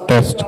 Test.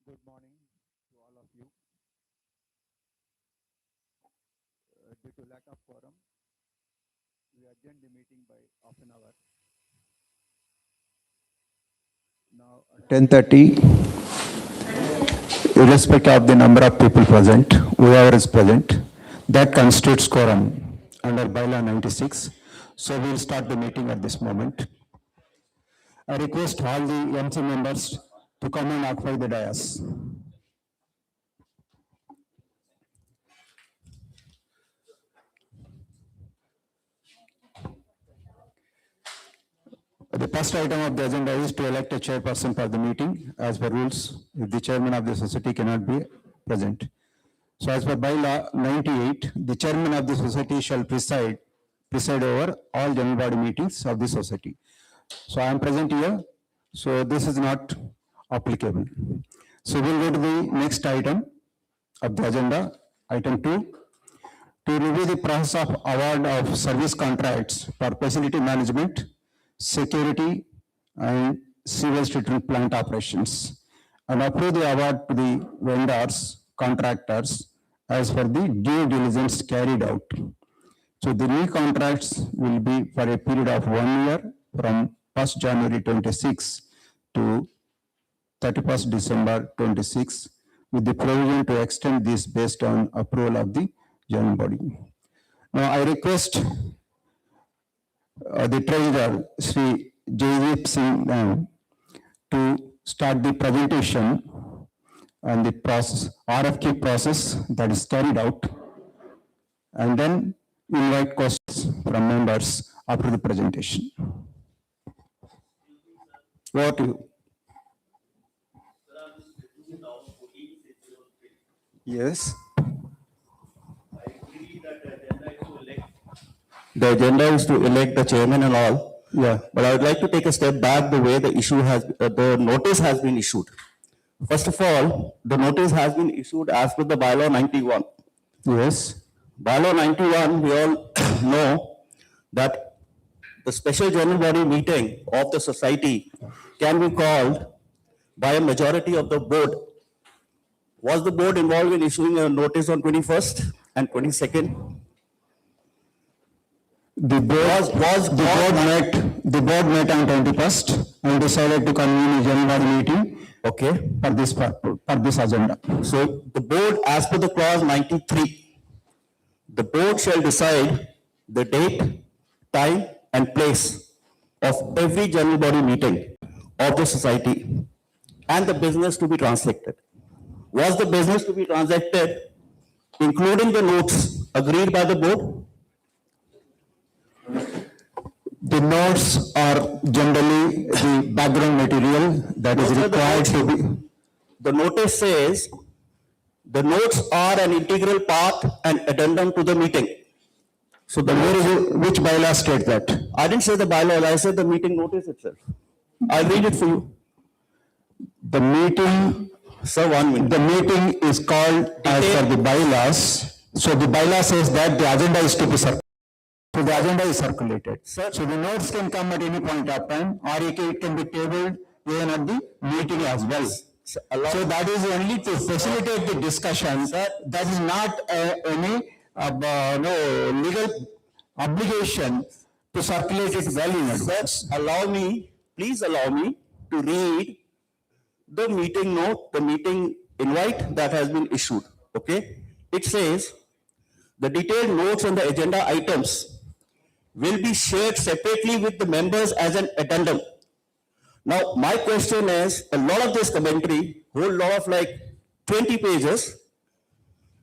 Good morning to all of you. Due to lack of quorum, we adjourned the meeting by half an hour. Now, at 10:30, irrespective of the number of people present, whoever is present, that constitutes quorum under bylaw 96. So we will start the meeting at this moment. I request all the MC members to come and occupy the dais. The first item of the agenda is to elect a chairperson for the meeting. As per rules, if the chairman of the society cannot be present. So as per bylaw 98, the chairman of the society shall preside over all general body meetings of the society. So I am present here, so this is not applicable. So we'll go to the next item of the agenda, item 2, to review the process of award of service contracts for facility management, security, and sewage treatment plant operations, and approve the award to the vendors, contractors, as per the due diligence carried out. So the new contracts will be for a period of 1 year from 1st January 26 to 31st December 26, with the provision to extend this based on approval of the general body. Now I request the treasurer, Sri Jaydeep Singh, to start the presentation and the process, RFQ process that is carried out, and then invite questions from members after the presentation. Over to you. Yes. The agenda is to elect the chairman and all. Yeah. But I would like to take a step back the way the issue has, the notice has been issued. First of all, the notice has been issued as per the bylaw 91. Yes. Bylaw 91, we all know that the special general body meeting of the society can be called by a majority of the board. Was the board involved in issuing a notice on 21st and 22nd? The board met on 21st and decided to convene a general body meeting. Okay. For this agenda. So the board, as per the clause 93, the board shall decide the date, time, and place of every general body meeting of the society and the business to be transacted. Was the business to be transacted, including the notes agreed by the board? The notes are generally the background material that is required to be. The notice says the notes are an integral part and addendum to the meeting. So the which bylaw states that? I didn't say the bylaw, I said the meeting notice itself. I'll read it for you. The meeting, Sir, 1 minute. the meeting is called as per the bylaws. So the bylaw says that the agenda is to be circulated. So the agenda is circulated. Sir, So the notes can come at any point of time, or it can be tabled even at the meeting as well. So that is only to facilitate the discussion. That is not any legal obligation to circulate it well in advance. please allow me to read the meeting note, the meeting invite that has been issued, okay? It says, the detailed notes on the agenda items will be shared separately with the members as an addendum. Now, my question is, a lot of this commentary, whole lot of like 20 pages,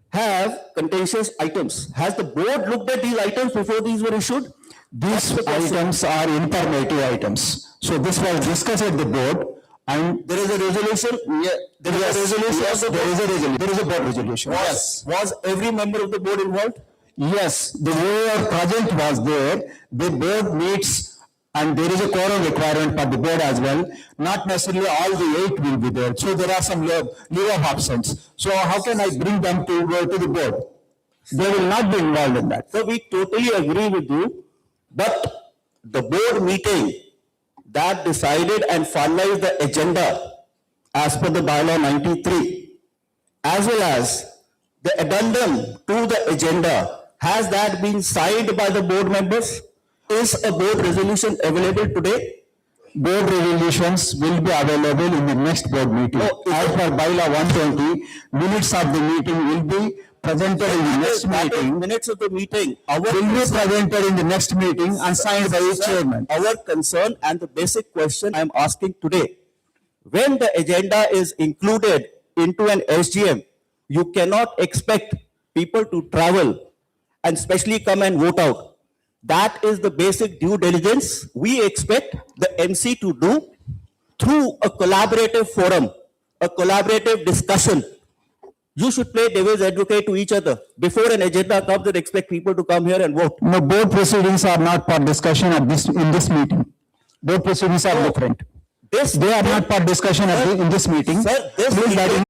have contentious items. Has the board looked at these items before these were issued? These items are informative items. So this was discussed at the board, and There is a resolution? Yeah. there is a resolution. Yes, There is a board resolution. Yes. Was every member of the board involved? Yes, the whoever present was there. The board meets, and there is a quorum requirement for the board as well. Not necessarily all the 8 will be there. So there are some leave of absence. So how can I bring them to go to the board? They will not be involved in that. So we totally agree with you, but the board meeting that decided and finalized the agenda as per the bylaw 93, as well as the addendum to the agenda, has that been signed by the board members? Is a board resolution available today? Board resolutions will be available in the next board meeting. No, As per bylaw 120, minutes of the meeting will be presented in the next That is meeting. minutes of the meeting. Will be presented in the next meeting and signed by the chairman. Our concern and the basic question I am asking today, when the agenda is included into an SGM, you cannot expect people to travel and especially come and vote out. That is the basic due diligence we expect the MC to do through a collaborative forum, a collaborative discussion. You should play devil's advocate to each other. Before an agenda comes and expect people to come here and vote. No, board proceedings are not for discussion in this meeting. Board proceedings are different. They are not for discussion in this meeting. Sir, this Please let meeting-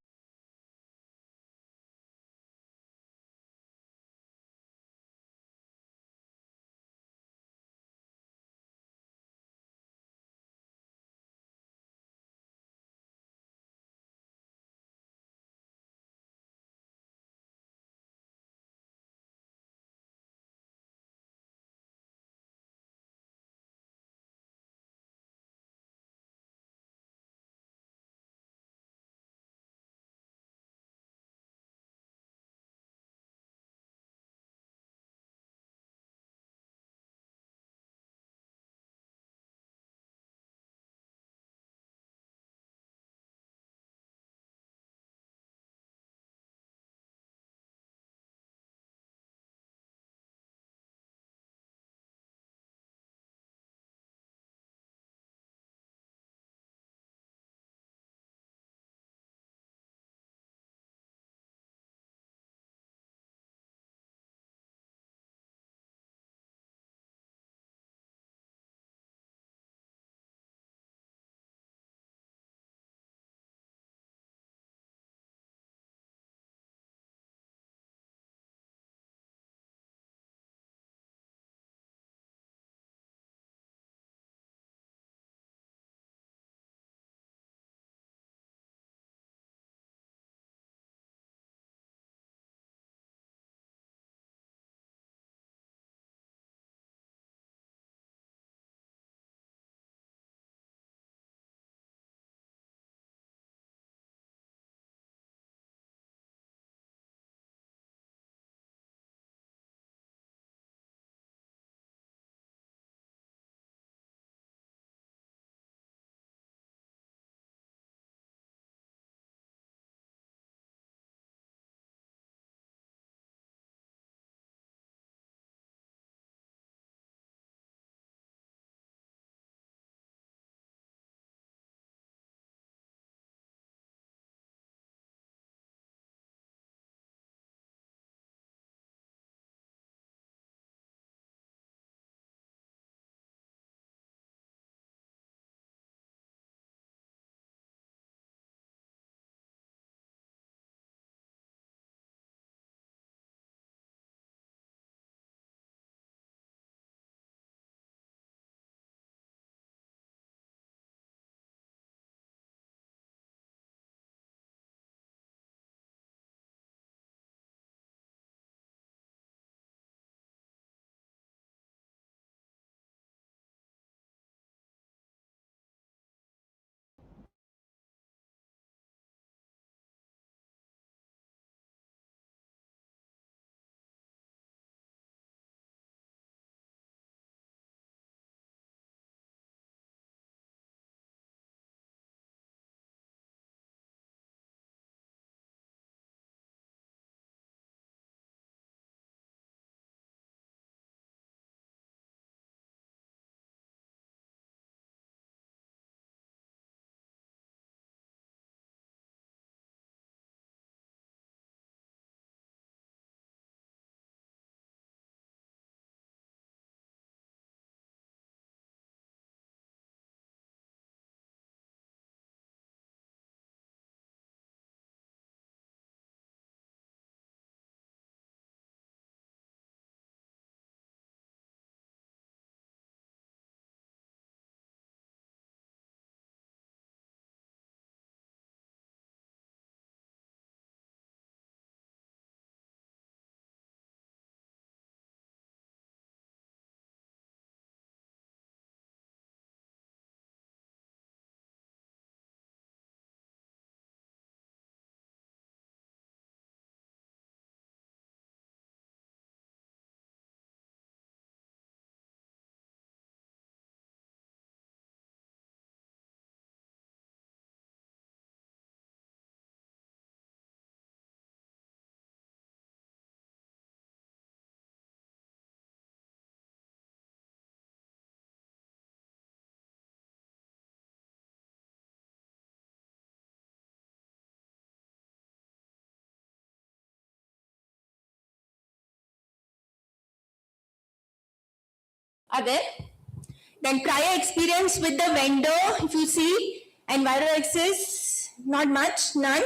are there. Then prior experience with the vendor, if you see, EnviroAccess, not much, none,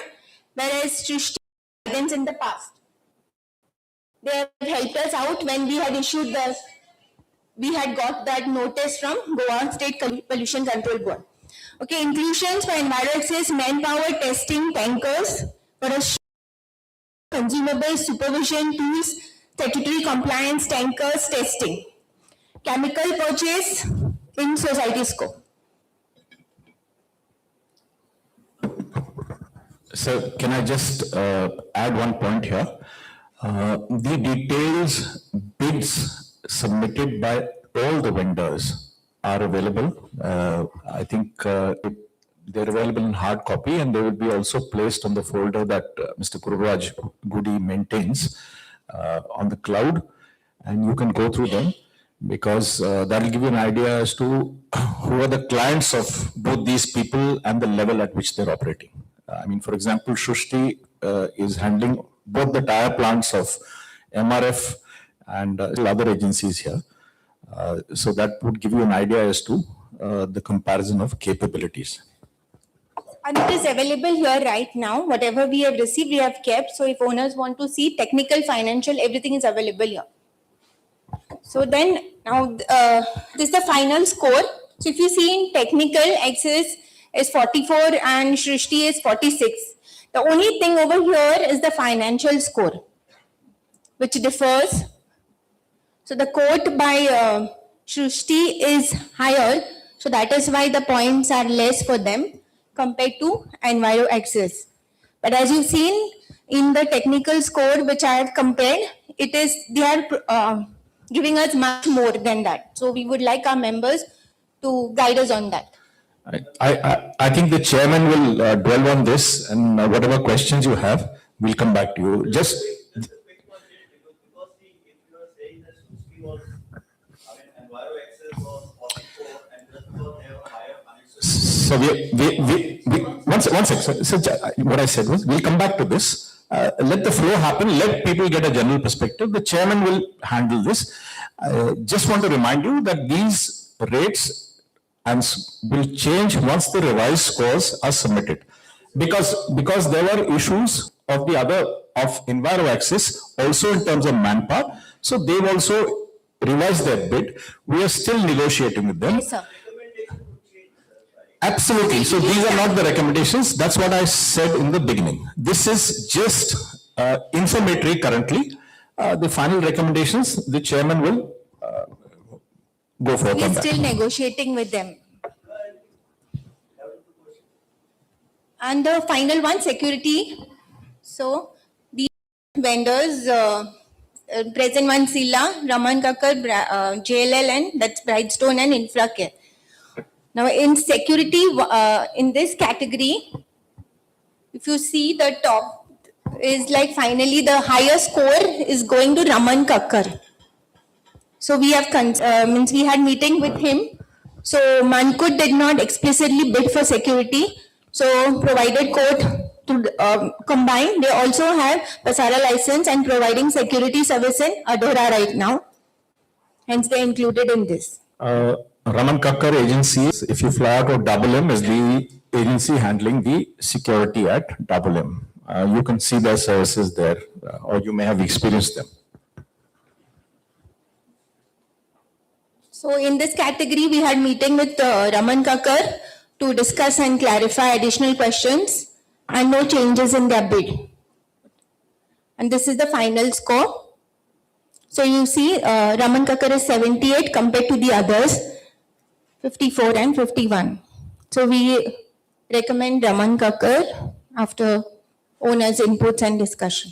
whereas Srishti guidance in the past. They have helped us out when we had issued we had got that notice from Goa State Pollution Control Board. Okay, inclusions for EnviroAccess, manpower, testing, tankers, for a consumable supervision tools, statutory compliance, tankers, testing. Chemical purchase in society scope. So can I just add one point here? The details, bids submitted by all the vendors are available. I think they're available in hard copy, and they will be also placed on the folder that Mr. Kururaj Goody maintains on the cloud, and you can go through them, because that will give you an idea as to who are the clients of both these people and the level at which they're operating. I mean, for example, Srishti is handling both the tire plants of MRF and other agencies here. So that would give you an idea as to the comparison of capabilities. And it is available here right now. Whatever we have received, we have kept. So if owners want to see technical, financial, everything is available here. So then now this is the final score. So if you see in technical, access is 44 and Srishti is 46. The only thing over here is the financial score, which differs. So the quote by Srishti is higher. So that is why the points are less for them compared to EnviroAccess. But as you've seen in the technical score, which I have compared, it is, they are giving us much more than that. So we would like our members to guide us on that. I think the chairman will dwell on this, and whatever questions you have, we'll come back to you. Just. So one sec. So what I said was, we'll come back to this. Let the flow happen. Let people get a general perspective. The chairman will handle this. Just want to remind you that these rates and will change once the revised scores are submitted, because there were issues of the other of EnviroAccess also in terms of manpower. So they've also revised their bid. We are still negotiating with them. Yes, sir. Absolutely. So these are not the recommendations. That's what I said in the beginning. This is just informatory currently. The final recommendations, the chairman will go forth We on are that. still negotiating with them. And the final one, security. So the vendors, present one Silla, Raman Kakkar, JLL, and that's Brightstone and Infracare. Now in security, in this category, if you see the top is like finally the higher score is going to Raman Kakkar. So we have we had meeting with him. So Mankud did not explicitly bid for security. So provided code to combine, they also have Pasara license and providing security service in Adora right now. Hence they included in this. Raman Kakkar agency, if you fly out of Double M, is the agency handling the security at Double M. You can see their services there, or you may have experienced them. So in this category, we had meeting with Raman Kakkar to discuss and clarify additional questions and no changes in their bid. And this is the final score. So you see Raman Kakkar is 78 compared to the others, 54 and 51. So we recommend Raman Kakkar after owners' inputs and discussion.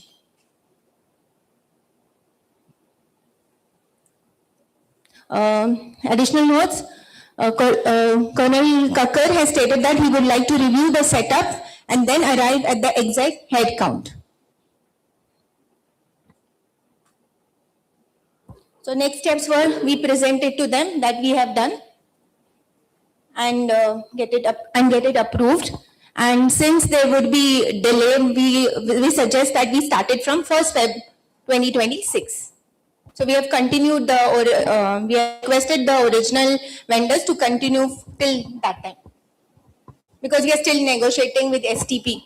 Additional notes, Colonel Kakkar has stated that he would like to review the setup and then arrive at the exact head count. So next steps were we presented to them that we have done and get it approved. And since there would be delay, we suggest that we started from 1st Feb 2026. So we have continued we have requested the original vendors to continue till that time. Because we are still negotiating with STP.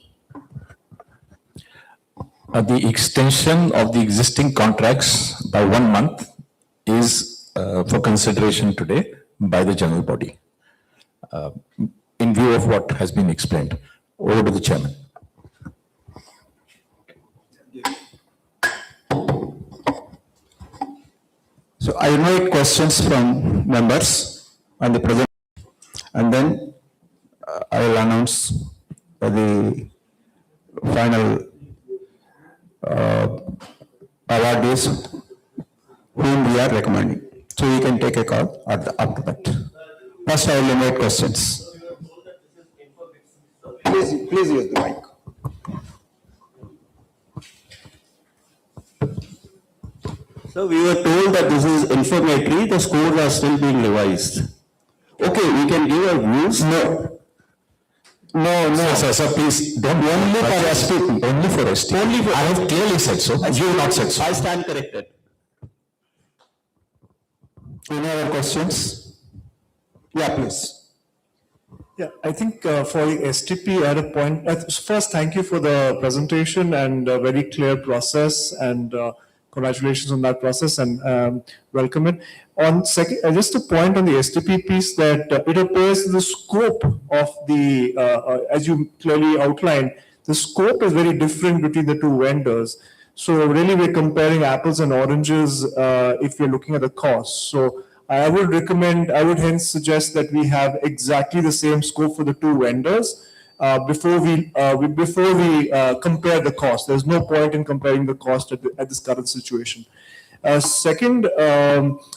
The extension of the existing contracts by 1 month is for consideration today by the general body. In view of what has been explained. Over to the chairman. So I invite questions from members on the present, and then I will announce the final awardees whom we are recommending. So you can take a call after that. First, I will invite questions. Please use the mic. So we were told that this is informatory, the scores are still being revised. Okay, we can give our views. No, sir, please, don't. Only for STP. Only for STP. Only for. I have clearly said so. You have not said so. I stand corrected. Any other questions? Yeah, please. Yeah, I think for the STP, I had a point. First, thank you for the presentation and a very clear process, and congratulations on that process, and welcome it. On second, just a point on the STP piece, that it appears the scope of the, as you clearly outlined, the scope is very different between the two vendors. So really, we're comparing apples and oranges if we're looking at the cost. So I would recommend, I would hence suggest that we have exactly the same scope for the two vendors before we compare the cost. There's no point in comparing the cost at this current situation. Second,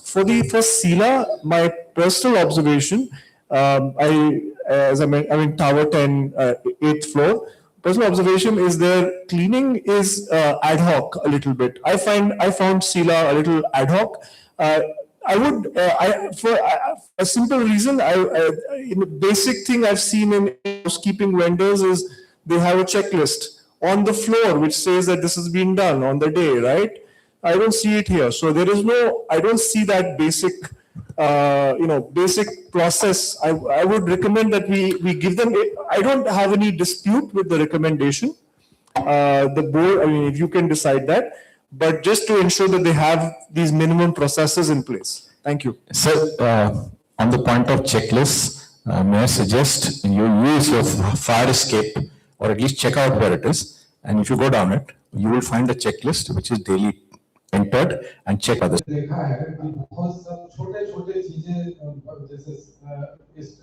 for Sila, my personal observation, as I'm in Tower 10, 8th floor. Personal observation is their cleaning is ad hoc a little bit. I found Sila a little ad hoc. I would, for a simple reason, basic thing I've seen in housekeeping vendors is they have a checklist on the floor which says that this has been done on the day, right? I don't see it here. So there is no, I don't see that basic, basic process. I would recommend that we give them, I don't have any dispute with the recommendation. The board, I mean, if you can decide that, but just to ensure that they have these minimum processes in place. Thank you. Sir, on the point of checklist, may I suggest you use your fire escape, or at least check out where it is. And if you go down it, you will find a checklist which is daily entered, and check others. देखा है कि बहुत सब छोटे-छोटे चीजें जैसे इस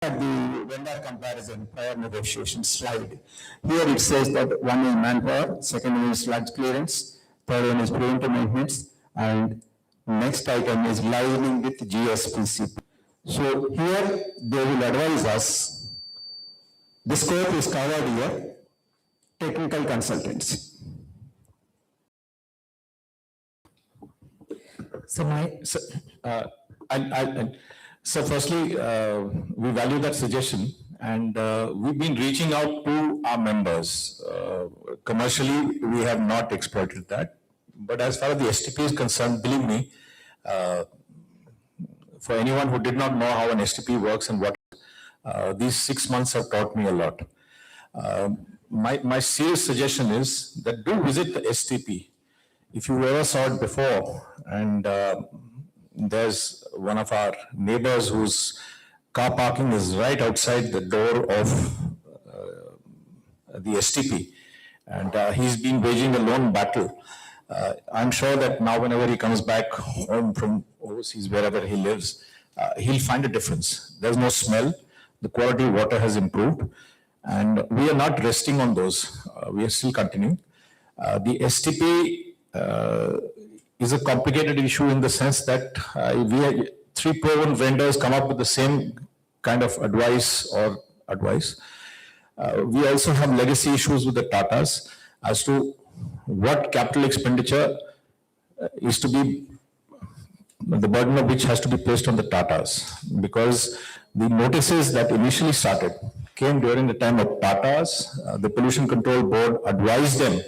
at the vendor comparison prior negotiation slide. Here it says that one is manpower, second one is sludge clearance, third one is preventive maintenance, and next item is lining with GSPCP. So here they will advise us, the scope is covered here, technical consultancy. So firstly, we value that suggestion, and we've been reaching out to our members. Commercially, we have not exploited that, but as far as the STP is concerned, believe me, for anyone who did not know how an STP works and what, these 6 months have taught me a lot. My serious suggestion is that do visit the STP. If you ever saw it before, and there's one of our neighbors whose car parking is right outside the door of the STP, and he's been waging a lone battle. I'm sure that now whenever he comes back home from overseas, wherever he lives, he'll find a difference. There's no smell, the quality of water has improved, and we are not resting on those. We are still continuing. The STP is a complicated issue in the sense that we are, three proven vendors come up with the same kind of advice. We also have legacy issues with the Tatas as to what capital expenditure is to be, the burden of which has to be placed on the Tatas, because the notices that initially started came during the time of Tatas. The Pollution Control Board advised them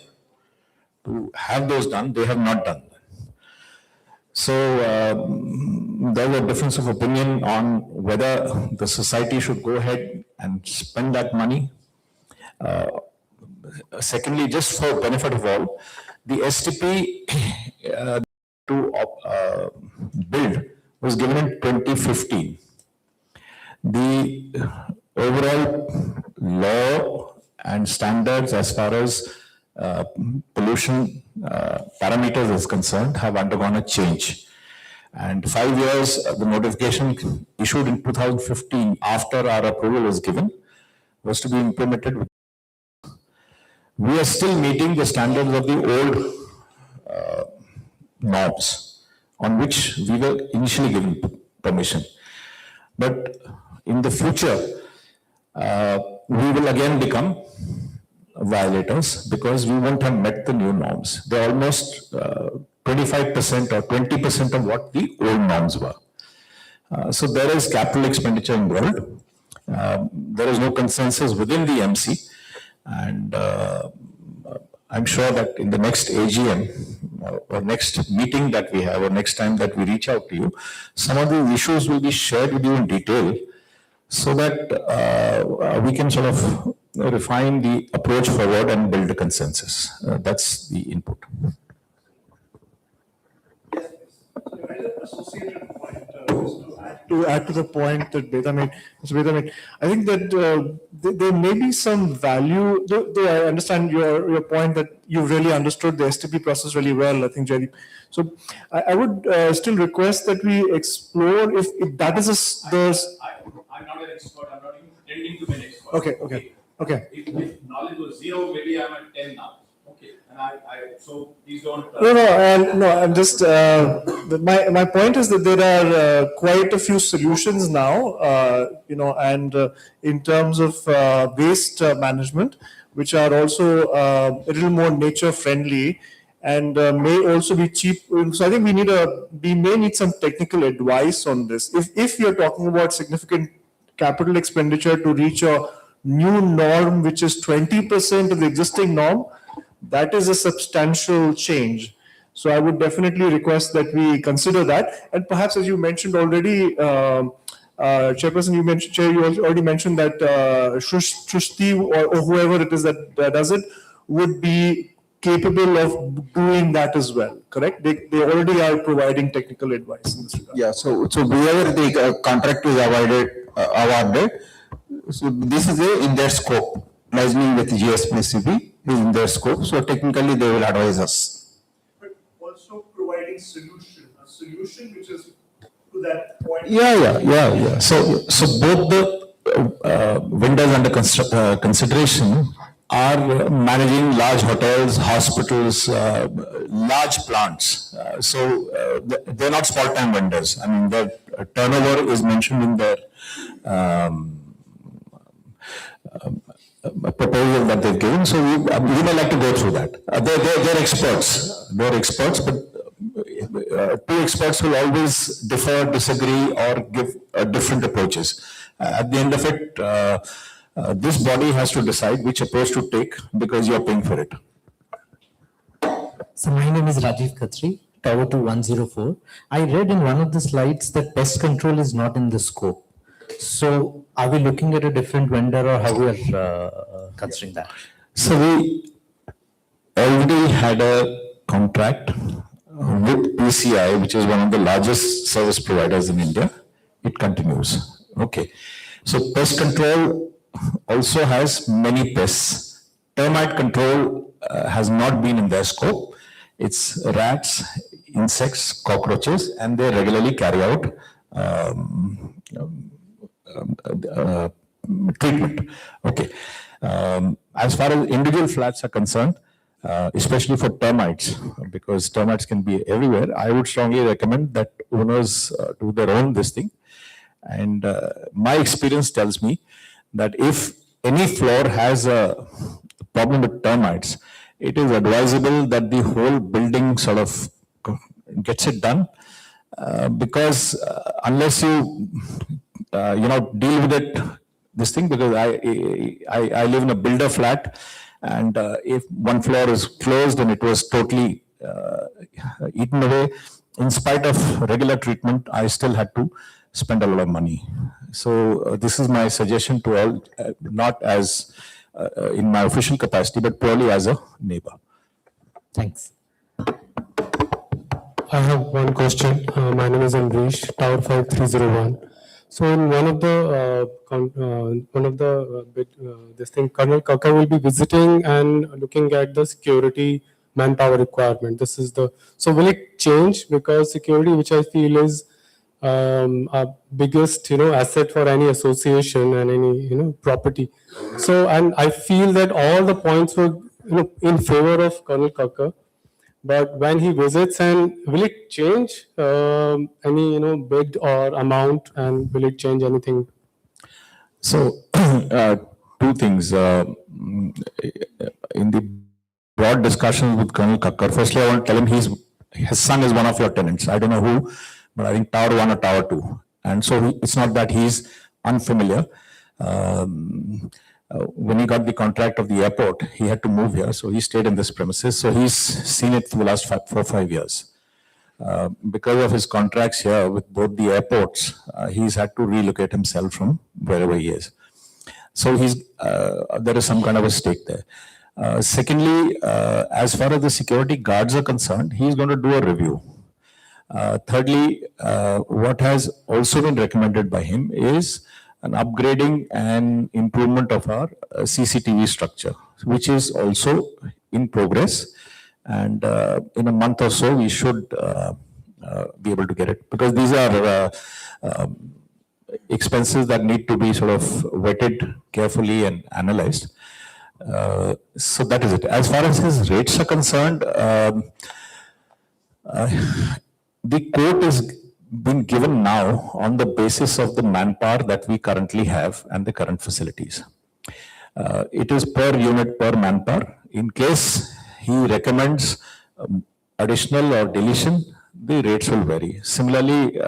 to have those done, they have not done. So there was a difference of opinion on whether the society should go ahead and spend that money. Secondly, just for benefit of all, the STP to build was given in 2015. The overall law and standards as far as pollution parameters is concerned have undergone a change. And 5 years, the notification issued in 2015 after our approval was given was to be implemented. We are still meeting the standards of the old norms on which we were initially given permission. But in the future, we will again become violators because we won't have met the new norms. They're almost 25% or 20% of what the old norms were. So there is capital expenditure involved. There is no consensus within the MC, and I'm sure that in the next AGM or next meeting that we have or next time that we reach out to you, some of the issues will be shared with you in detail so that we can sort of refine the approach forward and build a consensus. That's the input. To add to the point that Beta made, I think that there may be some value, though I understand your point that you really understood the STP process really well, I think, Jaideep. So I would still request that we explore if that is I'm not an expert, I'm not even pretending to be an expert. Okay. If knowledge was 0, maybe I'm at 10 now. Okay, and so please don't. No, I'm just, my point is that there are quite a few solutions now, and in terms of waste management, which are also a little more nature friendly and may also be cheap. So I think we may need some technical advice on this. If you're talking about significant capital expenditure to reach a new norm, which is 20% of the existing norm, that is a substantial change. So I would definitely request that we consider that. And perhaps, as you mentioned already, Chairperson, you already mentioned that Shrishti or whoever it is that does it would be capable of doing that as well, correct? They already are providing technical advice in this regard. Yeah, so wherever the contract is awarded, so this is in their scope. Liaising with GSPCB is in their scope, so technically they will advise us. But also providing a solution which is to that point. Yeah. So both the vendors under consideration are managing large hotels, hospitals, large plants. They're not small-time vendors. I mean, their turnover is mentioned in their a proposal that they've given, so we may like to go through that. They're experts, but two experts will always differ, disagree, or give different approaches. At the end of it, this body has to decide which approach to take because you're paying for it. So my name is Rajiv Khatri, Tower 2104. I read in one of the slides that pest control is not in the scope. So are we looking at a different vendor or how we are considering that? So we already had a contract with PCI, which is one of the largest service providers in India. It continues. Okay. So pest control also has many pests. Termite control has not been in their scope. It's rats, insects, cockroaches, and they regularly carry out treatment. Okay. As far as individual flats are concerned, especially for termites, because termites can be everywhere, I would strongly recommend that owners do their own this thing. And my experience tells me that if any floor has a problem with termites, it is advisable that the whole building sort of gets it done, because unless you deal with it, this thing, because I live in a builder flat, and if one floor is closed and it was totally eaten away, in spite of regular treatment, I still had to spend a lot of money. So this is my suggestion to all, not as in my official capacity, but purely as a neighbor. Thanks. I have one question. My name is Amrish, Tower 5301. So in one of the this thing, Colonel Kakkar will be visiting and looking at the security manpower requirement. This is the, so will it change, because security, which I feel is our biggest asset for any association and any property. So, and I feel that all the points were in favor of Colonel Kakkar. But when he visits, and will it change any bid or amount, and will it change anything? So, two things. In the broad discussions with Colonel Kakkar, firstly, I want to tell him his son is one of your tenants. I don't know who, but I think Tower 1 or Tower 2. And so it's not that he's unfamiliar. When he got the contract of the airport, he had to move here, so he stayed in this premises. So he's seen it for the last 4 or 5 years. Because of his contracts here with both the airports, he's had to relocate himself from wherever he is. So there is some kind of a stake there. Secondly, as far as the security guards are concerned, he's going to do a review. Thirdly, what has also been recommended by him is an upgrading and improvement of our CCTV structure, which is also in progress. And in a month or so, we should be able to get it, because these are expenses that need to be sort of vetted carefully and analyzed. So that is it. As far as his rates are concerned, the quote is been given now on the basis of the manpower that we currently have and the current facilities. It is per unit, per manpower. In case he recommends additional or deletion, the rates will vary. Similarly,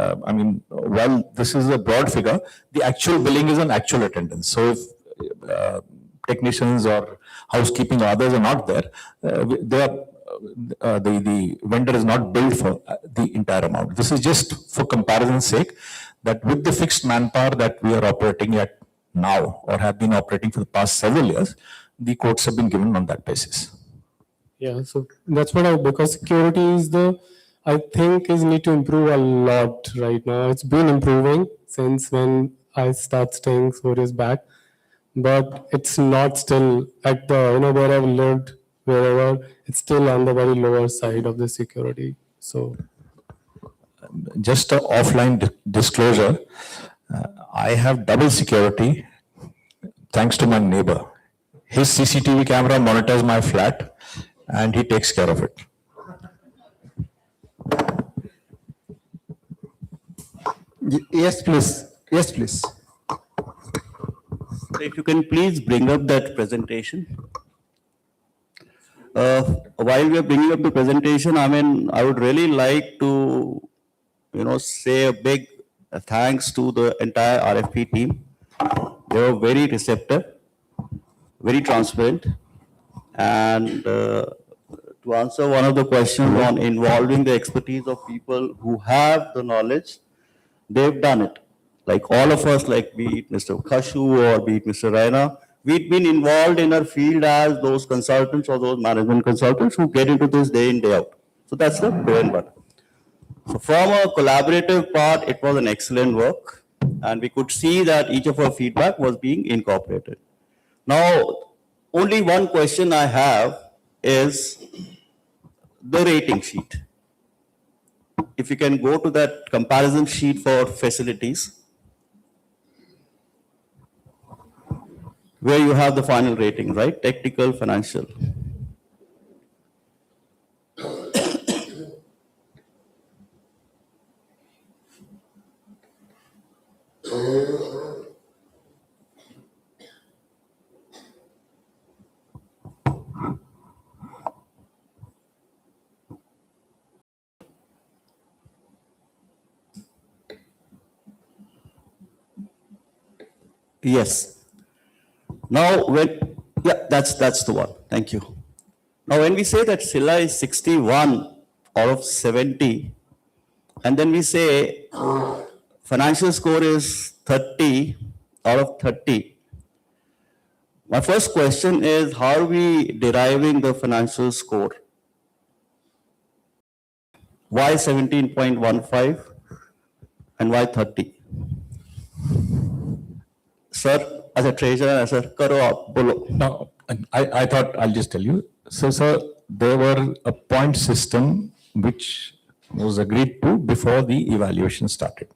while this is a broad figure, the actual billing is an actual attendance. So if technicians or housekeeping or others are not there, the vendor is not billed for the entire amount. This is just for comparison's sake, that with the fixed manpower that we are operating at now, or have been operating for the past several years, the quotes have been given on that basis. Yeah, so that's what because security is I think need to improve a lot right now. It's been improving since when I started staying 4 years back, but it's not still at the, where I've lived, wherever, it's still on the very lower side of the security. So just an offline disclosure, I have double security thanks to my neighbor. His CCTV camera monitors my flat and he takes care of it. Yes, please. Yes, please. If you can please bring up that presentation. While we are bringing up the presentation, I would really like to, say a big thanks to the entire RFP team. They were very receptive, very transparent, and to answer one of the questions on involving the expertise of people who have the knowledge, they've done it. Like all of us, like be it Mr. Khashu or be it Mr. Raina, we've been involved in our field as those consultants or those management consultants who get into this day in, day out. So that's the bread and butter. So from a collaborative part, it was an excellent work, and we could see that each of our feedback was being incorporated. Now, only one question I have is the rating sheet. If you can go to that comparison sheet for facilities, where you have the final rating, right? Technical, financial. Yes. Now, that's the one. Thank you. Now, when we say that Scylla is 61 out of 70, and then we say financial score is 30 out of 30, my first question is, how are we deriving the financial score? Why 17.15 and why 30? Sir, as a treasurer, sir, karo aap, bolo. No, I thought I'll just tell you. So, sir, there were a point system which was agreed to before the evaluation started.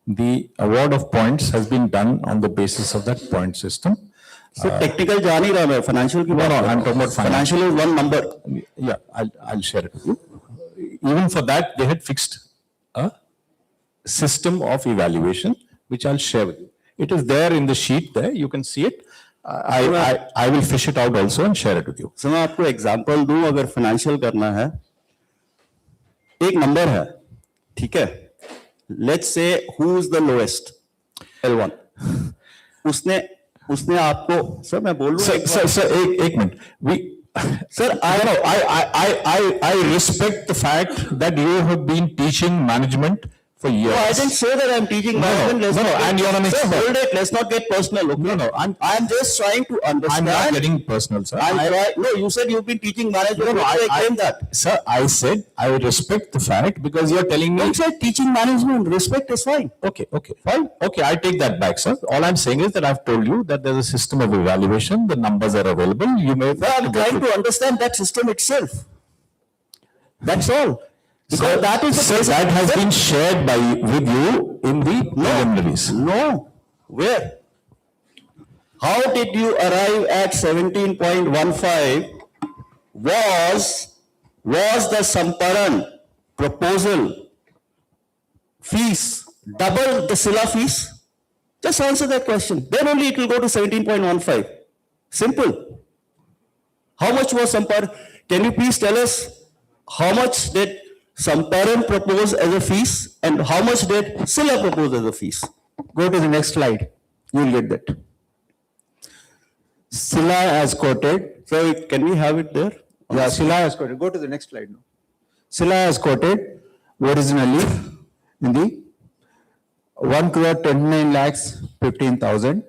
The award of points has been done on the basis of that point system. So technical jaan hi raha hai, financial ki baat No, kar raha I'm hu. talking about finance. Financial is one number. Yeah, I'll share it with you. Even for that, they had fixed a system of evaluation, which I'll share with you. It is there in the sheet there, you can see it. I will fish it out also and share it with you. So मैं आपको example दूं, अगर financial करना है, एक number है, ठीक है? Let's say who is the lowest? L1. उसने आपको, सर मैं बोल रहा हूँ, Sir, एक minute. Sir, I respect the fact that you have been teaching management for years. No, I didn't say that I'm teaching management. No, and you're an Sir, expert. hold it. Let's not get personal. Okay? No, I'm just trying to I'm understand. not getting personal, sir. No, you said you've been teaching management. No, I claim that. Sir, I said I respect the fact because you're telling me. You said teaching management. Respect is fine. Okay, fine. Okay, I take that back, sir. All I'm saying is that I've told you that there's a system of evaluation. The numbers are available. You may. But I'm trying to understand that system itself. That's all. Because that is the Sir, basic- that has been shared with you in the preliminaries. No. Where? How did you arrive at 17.15? Was the Samparan proposal fees double the Scylla fees? Just answer that question. Then only it will go to 17.15. Simple. How much was Samparan? Can you please tell us how much did Samparan propose as a fees and how much did Scylla propose as a fees? Go to the next slide. You will get that. Scylla has quoted. So can we have it there? Yeah, Scylla has quoted. Go to the next slide now. Scylla has quoted originally in the 1,29,15,000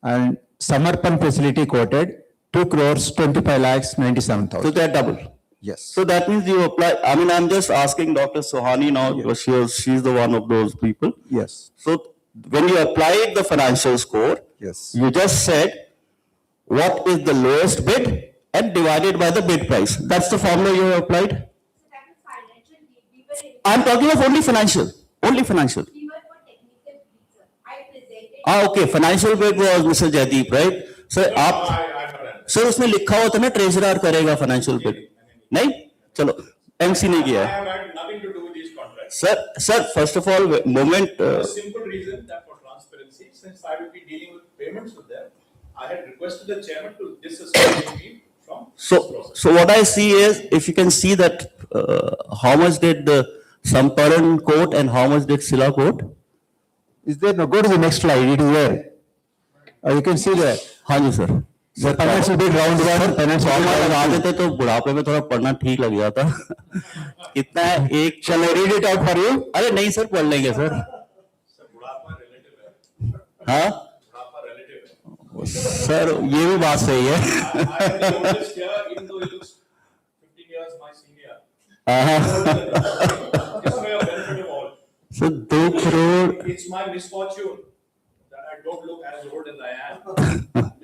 and Samarpan facility quoted 2,25,97,000. So they're double. Yes. So that means you apply, I'm just asking Dr. Sohani now because she's the one of those people. Yes. So when you applied the financial score, Yes. you just said what is the lowest bid and divided by the bid price. That's the formula you have applied? I'm talking of only financial. Only financial. Okay, financial bid was Mr. Jaideep, right? Sir, आप, I'm not. Sir उसमें लिखा हुआ था ना treasurer करेगा financial bid, नहीं? चलो, MC ने किया I है. have had nothing to do with these contracts. Sir, first of all, moment, The simple reason that for transparency, since I will be dealing with payments with them, I had requested the chairman to disassociate me from this process. so what I see is, if you can see that, how much did the Samparan quote and how much did Sila quote? Is there, no, go to the next slide, it is there. You can see there. हाँ जी sir. The financial bid round one, financial bid हमारे round आते two. थे तो बुढ़ापे में थोड़ा पढ़ना ठीक लग जाता. कितना है एक, Shall I read it out for you? अरे नहीं सर पढ़ लेंगे सर. Sir, बुढ़ापा relative है. हाँ बुढ़ापा relative है. सर ये भी बात सही है. I am the oldest here, even though he looks 15 years my senior. It's for your benefit of all. Sir 2 crore. It's my misfortune that I don't look as old as I am.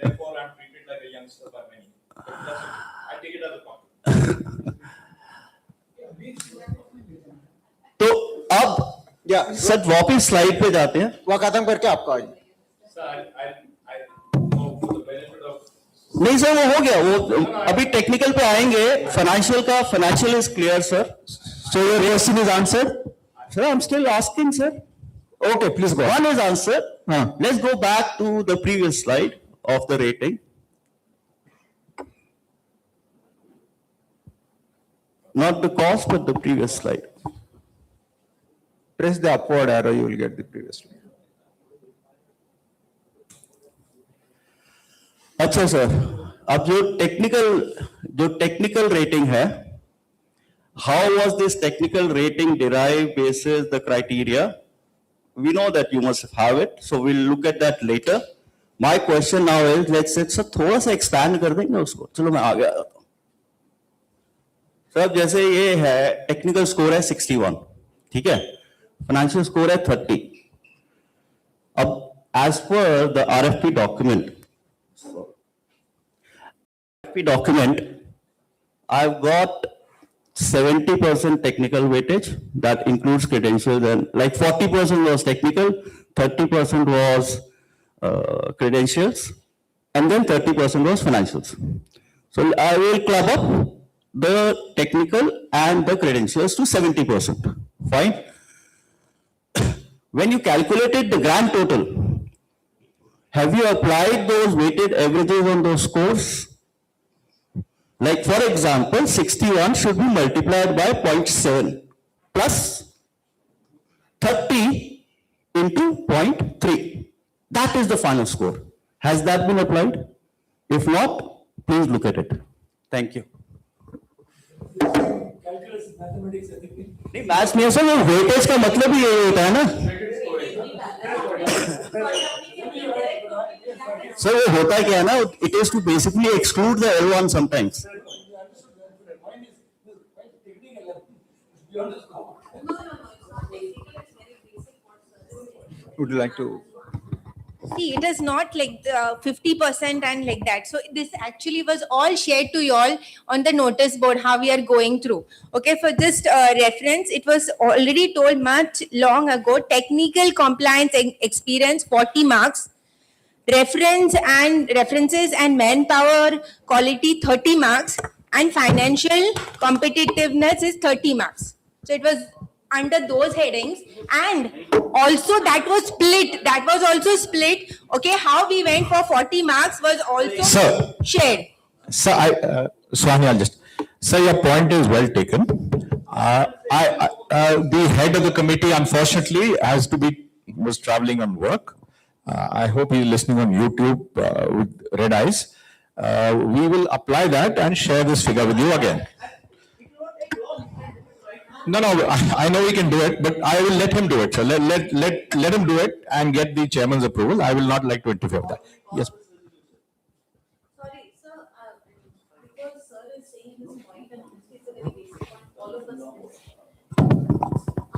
Therefore, I'm treated like a youngster by many. But that's okay. I take it as a compliment. तो अब sir वापिस slide पे जाते हैं. वह खत्म करके आपका आज. Sir, I for the benefit of. नहीं सर वो हो गया, वो अभी टेक्निकल पे आएंगे. Financial is clear sir. So your question is answered? Sir, I'm still asking, sir. Okay, please go. One is answered. Huh. Let's go back to the previous slide of the rating. Not the cost, but the previous slide. Press the upward arrow, you will get the previous one. अच्छा sir, अब जो technical rating है, how was this technical rating derived basis the criteria? We know that you must have it, so we'll look at that later. My question now is, let's say sir थोड़ा सा expand कर देंगे उसको. चलो मैं आगे आ जाता हूँ. सर अब जैसे ये है, टेक्निकल स्कोर है 61, ठीक है? फाइनेंशियल स्कोर है 30. अब as per the RFP document, I've got 70% technical weightage, that includes credentials, and like 40% was technical, 30% was credentials, and then 30% was financials. So I will club up the technical and the credentials to 70%. Fine. When you calculated the grand total, have you applied those weighted averages on those scores? Like for example, 61 should be multiplied by 0.7 plus 30 into 0.3. That is the final score. Has that been applied? If not, please look at it. Thank you. नहीं maths नहीं है sir, वो weightage का मतलब ही यही होता है ना सर. वो होता क्या है ना, it is to basically exclude the L1 sometimes. Would you like to? See, it is not like the 50% and like that. So this actually was all shared to you all on the notice board, how we are going through. Okay, for just reference, it was already told much long ago, technical compliance experience, 40 marks. References and manpower quality, 30 marks. And financial competitiveness is 30 marks. So it was under those headings, and also that was also split. Okay, how we went for 40 marks was also Sir. shared. Sir, Swami, I'll just, sir, your point is well taken. The head of the committee unfortunately was traveling on work. I hope he's listening on YouTube with red eyes. We will apply that and share this figure with you again. No, I know we can do it, but I will let him do it. So let him do it and get the chairman's approval. I will not like to interfere with that. Yes. Sorry, sir, because sir is saying this point and honestly it's a very basic point, all of us know.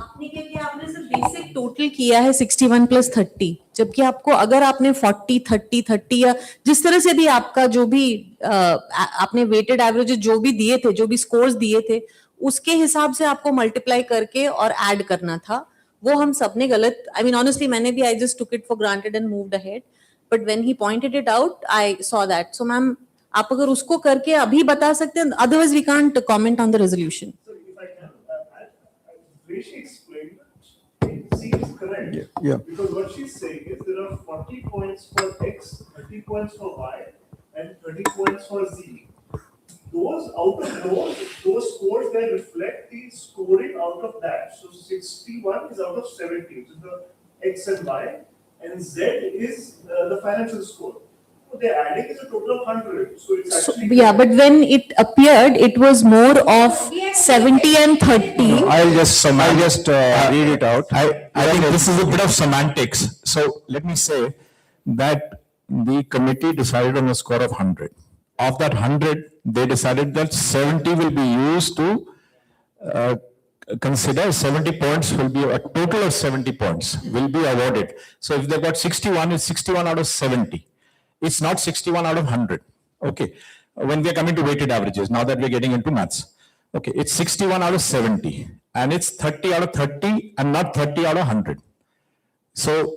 आपने क्या किया, आपने सिर्फ basic total किया है 61 + 30, जबकि आपको अगर आपने 40, 30, 30 या जिस तरह से भी आपका जो भी आपने वेटेड एवरेज जो भी दिए थे, जो भी स्कोर्स दिए थे, उसके हिसाब से आपको मल्टीप्लाई करके और ऐड करना था. वो हम सबने गलत, I mean honestly मैंने भी I just took it for granted and moved ahead. But when he pointed it out, I saw that. So ma'am, आप अगर उसको करके अभी बता सकते हैं, otherwise we can't comment on the resolution. So if I can, the way she explained it seems correct. Yeah. Because what she's saying is there are 40 points for X, 30 points for Y, and 30 points for Z. Those out of those scores, they reflect the scoring out of that. So 61 is out of 70, which is the X and Y, and Z is the financial score. So they're adding is a total of 100. So it's So, actually. yeah, but when it appeared, it was more of 70 and 30. I'll just read it out. I think this is a bit of semantics. So let me say that the committee decided on a score of 100. Of that 100, they decided that 70 will be used to consider 70 points will be, a total of 70 points will be awarded. So if they got 61, it's 61 out of 70. It's not 61 out of 100. Okay. When we are coming to weighted averages, now that we're getting into maths. Okay, it's 61 out of 70 and it's 30 out of 30 and not 30 out of 100. So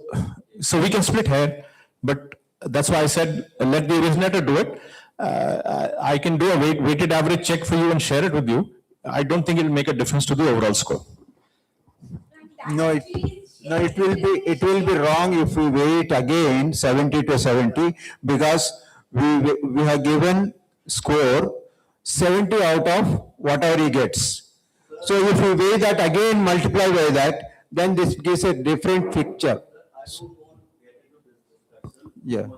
we can split hair, but that's why I said, let the originator do it. I can do a weighted average check for you and share it with you. I don't think it will make a difference to the overall score. No, it will be wrong if we weigh it again 70 to 70 because we have given score 70 out of whatever he gets. So if we weigh that again, multiply by that, then this gives a different picture. Yeah.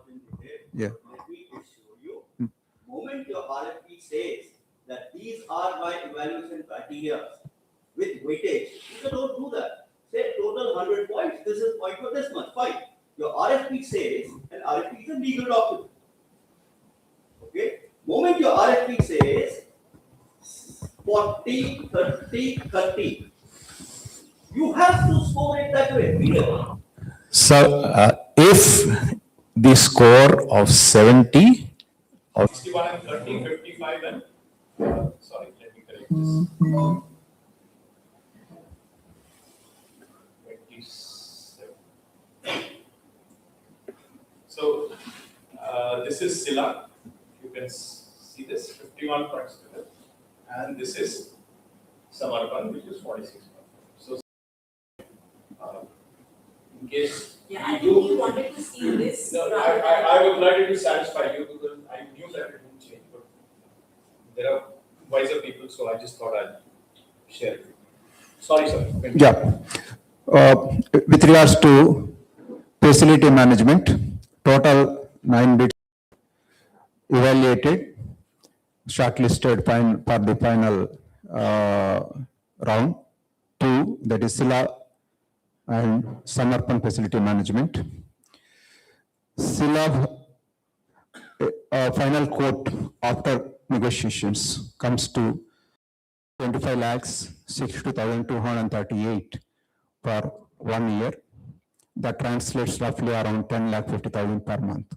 Yeah. Let me assure you, moment your RFP says that these are my evaluation criteria with weightage, you don't do that. Say total 100 points, this is point for this much, fine. Your RFP says, and RFP is a legal document. Okay, moment your RFP says 40, 30, 30, you have to score it that way, period. So if the score of 70 or 61 and 30, 55 and, sorry, let me correct this. 27. So, this is Silla, you can see this, 51 points to it. And this is Samarpan, which is 46 points. So, in case. Yeah, I think he wanted to see this. No, I would like it to satisfy you because I knew that it would change, but there are wiser people, so I just thought I'd share it. Sorry, sir. Yeah. With regards to facility management, total 9 bids evaluated, shortlisted for the final round. 2, that is Silla and Samarpan Facility Management. Silla final quote after negotiations comes to 25 lakhs 62,238 for 1 year. That translates roughly around 10 lakh 50,000 per month.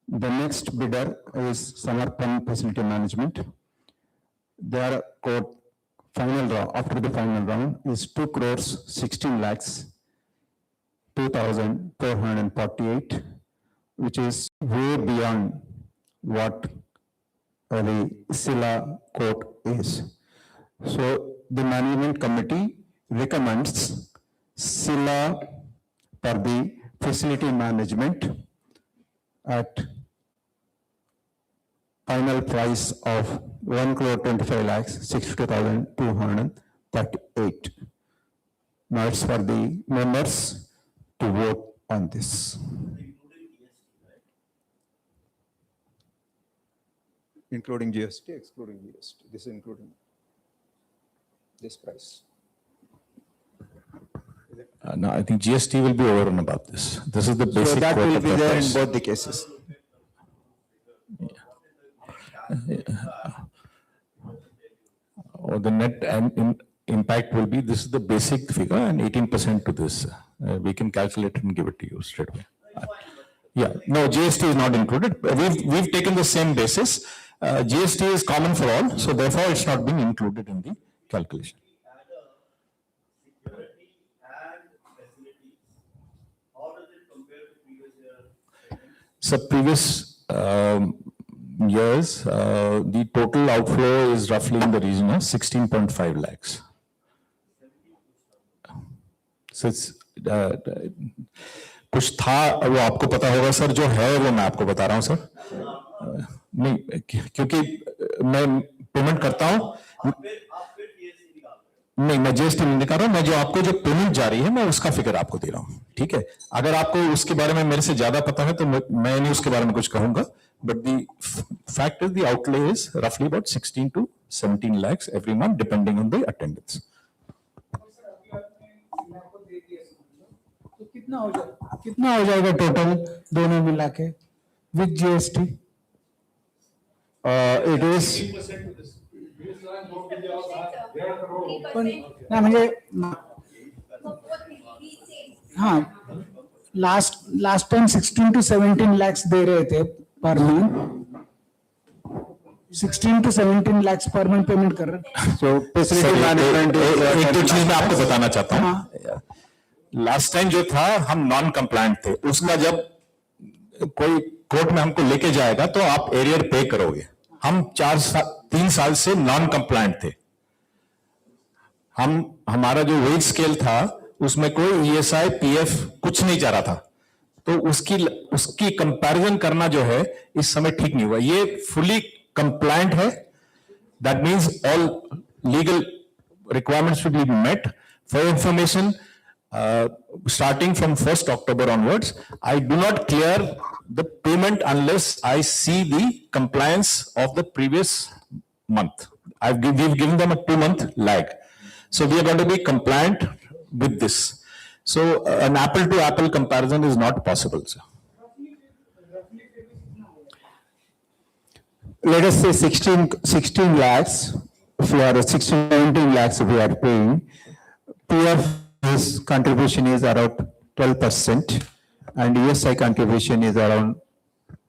The next bidder is Samarpan Facility Management. Their quote final round, after the final round, is 2 crores 16 lakhs 2,448, which is way beyond what the Silla quote is. So the management committee recommends Silla for the facility management at final price of 1 crore 25 lakhs 62,238. Now it's for the members to vote on this. Including GST, excluding GST. This is including this price. no, I think GST will be over and above this. This is the So basic that quote will of be the there in price. both the cases. Or the net impact will be, this is the basic figure and 18% to this. We can calculate it and give it to you straight away. Yeah, no, GST is not included. We've taken the same basis. GST is common for all, so therefore it's not being included in the calculation. So previous years, the total outflow is roughly in the region of 16.5 lakhs. So it's, कुछ था वो आपको पता होगा sir, जो है वो मैं आपको बता रहा हूँ सर। नहीं, क्योंकि मैं पेमेंट करता हूँ, नहीं मैं जीएसटी नहीं निकाल रहा हूँ, मैं जो आपको जो पेमेंट जा रही है मैं उसका फिगर आपको दे रहा हूँ, ठीक है। अगर आपको उसके बारे में मेरे से ज्यादा पता है तो मैं नहीं उसके बारे में कुछ कहूंगा, but the fact is the outlay is रफली about 16 to 17 lakhs every month depending on the attendance. तो कितना हो जाएगा टोटल दोनों मिला के विद जीएसटी? It is, ना म्हणजे हाँ लास्ट टाइम 16 to 17 lakhs दे रहे थे per month, 16 to 17 lakhs per month payment कर रहे हैं। so facility management is. एक दो चीज मैं आपको बताना चाहता हूँ। लास्ट टाइम जो था हम नॉन कंप्लायंट थे, उसका जब कोई कोर्ट में हमको लेके जाएगा तो आप एरियर पे करोगे। हम 3 साल से नॉन कंप्लायंट थे। हमारा जो वेज स्केल था उसमें कोई ईएसआई पीएफ कुछ नहीं जा रहा था, तो उसकी कंपैरिजन करना जो है इस समय ठीक नहीं हुआ। ये फुली कंप्लायंट है, that means all legal requirements should be met. For information, starting from 1st October onwards, I do not clear the payment unless I see the compliance of the previous month. We've given them a 2-month lag. So we are going to be compliant with this. So an apple to apple comparison is not possible, sir. Let us say 16 lakhs, if you are 16, 17 lakhs if you are paying, PF his contribution is around 12% and ESI contribution is around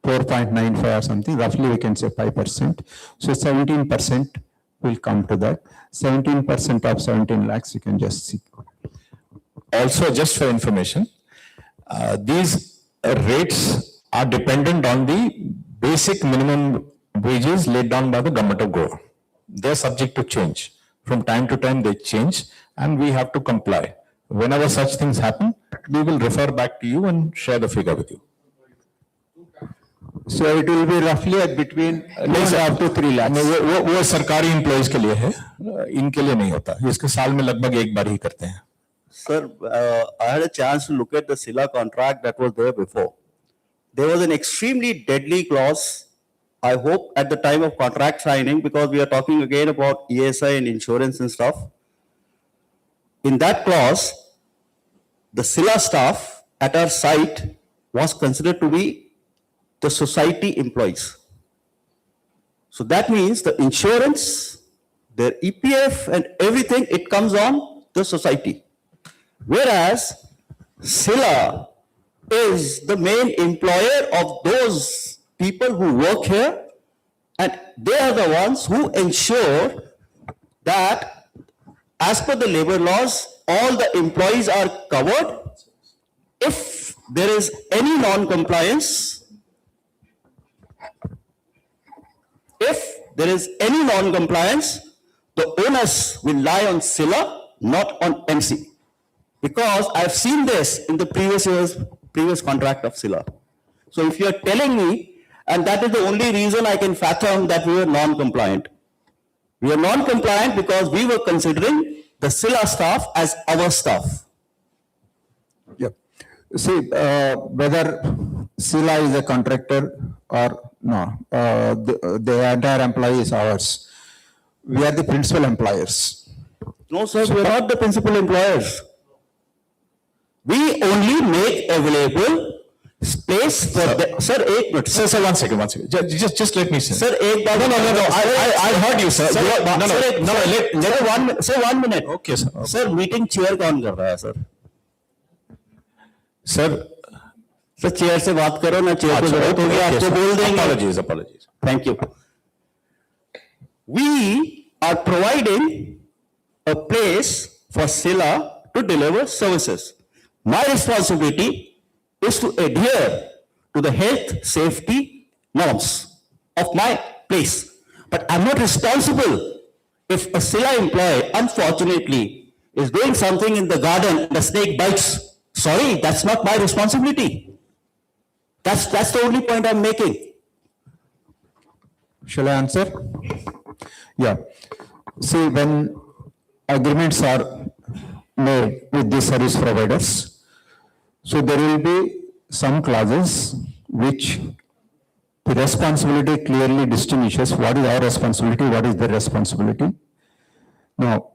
4.95 or something, roughly we can say 5%. So 17% will come to that. 17% of 17 lakhs, you can just see. Also, just for information, these rates are dependent on the basic minimum wages laid down by the government of Goa. They're subject to change. From time to time, they change and we have to comply. Whenever such things happen, we will refer back to you and share the figure with you. So it will be roughly at between 2.5 to 3 lakhs. वो सरकारी employees के लिए है, इनके लिए नहीं होता। इसके साल में लगभग एक बार ही करते हैं। Sir, I had a chance to look at the Sila contract that was there before. There was an extremely deadly clause, I hope at the time of contract signing, because we are talking again about ESI and insurance and stuff. In that clause, the Sila staff at our site was considered to be the society employees. So that means the insurance, their EPF and everything, it comes on the society. Whereas Sila is the main employer of those people who work here, and they are the ones who ensure that as per the labor laws, all the employees are covered. If there is any non-compliance, the onus will lie on Sila, not on MC. Because I've seen this in the previous contract of Sila. So if you are telling me, and that is the only reason I can fathom that we were non-compliant. We are non-compliant because we were considering the Sila staff as our staff. Yeah. See, whether Sila is a contractor or no, the entire employee is ours. We are the principal employers. No, sir, we are not the principal employers. We only make available space for the, sir, एक minute. Sir, one second. Just let me say. Sir, एक बार. No, I heard you, sir. Sir, 1 minute. Okay, sir. Sir, meeting chair कौन कर रहा है, sir? Sir, sir chair से बात करो ना, चेयर को जरूरत होगी आपको बोल देंगे। Apologies. Thank you. We are providing a place for Sila to deliver services. My responsibility is to adhere to the health, safety norms of my place. But I'm not responsible if a Sila employee, unfortunately, is doing something in the garden and the snake bites. Sorry, that's not my responsibility. That's the only point I'm making. Shall I answer? Yeah. See, when agreements are made with the service providers, so there will be some clauses which the responsibility clearly distinguishes what is our responsibility, what is their responsibility. Now,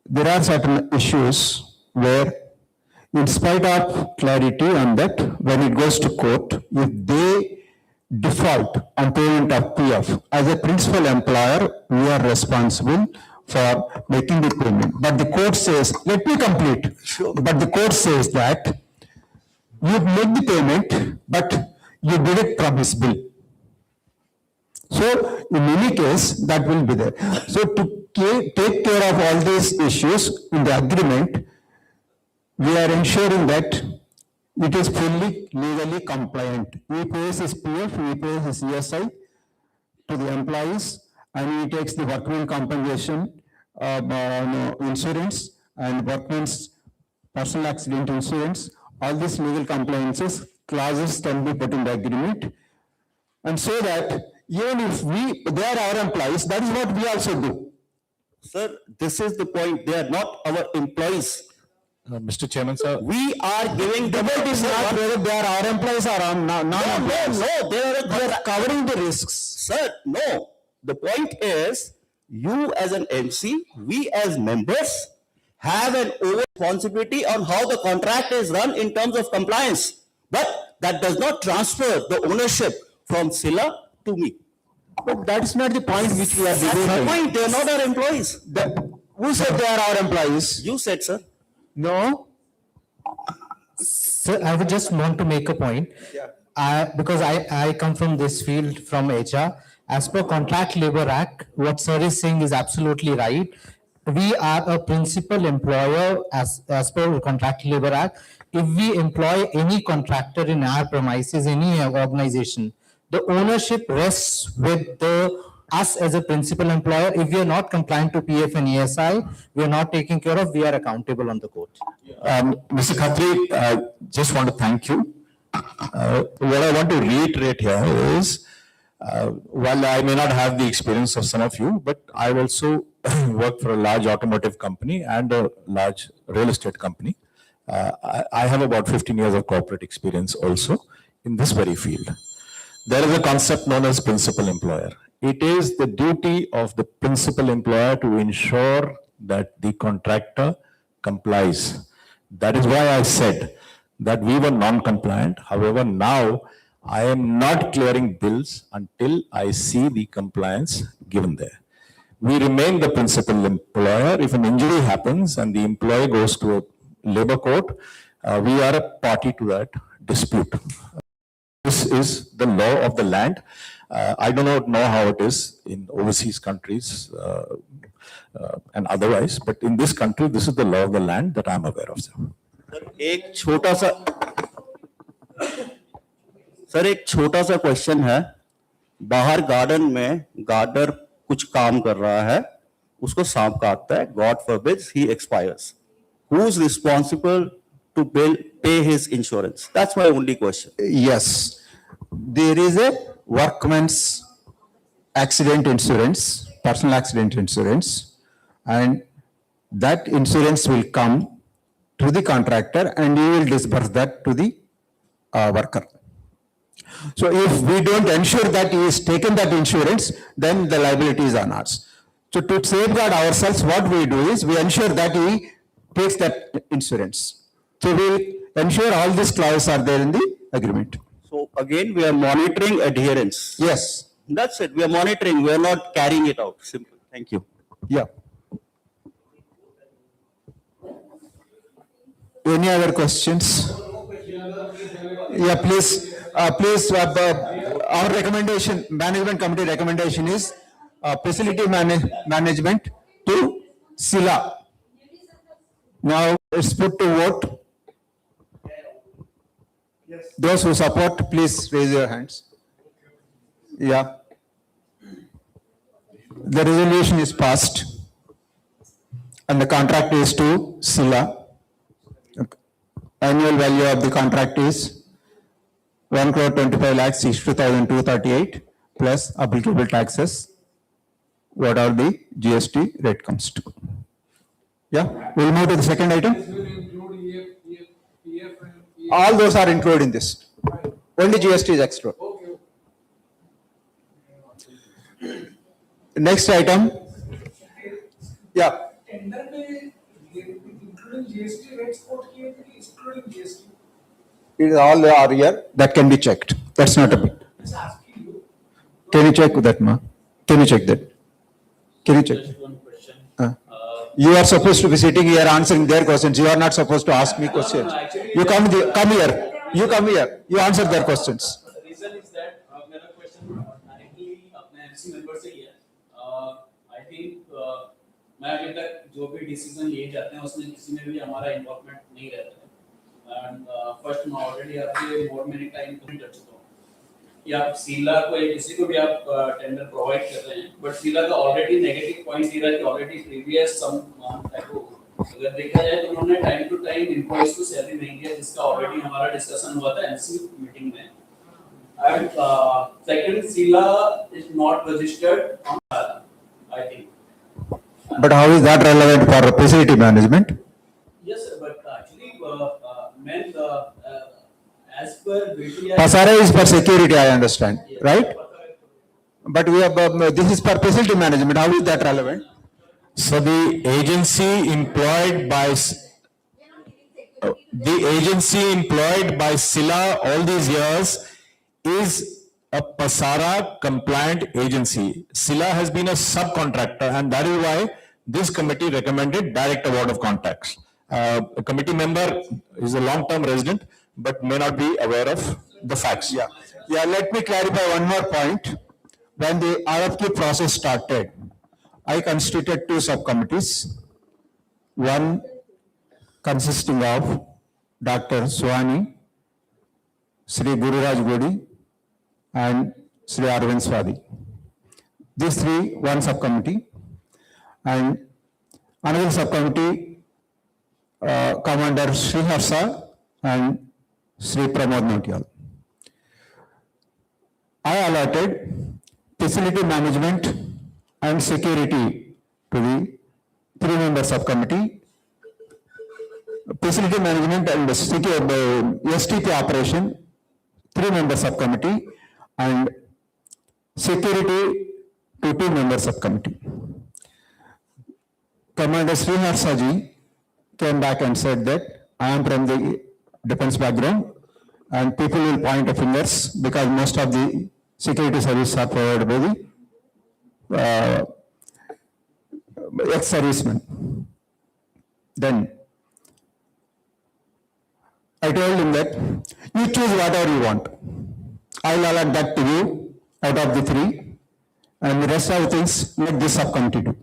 there are certain issues where, in spite of clarity on that, when it goes to court, if they default on payment of PF, as a principal employer, we are responsible for making the payment. But the court says, let me complete. Sure. But the court says that you make the payment, but you did it from his bill. So in any case, that will be there. So to take care of all these issues in the agreement, we are ensuring that it is fully legally compliant. He pays his PF, he pays his ESI to the employees, and he takes the workman compensation, insurance, and workman's personal accident insurance. All these legal compliances, clauses can be put in the agreement. And so that even if they are our employees, that is what we also do. Sir, this is the point. They are not our employees. Mr. Chairman, sir. We are giving them. Debate is not whether they are our employees or non-employees. No, They are covering the risks. Sir, no. The point is, you as an MC, we as members have an over responsibility on how the contract is run in terms of compliance. But that does not transfer the ownership from Sila to me. But that is not the point which we are That's the debating. point. They are not our employees. Who said they are our employees? You said, sir. No. Sir, I would just want to make a point. Because I come from this field from HR. As per Contract Labor Act, what sir is saying is absolutely right. We are a principal employer as per Contract Labor Act. If we employ any contractor in our premises, any organization, the ownership rests with us as a principal employer. If we are not compliant to PF and ESI, we are not taking care of, we are accountable on the court. Mr. Khatri, just want to thank you. What I want to reiterate here is, while I may not have the experience of some of you, but I also work for a large automotive company and a large real estate company. I have about 15 years of corporate experience also in this very field. There is a concept known as principal employer. It is the duty of the principal employer to ensure that the contractor complies. That is why I said that we were non-compliant. However, now I am not clearing bills until I see the compliance given there. We remain the principal employer. If an injury happens and the employee goes to a labor court, we are a party to that dispute. This is the law of the land. I do not know how it is in overseas countries and otherwise, but in this country, this is the law of the land that I am aware of, sir. एक छोटा सा question है. बाहर garden में gardener कुछ काम कर रहा है, उसको सांप काटता है, God forbids, he expires. Who's responsible to pay his insurance? That's my only question. Yes. There is a workman's accident insurance, personal accident insurance, and that insurance will come to the contractor and he will disburse that to the worker. So if we don't ensure that he has taken that insurance, then the liability is on us. So to safeguard ourselves, what we do is we ensure that he takes that insurance. So we ensure all these clauses are there in the agreement. So again, we are monitoring adherence. Yes. That's it. We are monitoring. We are not carrying it out. Simple. Thank you. Yeah. Any other questions? Yeah, please, our recommendation, management committee recommendation is facility management to Sila. Now it's put to vote. Those who support, please raise your hands. Yeah. The resolution is passed. And the contract is to Sila. Annual value of the contract is 1,25,62,238 plus applicable taxes, whatever the GST rate comes to. Yeah, we'll move to the second item. All those are included in this. Only GST is extra. Next item. Yeah. Tender में including GST rates coat किए थे कि excluding GST It is all are here. That can be checked. That's not a big. Can you check that, ma? Can you check that? Can you check? Just one question. You are supposed to be sitting here answering their questions. You are not supposed to ask me questions. You come here. You come here. You answer their questions. The reason is that मेरा question directly अपने MC member से ही है. I think मैं अभी तक जो भी decision लिए जाते हैं उसमें किसी में भी हमारा involvement नहीं रहता है. And first मैं already आपके more many time कर चुका हूँ. कि आप सीला को या किसी को भी आप टेंडर प्रोवाइड कर रहे हैं, बट सीला का ऑलरेडी नेगेटिव पॉइंट ये रहा कि ऑलरेडी प्रीवियस सम अगर देखा जाए तो उन्होंने टाइम टू टाइम इनवॉइस को सैलरी नहीं दिया, जिसका ऑलरेडी हमारा डिस्कशन हुआ था एमसी मीटिंग में. एंड सेकंड, सीला is not registered on I think. But how is that relevant for facility management? Yes sir, but actually as per BTI Pasara is for security, I understand, right? But we have, this is for facility management. How is that relevant? So the agency employed by Sila all these years is a Pasara compliant agency. Sila has been a subcontractor, and that is why this committee recommended direct award of contracts. A committee member is a long-term resident, but may not be aware of the facts. Yeah, let me clarify one more point. When the RFQ process started, I constituted two subcommittees. One consisting of Dr. Swani, Sri Gururaj Godi, and Sri Arvind Swadi. These three, one subcommittee. And another subcommittee, Commander Sri Harsha and Sri Pramod Nautiyal. I allotted facility management and security to the three-member subcommittee. Facility management and the STP operation, three-member subcommittee, and security to two-member subcommittee. Commander Sri Harsha ji came back and said that I am from the defense background and people will point the fingers because most of the security services are provided by the ex-servicemen. Then I told him that you choose whatever you want. I will allot that to you out of the three, and the rest of the things let this subcommittee do.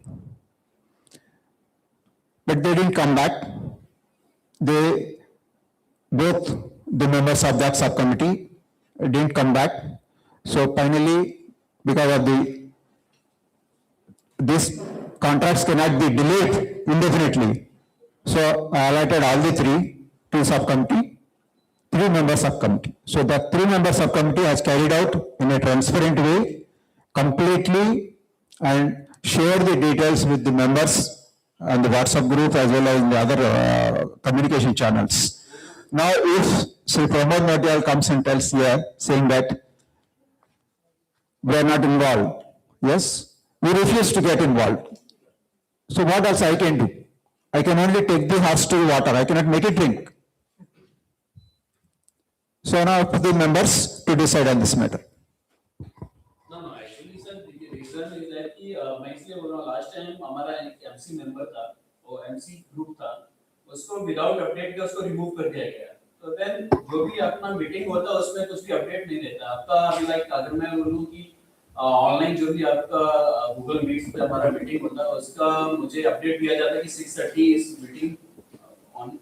But they didn't come back. Both the members of that subcommittee didn't come back. So finally, because of these contracts cannot be delayed indefinitely. So I allotted all the three to subcommittee, three-member subcommittee. So the three-member subcommittee has carried out in a transparent way, completely, and shared the details with the members and the WhatsApp group as well as in the other communication channels. Now, if Sri Pramod Nautiyal comes and tells here, saying that we are not involved, yes, we refuse to get involved. So what else I can do? I can only take the horse to the water. I cannot make it drink. So now up to the members to decide on this matter. No, actually sir, the reason is that कि मैं इसलिए बोल रहा हूँ, last time हमारा एक MC member था, वो MC group था, उसको without update के उसको remove कर दिया गया. तो then जो भी अपना meeting होता है उसमें कुछ भी update नहीं देता. आपका अभी like अगर मैं बोलूँ कि ऑनलाइन जो भी आपका Google Meet पे हमारा meeting होता है उसका मुझे update दिया जाता है कि 6:30 is meeting on,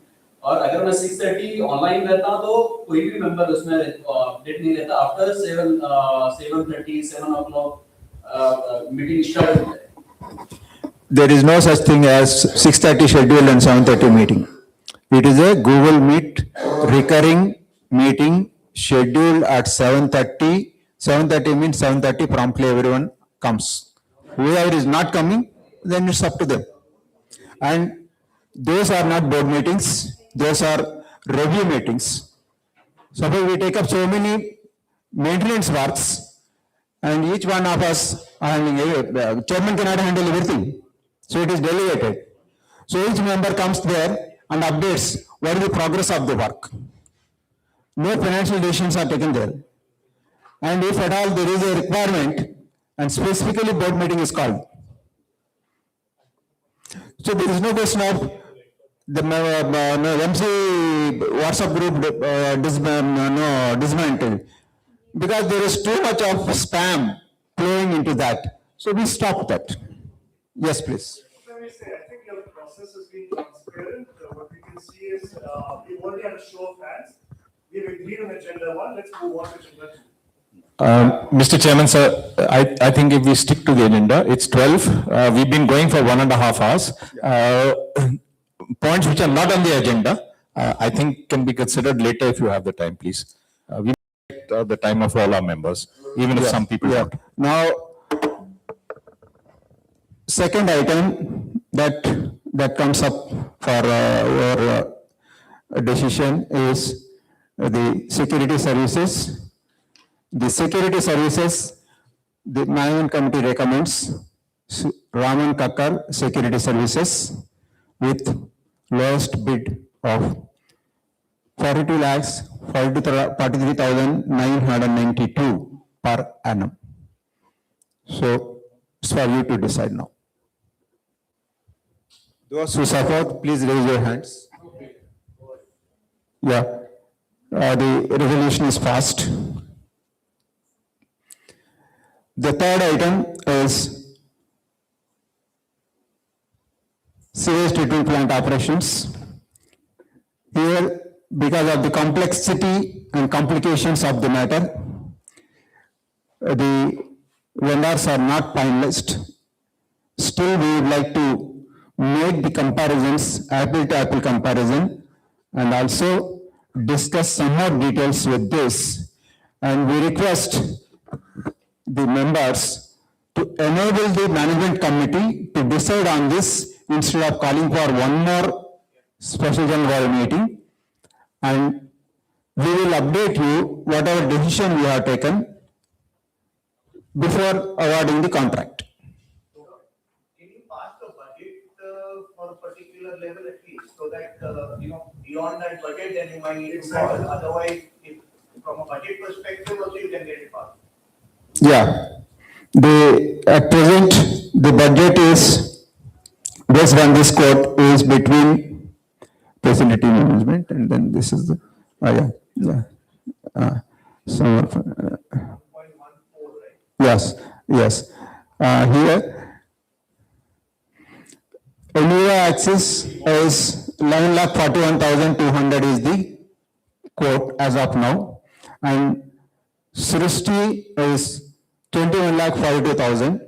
और अगर मैं 6:30 ऑनलाइन रहता तो कोई भी मेंबर उसमें अपडेट नहीं रहता. आफ्टर 7:30 7 o'clock मीटिंग स्टार्ट होता है. There is no such thing as 6:30 schedule and 7:30 meeting. It is a Google Meet recurring meeting scheduled at 7:30. 7:30 means 7:30 promptly everyone comes. Whoever is not coming, then it's up to them. And those are not board meetings, those are review meetings. Suppose we take up so many maintenance works and each one of us, chairman cannot handle everything. So it is delegated. So each member comes there and updates what is the progress of the work. No financial decisions are taken there. And if at all there is a requirement and specifically board meeting is called. So there is no question of the MC WhatsApp group dismantled because there is too much of spam flowing into that. So we stop that. Yes, please. Let me say, I think your process has been transparent. What we can see is, we already had a show of hands. We've agreed on agenda 1, let's move on to agenda 2. Mr. Chairman, sir, I think if we stick to the agenda, it's 12. We've been going for 1.5 hours. Points which are not on the agenda, I think can be considered later if you have the time, please. We the time of all our members, even if some people don't. Now, second item that comes up for our decision is the security services. The security services, the management committee recommends Raman Kakkar Security Services with lowest bid of 42 lakhs 43,992 per annum. So it's for you to decide now. Those who support, please raise your hands. Yeah, the resolution is passed. The third item is sewage treatment plant operations. Here, because of the complexity and complications of the matter, the vendors are not finalized. Still, we would like to make the comparisons, apple to apple comparison, and also discuss some more details with this. And we request the members to enable the management committee to decide on this instead of calling for one more special general meeting. And we will update you whatever decision we have taken before awarding the contract. Can you pass the budget for a particular level at least, so that, beyond that budget, then you might need to call, otherwise, if, from a budget perspective also, you can get it passed. Yeah, at present, the budget is, based on this quote, is between facility management and then this is the, yes, here, Enviva Axis is 9,41,200 is the quote as of now, and Srishti is 21,42,000.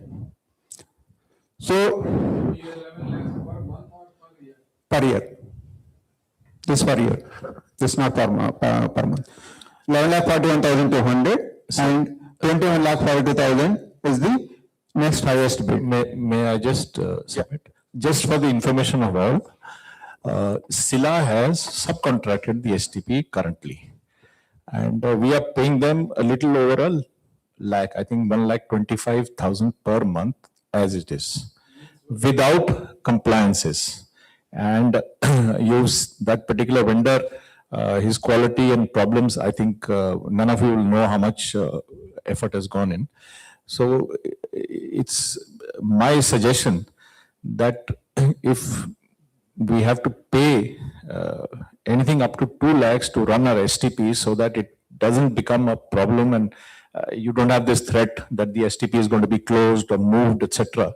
So per year. This per year. This not per month. 11,41,200 and 21,42,000 is the next highest bid. May I just submit? Just for the information of all, Sila has subcontracted the STP currently. And we are paying them a little over a lakh, I think 1,25,000 per month as it is, without compliances. And that particular vendor, his quality and problems, I think none of you will know how much effort has gone in. So it's my suggestion that if we have to pay anything up to 2 lakhs to run our STP so that it doesn't become a problem and you don't have this threat that the STP is going to be closed or moved, etc.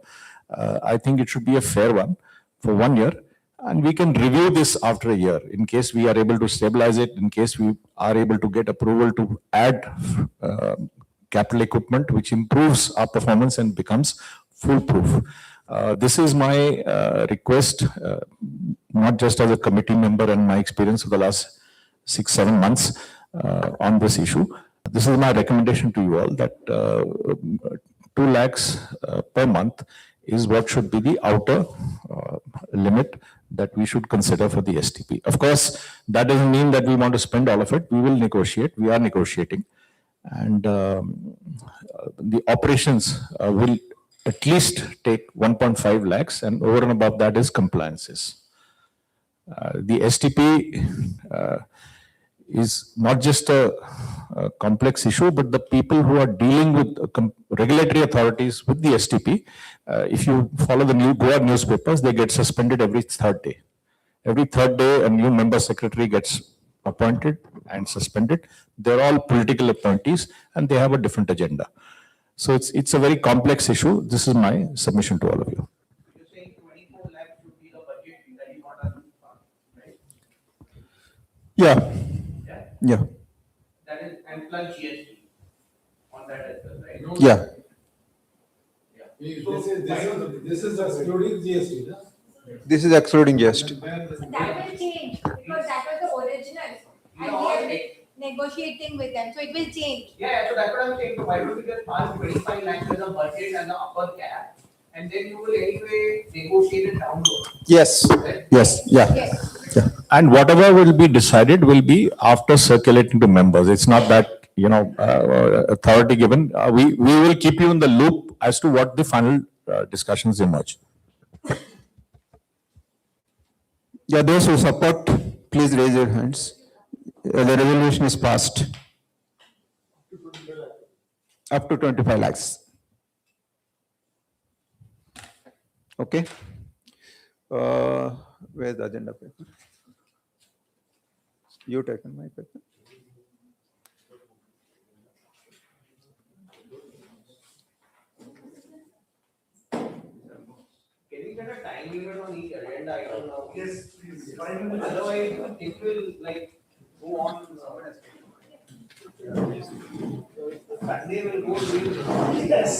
I think it should be a fair one for 1 year. And we can review this after a year in case we are able to stabilize it, in case we are able to get approval to add capital equipment, which improves our performance and becomes foolproof. This is my request, not just as a committee member and my experience of the last 6-7 months on this issue. This is my recommendation to you all that 2 lakhs per month is what should be the outer limit that we should consider for the STP. Of course, that doesn't mean that we want to spend all of it. We will negotiate. We are negotiating. And the operations will at least take 1.5 lakhs, and over and above that is compliances. The STP is not just a complex issue, but the people who are dealing with regulatory authorities with the STP, if you follow the Goa newspapers, they get suspended every 3rd day. Every 3rd day, a new member secretary gets appointed and suspended. They're all political appointees and they have a different agenda. So it's a very complex issue. This is my submission to all of you. You're saying 24 lakhs would be the budget that you want to, right? Yeah, Yeah, yeah, that is, and plus GST on that as well, right? yeah. This is excluding GST, no? This is excluding GST. That will change because that was the original. And we are negotiating with them, so it will change. Yeah, so that's what I'm saying, so why don't we just pass 25 lakhs as a budget and the upper cap, and then you will anyway negotiate it downward. Yes, yes, yeah. Yes. Yeah. And whatever will be decided will be after circulating to members. It's not that, authority given. We will keep you in the loop as to what the final discussions emerge. Yeah, those who support, please raise your hands. The resolution is passed. Up to 25 lakhs. Okay. Where's the agenda paper? You taken my paper? Can we get a time limit on each agenda item now? Yes, please. Otherwise, it will like go on. Sunday will go real. Yes.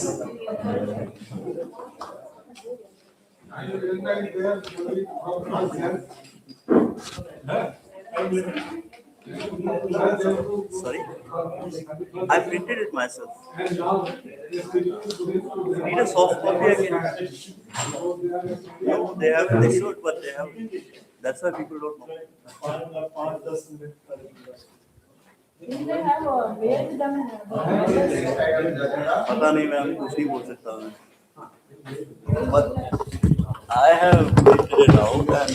Sorry? I printed it myself. Need a soft copy again? No, they haven't, they should, but they haven't. That's why people don't know. पता नहीं मैं अभी कुछ नहीं बोल सकता हूँ but I have printed it out and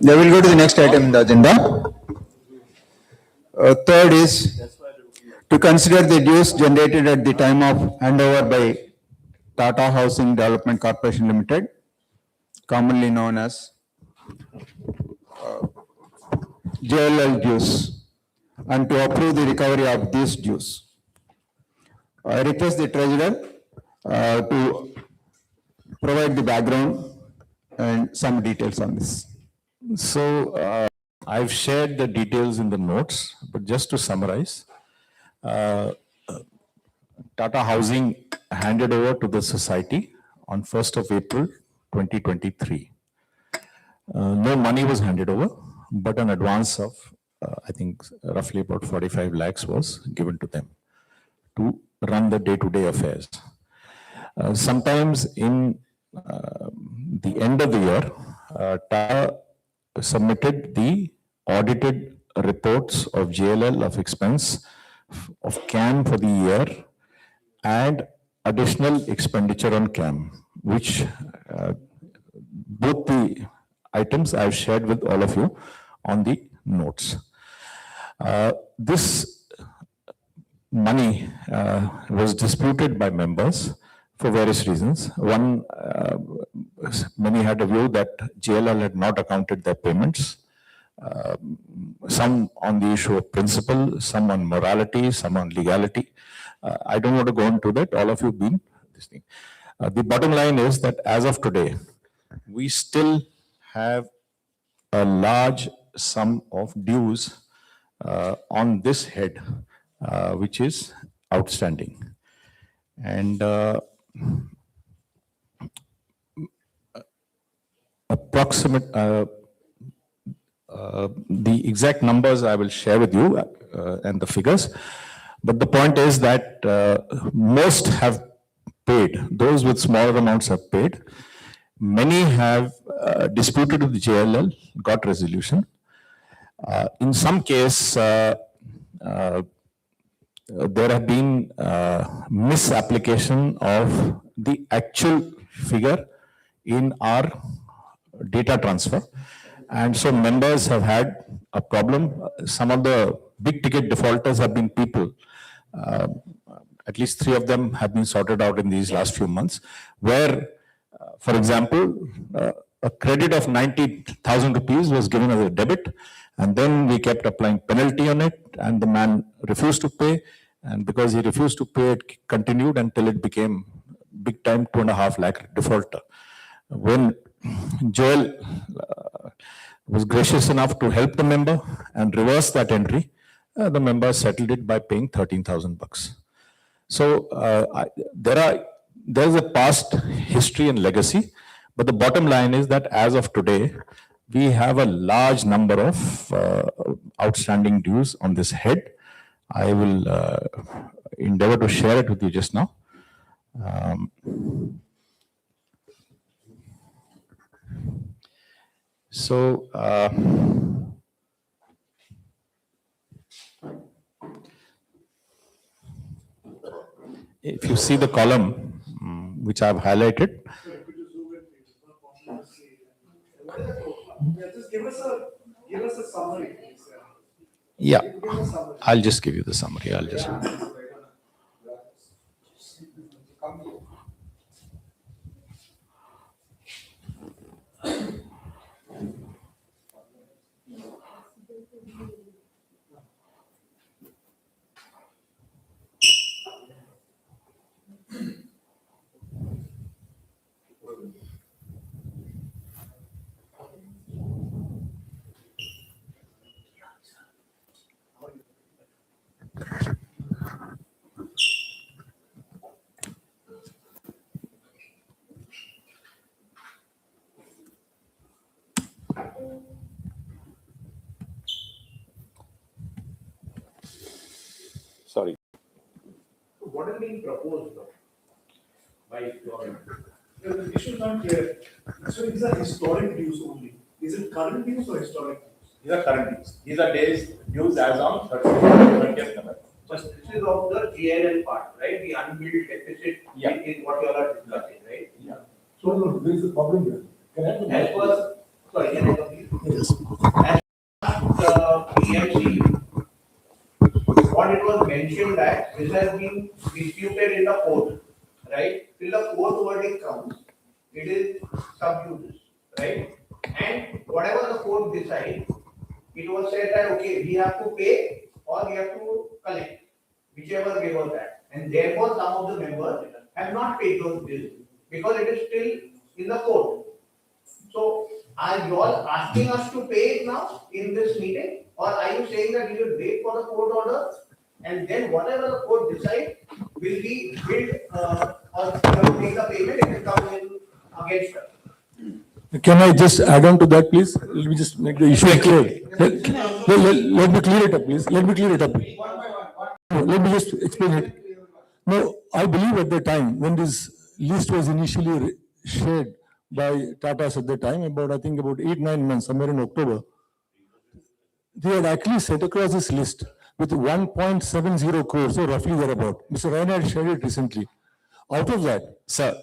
They will go to the next item in the agenda. Third is to consider the dues generated at the time of handover by Tata Housing Development Corporation Limited, commonly known as JLL dues, and to approve the recovery of these dues. I request the treasurer to provide the background and some details on this. So I've shared the details in the notes, but just to summarize, Tata Housing handed over to the society on 1st of April 2023. No money was handed over, but an advance of, I think, roughly about 45 lakhs was given to them to run the day-to-day affairs. Sometimes in the end of the year, Tata submitted the audited reports of JLL of expense of CAM for the year and additional expenditure on CAM, which both the items I've shared with all of you on the notes. This money was disputed by members for various reasons. One, many had a view that JLL had not accounted their payments. Some on the issue of principle, some on morality, some on legality. I don't want to go into that. All of you have been this thing. The bottom line is that as of today, we still have a large sum of dues on this head, which is outstanding. And approximate, the exact numbers I will share with you and the figures. But the point is that most have paid. Those with smaller amounts have paid. Many have disputed with the JLL, got resolution. In some case, there have been misapplication of the actual figure in our data transfer. And so members have had a problem. Some of the big ticket defaulters have been people. At least 3 of them have been sorted out in these last few months, where, for example, a credit of 90,000 rupees was given as a debit, and then we kept applying penalty on it, and the man refused to pay. And because he refused to pay, it continued until it became big time 2.5 lakh defaulter. When Joel was gracious enough to help the member and reverse that entry, the member settled it by paying 13,000 bucks. So there's a past history and legacy, but the bottom line is that as of today, we have a large number of outstanding dues on this head. I will endeavor to share it with you just now. So, if you see the column which I've highlighted, Just give us a summary, please. yeah, I'll just give you the summary. I'll just. Sorry. What is being proposed though? By your. The issue is not clear. So these are historic dues only. Is it current dues or historic dues? These are current dues. These are dues as on 30th November. But this is of the GLL part, right? The unbilled deficit Yeah. is what you all are discussing, right? Yeah. So no, there is a problem here. Can I? As per, sorry, can I complete? Yes. As PMC, what it was mentioned that this has been disputed in the court, right? Till the court verdict comes, it is sub judice, right? And whatever the court decides, it was said that, okay, we have to pay or we have to collect, whichever way was that. And therefore, some of the members have not paid those bills because it is still in the court. So, are you all asking us to pay it now in this meeting? Or are you saying that we will wait for the court order and then whatever the court decides will be billed or take the payment if it comes in against us? Can I just add on to that, please? Let me just make the issue clear. Let me clear it up, please. Let me clear it up. Let me just explain it. No, I believe at the time, when this list was initially shared by Tata's at the time, I think about 8-9 months, somewhere in October, they had actually set across this list with 1.70 crores, so roughly thereabout. Mr. Ryan had shared it recently. Out of that, Sir,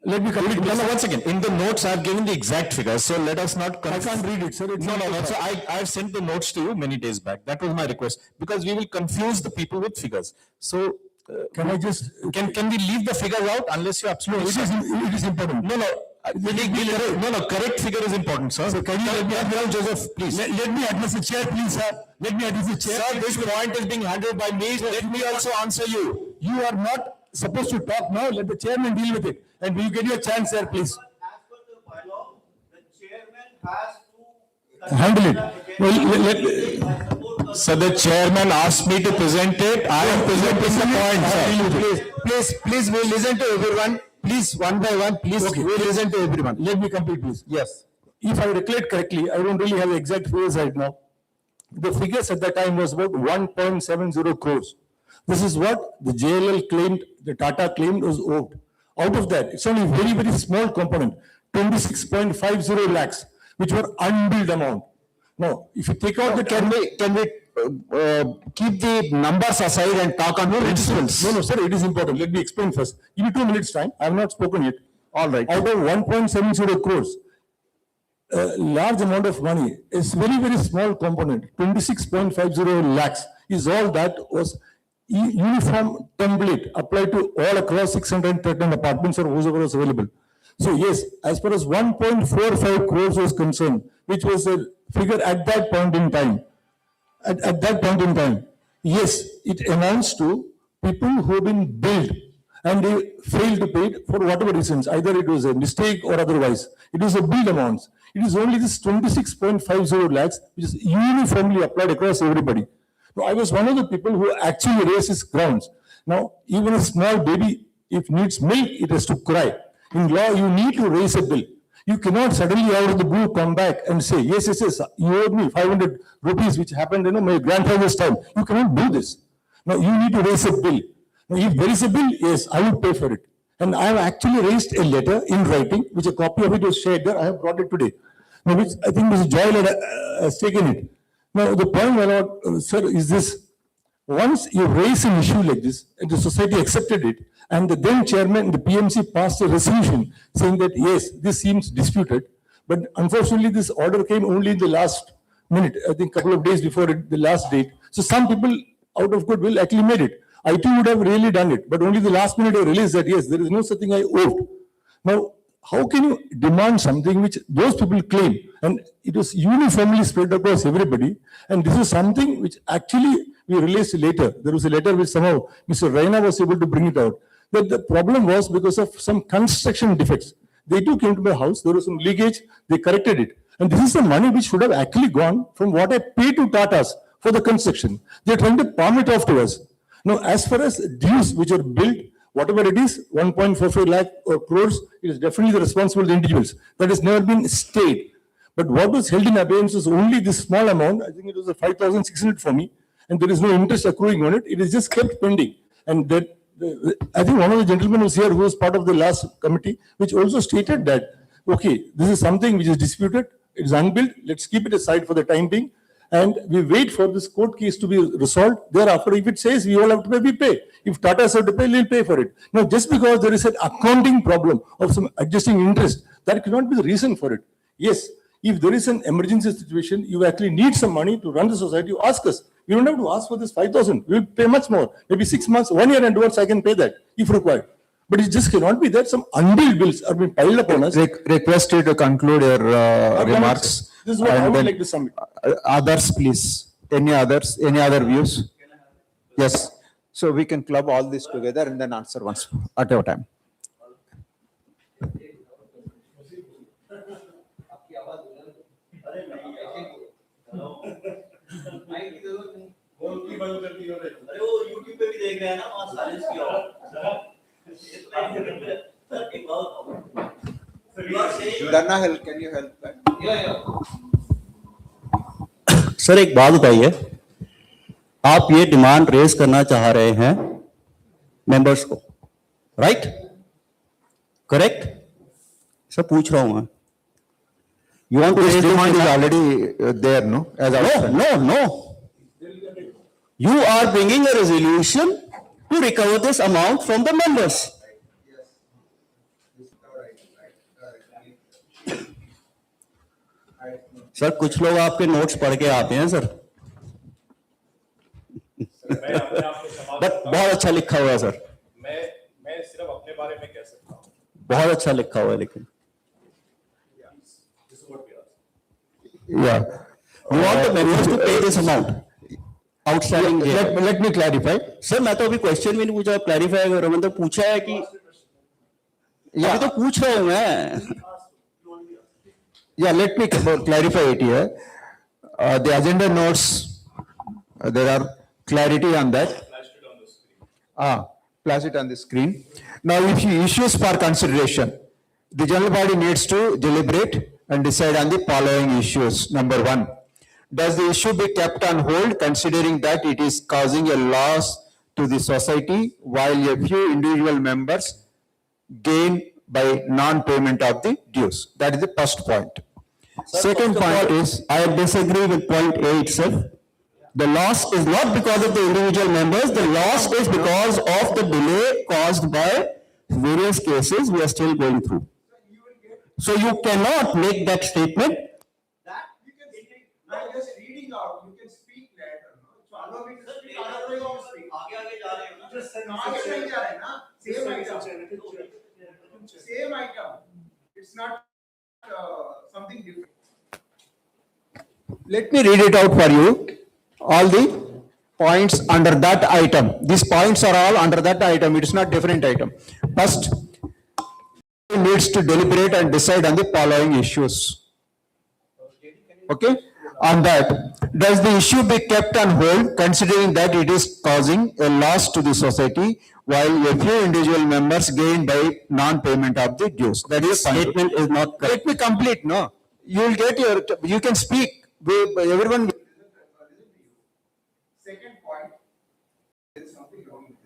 let me complete. no, once again, in the notes, I've given the exact figures, so let us not. I can't read it, sir. No, so I've sent the notes to you many days back. That was my request, because we will confuse the people with figures. So, Can I just? can we leave the figures out unless you're absolutely? It is important. No, correct figure is important, sir. So can you let me, Joseph, please. let me address the chair, please, sir. Let me address the chair. Sir, this point is being handled by me. Let me also answer you. You are not supposed to talk now. Let the chairman deal with it. And will you get your chance, sir, please? As per the bylaw, the chairman has to handle it. Well, So the chairman asked me to present it. I am presenting the point, sir. Please, we'll listen to everyone. Please, one by one, please, we'll listen to everyone. Let me complete, please. Yes. If I recollect correctly, I don't really have the exact figures right now. The figures at that time was about 1.70 crores. This is what the JLL claimed, the Tata claimed was owed. Out of that, it's only a very, very small component, 26.50 lakhs, which were unbilled amount. Now, if you take out the. Can we keep the numbers aside and talk on principles? No, sir, it is important. Let me explain first. Give me 2 minutes time. I have not spoken yet. All right. Out of 1.70 crores, a large amount of money is very, very small component, 26.50 lakhs is all that was uniform template applied to all across 613 apartments or whoever was available. So yes, as far as 1.45 crores was concerned, which was the figure at that point in time, at that point in time, yes, it amounts to people who have been billed and they failed to pay it for whatever reasons, either it was a mistake or otherwise. It is a billed amounts. It is only this 26.50 lakhs which is uniformly applied across everybody. Now, I was one of the people who actually raised his grounds. Now, even a small baby, if needs milk, it has to cry. In law, you need to raise a bill. You cannot suddenly out of the blue come back and say, yes, you owed me 500 rupees, which happened, my grandfather's time. You cannot do this. Now, you need to raise a bill. Now, if there is a bill, yes, I will pay for it. And I have actually raised a letter in writing, which a copy of it was shared there. I have brought it today. Now, which I think Mr. Joy has taken it. Now, the point, sir, is this. Once you raise an issue like this, and the society accepted it, and the then chairman, the PMC passed a resolution saying that, yes, this seems disputed, but unfortunately, this order came only in the last minute, I think a couple of days before the last date. So some people, out of goodwill, actually made it. I too would have really done it, but only the last minute I realized that, yes, there is no such thing I owed. Now, how can you demand something which those people claim? And it was uniformly spread across everybody. And this is something which actually we realized later. There was a letter which somehow Mr. Raina was able to bring it out. That the problem was because of some construction defects. They too came to my house. There was some leakage. They corrected it. And this is the money which should have actually gone from what I paid to Tatas for the construction. They're trying to palm it off to us. Now, as far as dues which are billed, whatever it is, 1.45 lakh crores, it is definitely the responsibility of the individuals. That has never been stayed. But what was held in abeyance was only this small amount. I think it was a 5,600 for me, and there is no interest accruing on it. It is just kept pending. And that I think one of the gentlemen was here who was part of the last committee, which also stated that, okay, this is something which is disputed. It is unbilled. Let's keep it aside for the time being. And we wait for this court case to be resolved. Thereafter, if it says we all have to pay, we pay. If Tata has to pay, we'll pay for it. Now, just because there is an accounting problem of some adjusting interest, that cannot be the reason for it. Yes, if there is an emergency situation, you actually need some money to run the society, you ask us. You don't have to ask for this 5,000. We will pay much more. Maybe 6 months, 1 year advance, I can pay that if required. But it just cannot be that some unbilled bills are being piled upon us. Request you to conclude your remarks. This is what I would like to submit. Others, please. Any others? Any other views? Yes. So we can club all this together and then answer once at a time. अरे वो YouTube पे भी देख रहे हैं ना, वहाँ silence किया हो। Dana, can you help that? Sir एक बात बताइए, आप ये डिमांड रेज करना चाह रहे हैं मेंबर्स को, राइट? करेक्ट? सर पूछ रहा हूं मैं. You want to This raise this demand is demand? already there, no? As outstanding. No. You are bringing a resolution to recover this amount from the members. Sir कुछ लोग आपके notes पढ़ के आते हैं सर. मैं अपने आप को समाप्त बट बहुत अच्छा लिखा हुआ है सर. मैं सिर्फ अपने बारे में कह सकता हूँ. बहुत अच्छा लिखा हुआ है लेकिन. This is what we are. Yeah. You want the members to pay this amount? Outstanding. Let me clarify. Sir मैं तो अभी क्वेश्चन भी नहीं पूछा, क्लैरिफाई कर रहा हूं. मतलब पूछा है कि अभी तो पूछ रहा हूं मैं. Yeah, let me clarify it here. The agenda notes, there are clarity on that. Flash it on the screen. Now, if you issues for consideration, the general body needs to deliberate and decide on the following issues. Number one, does the issue be kept on hold considering that it is causing a loss to the society while a few individual members gain by non-payment of the dues? That is the first point. Second point is, I disagree with point A itself. The loss is not because of the individual members, the loss is because of the delay caused by various cases we are still going through. So you cannot make that statement. That you can speak, I'm just reading out, you can speak later, no? So allow me to speak, otherwise you speak. आगे जा रहे हो ना? Just आगे नहीं जा रहे हैं ना? Same item. It's not something different. let me read it out for you. All the points under that item. These points are all under that item. It is not different item. First, needs to deliberate and decide on the following issues. Okay? On that, does the issue be kept on hold considering that it is causing a loss to the society while a few individual members gain by non-payment of the dues? That is point. Statement is not correct. Let me complete, no? You will get your, you can speak. Everyone. Second point, there is something wrong with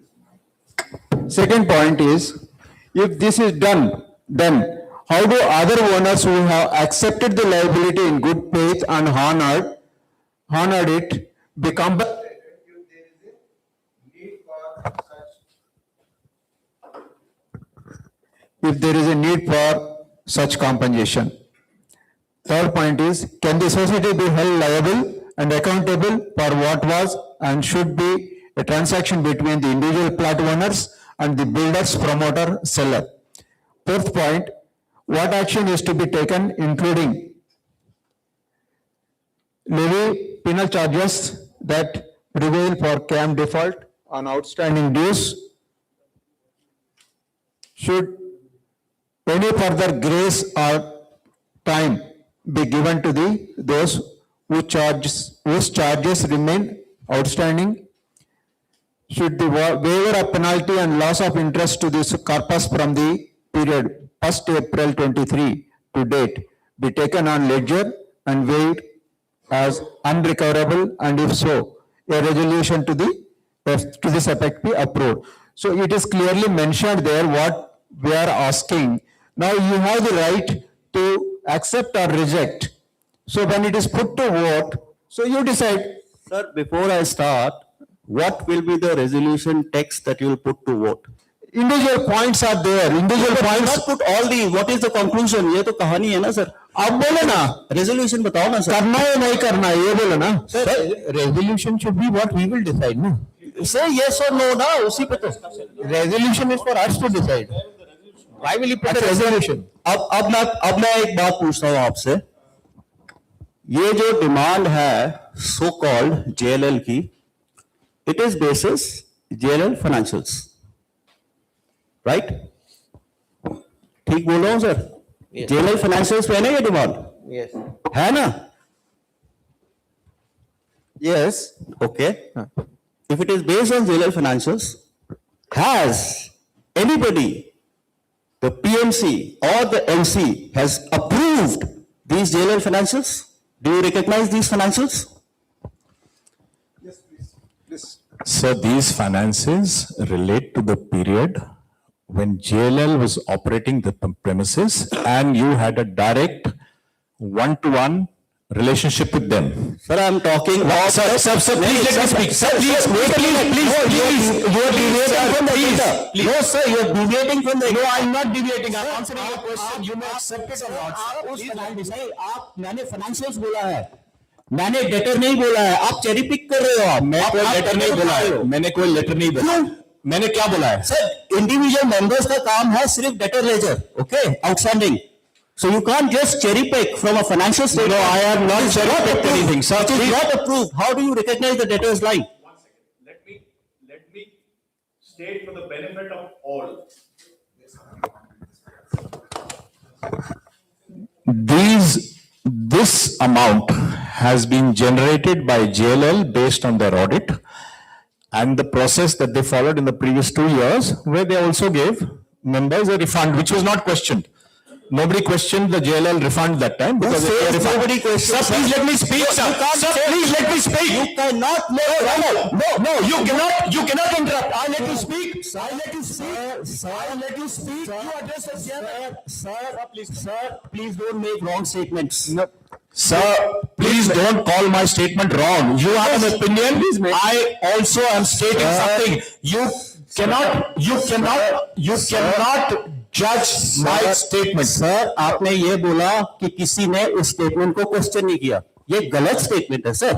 this. Second point is, if this is done, then how do other owners who have accepted the liability in good faith and honored it become? If there is a need for such. If there is a need for such compensation. Third point is, can the society be held liable and accountable for what was and should be a transaction between the individual plot owners and the builder's promoter seller? Fourth point, what action is to be taken including levy penal charges that prevail for CAM default on outstanding dues? Should any further grace or time be given to those whose charges remain outstanding? Should the waiver of penalty and loss of interest to this corpus from the period 1st April 23 to date be taken on ledger and weighed as unrecoverable, and if so, a resolution to this effect be approved? So it is clearly mentioned there what we are asking. Now you have the right to accept or reject. So when it is put to vote, so you decide. Sir, before I start, what will be the resolution text that you will put to vote? Individual points are there, individual points. Not put all the, what is the conclusion? ये तो कहानी है ना sir. आप बोले ना, Resolution बताओ ना सर. करना है नहीं करना है, ये बोले ना. Resolution should be what we will decide, no? Say yes or no ना, उसी पे तो. Resolution is for us to decide. Why will you put a resolution? अब मैं एक बात पूछता हूँ आपसे. ये जो डिमांड है so called JLL की, it is basis JLL financials, right? ठीक बोल रहा हूँ सर? JLL financials पे है ना ये डिमांड? Yes. है ना? Yes. Okay. If it is based on JLL financials, has anybody, the PMC or the MC has approved these JLL financials? Do you recognize these financials? Yes, please, please. So these finances relate to the period when JLL was operating the premises and you had a direct one-to-one relationship with them. Sir, I am talking about. Sir, please let me speak. Sir, please, You are deviating from the agenda. No, sir, you are deviating from the. No, I am not deviating. I am answering your question. You may accept it or not. आप मैंने financials बोला है, मैंने debtor नहीं बोला है. आप cherry pick कर रहे हो. मैं कोई लेटर नहीं बोला है. मैंने कोई लेटर नहीं बोला. मैंने क्या बोला है? सर, इंडिविजुअल मेंबर्स का काम है सिर्फ debtor ledger, okay, outstanding. So you can't just cherry pick from a financial statement. No, I have not cherry picked anything, sir. It is not approved. How do you recognize the debtor's line? 1 second. Let me state for the benefit of all. This amount has been generated by JLL based on their audit and the process that they followed in the previous 2 years, where they also gave members a refund, which was not questioned. Nobody questioned the JLL refund that time because Nobody questioned. Sir, please let me speak, sir. Sir, please let me speak. You cannot make. No, you cannot interrupt. I let you speak. I let you speak. Sir, I let you speak. You address the chairman. Sir, please don't make wrong statements. No. Sir, please don't call my statement wrong. You have an opinion. I also am stating something. You cannot judge my statement. Sir, आपने ये बोला कि किसी ने इस statement को question नहीं किया. ये गलत स्टेटमेंट है sir.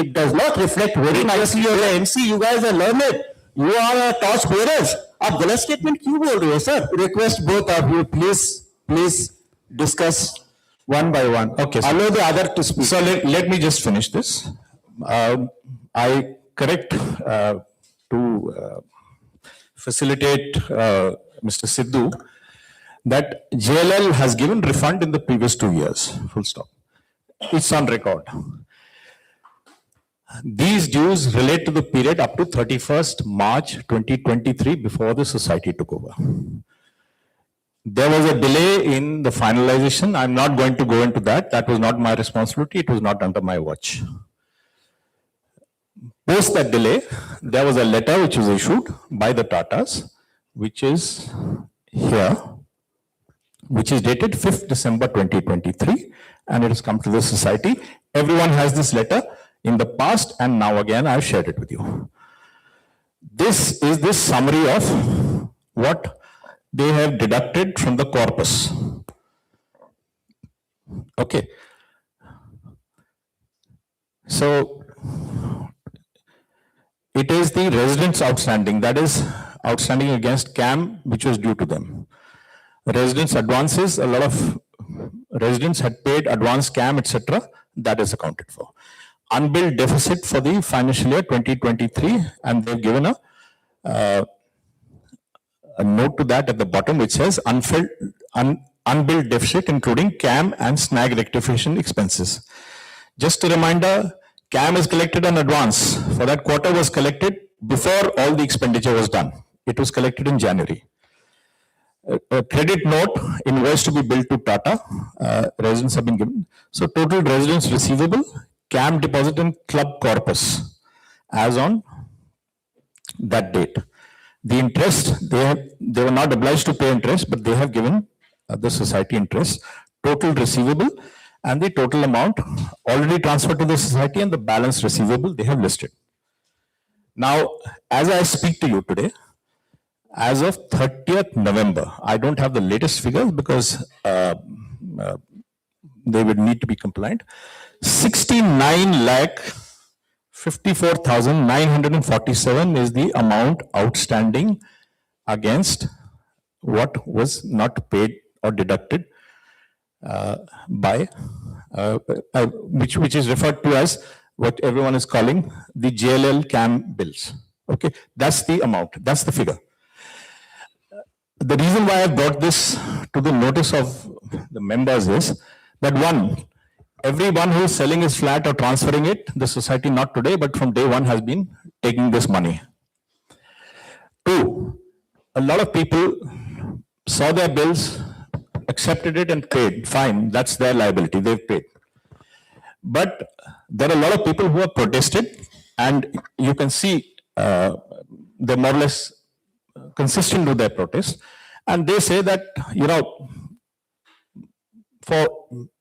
It does not reflect very nicely on the MC. You guys are learned. You are torch bearers. आप गलत स्टेटमेंट क्यों बोल रहे हो sir? Request both of you, please discuss one by one. Okay, sir. Allow the other to speak. So let me just finish this. I correct to facilitate Mr. Sidhu that JLL has given refund in the previous 2 years, full stop. It's on record. These dues relate to the period up to 31st March 2023 before the society took over. There was a delay in the finalization. I'm not going to go into that. That was not my responsibility. It was not under my watch. Post that delay, there was a letter which was issued by the Tatas, which is here, which is dated 5th December 2023, and it has come to the society. Everyone has this letter in the past, and now again I've shared it with you. This is the summary of what they have deducted from the corpus. Okay. So it is the residents outstanding, that is outstanding against CAM, which was due to them. Residents advances, a lot of residents had paid advance CAM, etc. That is accounted for. Unbilled deficit for the financial year 2023, and they've given a note to that at the bottom, which says unbilled deficit, including CAM and snag rectification expenses. Just a reminder, CAM is collected on advance. For that quarter was collected before all the expenditure was done. It was collected in January. A credit note invoice to be billed to Tata, residents have been given. So total residents receivable, CAM deposit and club corpus as on that date. The interest, they were not obliged to pay interest, but they have given the society interest, total receivable, and the total amount already transferred to the society and the balance receivable they have listed. Now, as I speak to you today, as of 30th November, I don't have the latest figures because they would need to be compliant. 69,54,947 is the amount outstanding against what was not paid or deducted which is referred to as what everyone is calling the JLL CAM bills. Okay, that's the amount, that's the figure. The reason why I brought this to the notice of the members is that one, everyone who is selling his flat or transferring it, the society not today, but from day one has been taking this money. Two, a lot of people saw their bills, accepted it and paid, fine, that's their liability, they've paid. But there are a lot of people who have protested, and you can see they're more or less consistent with their protest, and they say that, for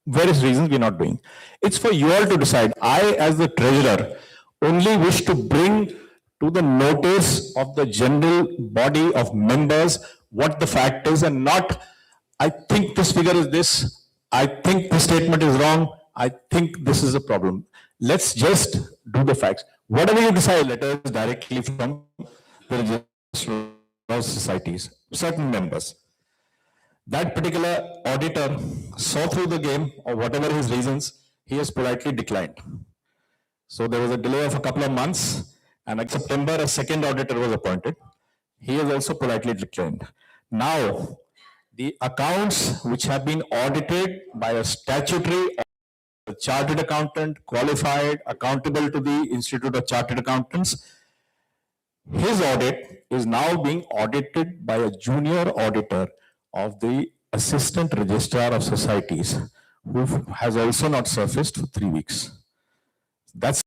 various reasons we're not doing. It's for you all to decide. I, as the treasurer, only wish to bring to the notice of the general body of members what the fact is, and not, I think this figure is this, I think the statement is wrong, I think this is a problem. Let's just do the facts. Whatever you decide, letters directly from the registrar of societies, certain members. That particular auditor saw through the game, or whatever his reasons, he has politely declined. So there was a delay of a couple of months, and in September, a second auditor was appointed. He has also politely declined. Now, the accounts which have been audited by a statutory a chartered accountant, qualified, accountable to the Institute of Chartered Accountants. His audit is now being audited by a junior auditor of the Assistant Registrar of Societies, who has also not surfaced for 3 weeks. That's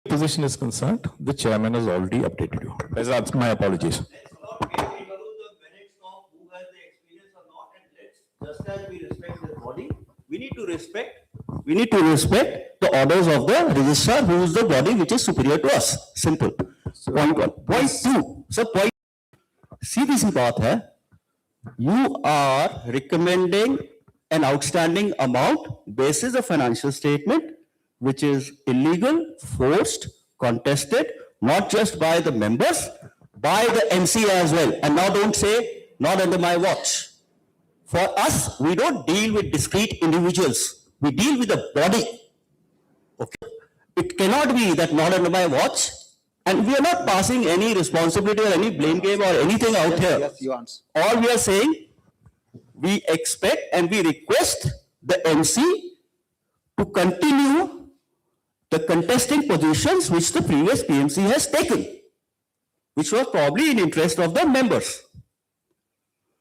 position is concerned, the chairman has already updated you. That's my apologies. Let's not get into the merits of who has the experience or not, and let's, just as we respect the body, we need to respect the orders of the registrar, who is the body which is superior to us. Simple. Point one. Point two. So point, सीधी सी बात है, you are recommending an outstanding amount basis a financial statement which is illegal, forced, contested, not just by the members, by the MC as well. And now don't say, not under my watch. For us, we don't deal with discrete individuals. We deal with the body. Okay. It cannot be that not under my watch, and we are not passing any responsibility or any blame game or anything out here. Yes, you answer. All we are saying, we expect and we request the MC to continue the contesting positions which the previous PMC has taken, which was probably in interest of the members.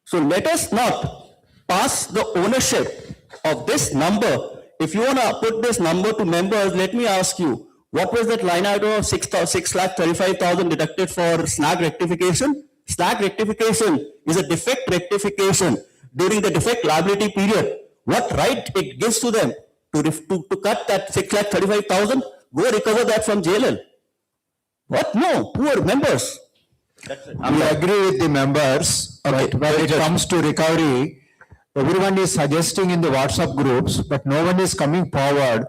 So let us not pass the ownership of this number. If you want to put this number to members, let me ask you, what was that line item of 6,35,000 deducted for snag rectification? Snag rectification is a defect rectification during the defect liability period. What right it gives to them to cut that 6,35,000? Go recover that from JLL. What? No, poor members. We agree with the members, but when it comes to recovery, everyone is suggesting in the WhatsApp groups, but no one is coming forward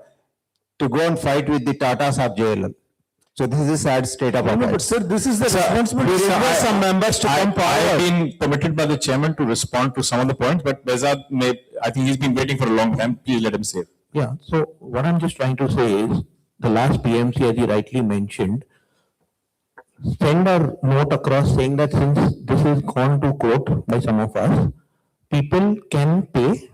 to go and fight with the Tatas or JLL. So this is a sad state of affairs. But sir, this is the responsibility. We request some members to come I have forward. been permitted by the chairman to respond to some of the points, but Behzad I think he's been waiting for a long time. Please let him say. Yeah, so what I'm just trying to say is, the last PMC, as you rightly mentioned, send a note across saying that since this is gone to court by some of us, people can pay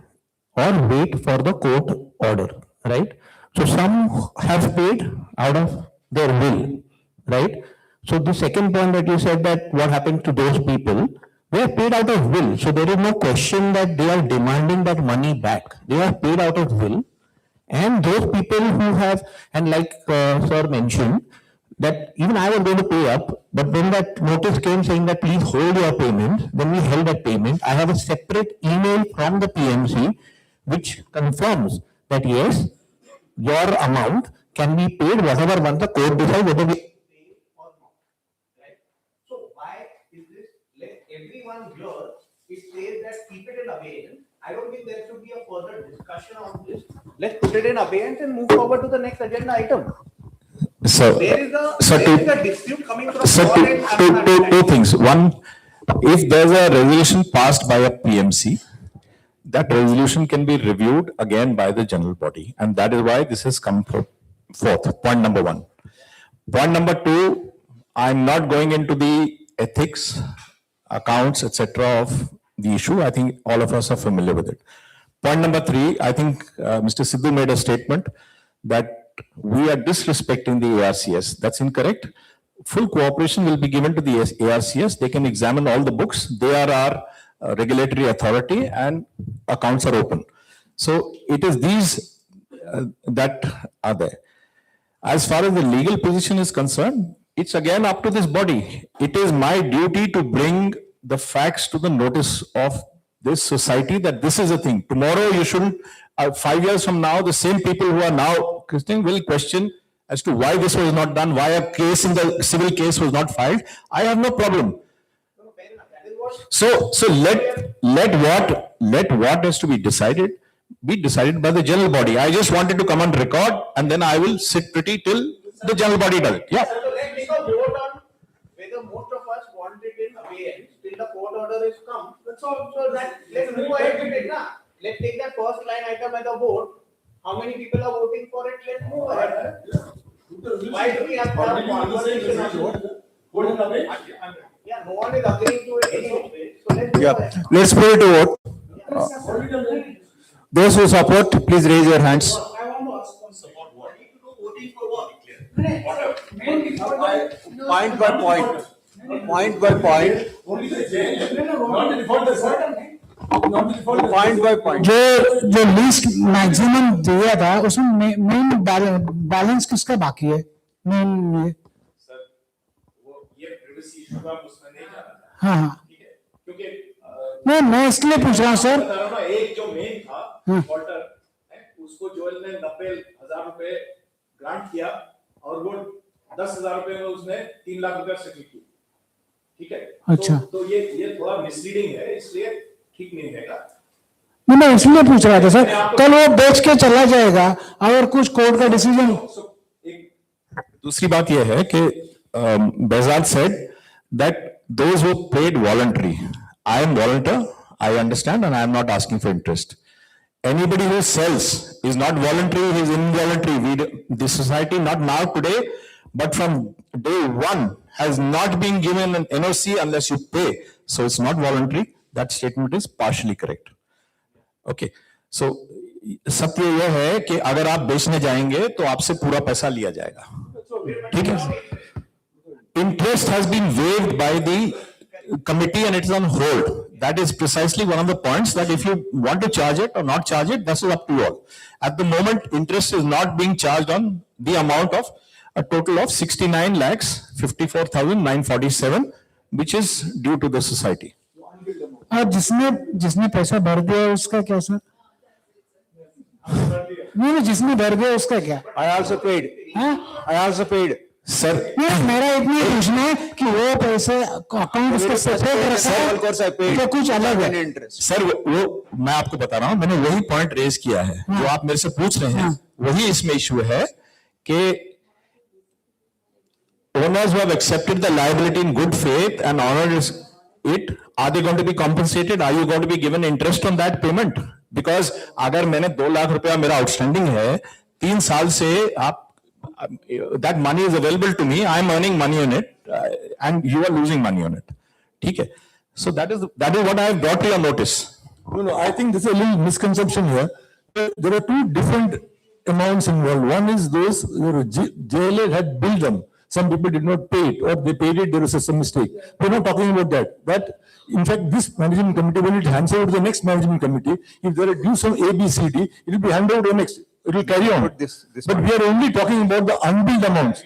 or wait for the court order, right? So some have paid out of their will, right? So the second point that you said, that what happens to those people, they are paid out of will. So there is no question that they are demanding that money back. They are paid out of will. And those people who have, and like sir mentioned, that even I was going to pay up, but when that notice came saying that please hold your payment, then we held that payment. I have a separate email from the PMC which confirms that yes, your amount can be paid whatever once the court decides whether we or not, right? So why is this, let everyone here, it says that keep it in abeyance. I don't think there should be a further discussion on this. Let's put it in abeyance and move forward to the next agenda item. So, There is a dispute coming from so all ends. two things. One, if there's a resolution passed by a PMC, that resolution can be reviewed again by the general body. And that is why this has come forth. Point number one. Point number two, I'm not going into the ethics, accounts, etc. of the issue. I think all of us are familiar with it. Point number three, I think Mr. Sidhu made a statement that we are disrespecting the ARCS. That's incorrect. Full cooperation will be given to the ARCS. They can examine all the books. They are our regulatory authority and accounts are open. So it is these that are there. As far as the legal position is concerned, it's again up to this body. It is my duty to bring the facts to the notice of this society that this is a thing. Tomorrow you shouldn't, 5 years from now, the same people who are now Christian will question as to why this was not done, why a case in the civil case was not filed. I have no problem. So let what has to be decided by the general body. I just wanted to come on record and then I will sit pretty till the general body does it. Yeah. So let's take a vote on whether most of us want it in abeyance till the court order is come. So that, let's move ahead with it now. Let's take that first line item as a vote. How many people are voting for it? Let's move ahead. Why do we have to have a conversation on it? Yeah, no one is agreeing to it anyway. So let's move ahead. Let's put it to vote. Those who support, please raise your hands. I want to ask one support what? I need to know voting for what? Point by point. Point by point. Only the jail. Not the defaulters. Not the defaulters. Point by point. जो list maximum दिया था उसमें main balance किसका बाकी है main? Sir वो ये privacy issue का उसमें नहीं जाना था, हाँ हाँ, ठीक है, क्योंकि मैं इसलिए पूछ रहा हूँ सर। बता रहा हूँ ना, एक जो मेन था डिफॉल्टर है, उसको जोएल ने 90,000 रुपए ग्रांट किया और वो 10,000 रुपए में उसने 3 लाख रुपए सेटल किए, ठीक है। अच्छा। तो ये थोड़ा मिसलीडिंग है, इसलिए ठीक नहीं रहेगा। मैं इसलिए पूछ रहा था सर, कल वो बेच के चला जाएगा और कुछ कोर्ट का डिसीजन। दूसरी बात यह है कि Behzad said that those who paid voluntary, I am volunteer, I understand, and I am not asking for interest. Anybody who sells is not voluntary, he is involuntary. The society, not now today, but from day one, has not been given an NOC unless you pay. So it's not voluntary. That statement is partially correct. Okay. So सत्य यह है कि अगर आप बेचने जाएंगे तो आपसे पूरा पैसा लिया जाएगा, ठीक है। Interest has been waived by the committee and it is on hold. That is precisely one of the points, that if you want to charge it or not charge it, that is up to you all. At the moment, interest is not being charged on the amount of a total of 69 lakhs 54,947, which is due to the society. और जिसने पैसा भर दिया उसका क्या sir? नहीं, जिसने भर दिया उसका क्या? I also paid. I also paid. Sir, मेरा इतना ही पूछना है कि वो पैसे अकाउंट उसका सेपरेट रखा है तो कुछ अलग है? सर वो मैं आपको बता रहा हूं, मैंने वही पॉइंट रेज किया है जो आप मेरे से पूछ रहे हैं, वही इसमें इशू है कि owners who have accepted the liability in good faith and honored it, are they going to be compensated? Are you going to be given interest on that payment? Because अगर मैंने 2 लाख रुपया मेरा आउटस्टैंडिंग है, 3 साल से आप that money is available to me, I am earning money on it, and you are losing money on it. ठीक है? So that is what I have brought to your notice. No, I think there's a little misconception here. There are two different amounts involved. One is those JLA had billed them. Some people did not pay it, or they paid it, there was some mistake. We're not talking about that. But in fact, this management committee, when it hands over to the next management committee, if there are due some A, B, C, D, it will be handed over to the next. It will carry on. But we are only talking about the unbilled amounts.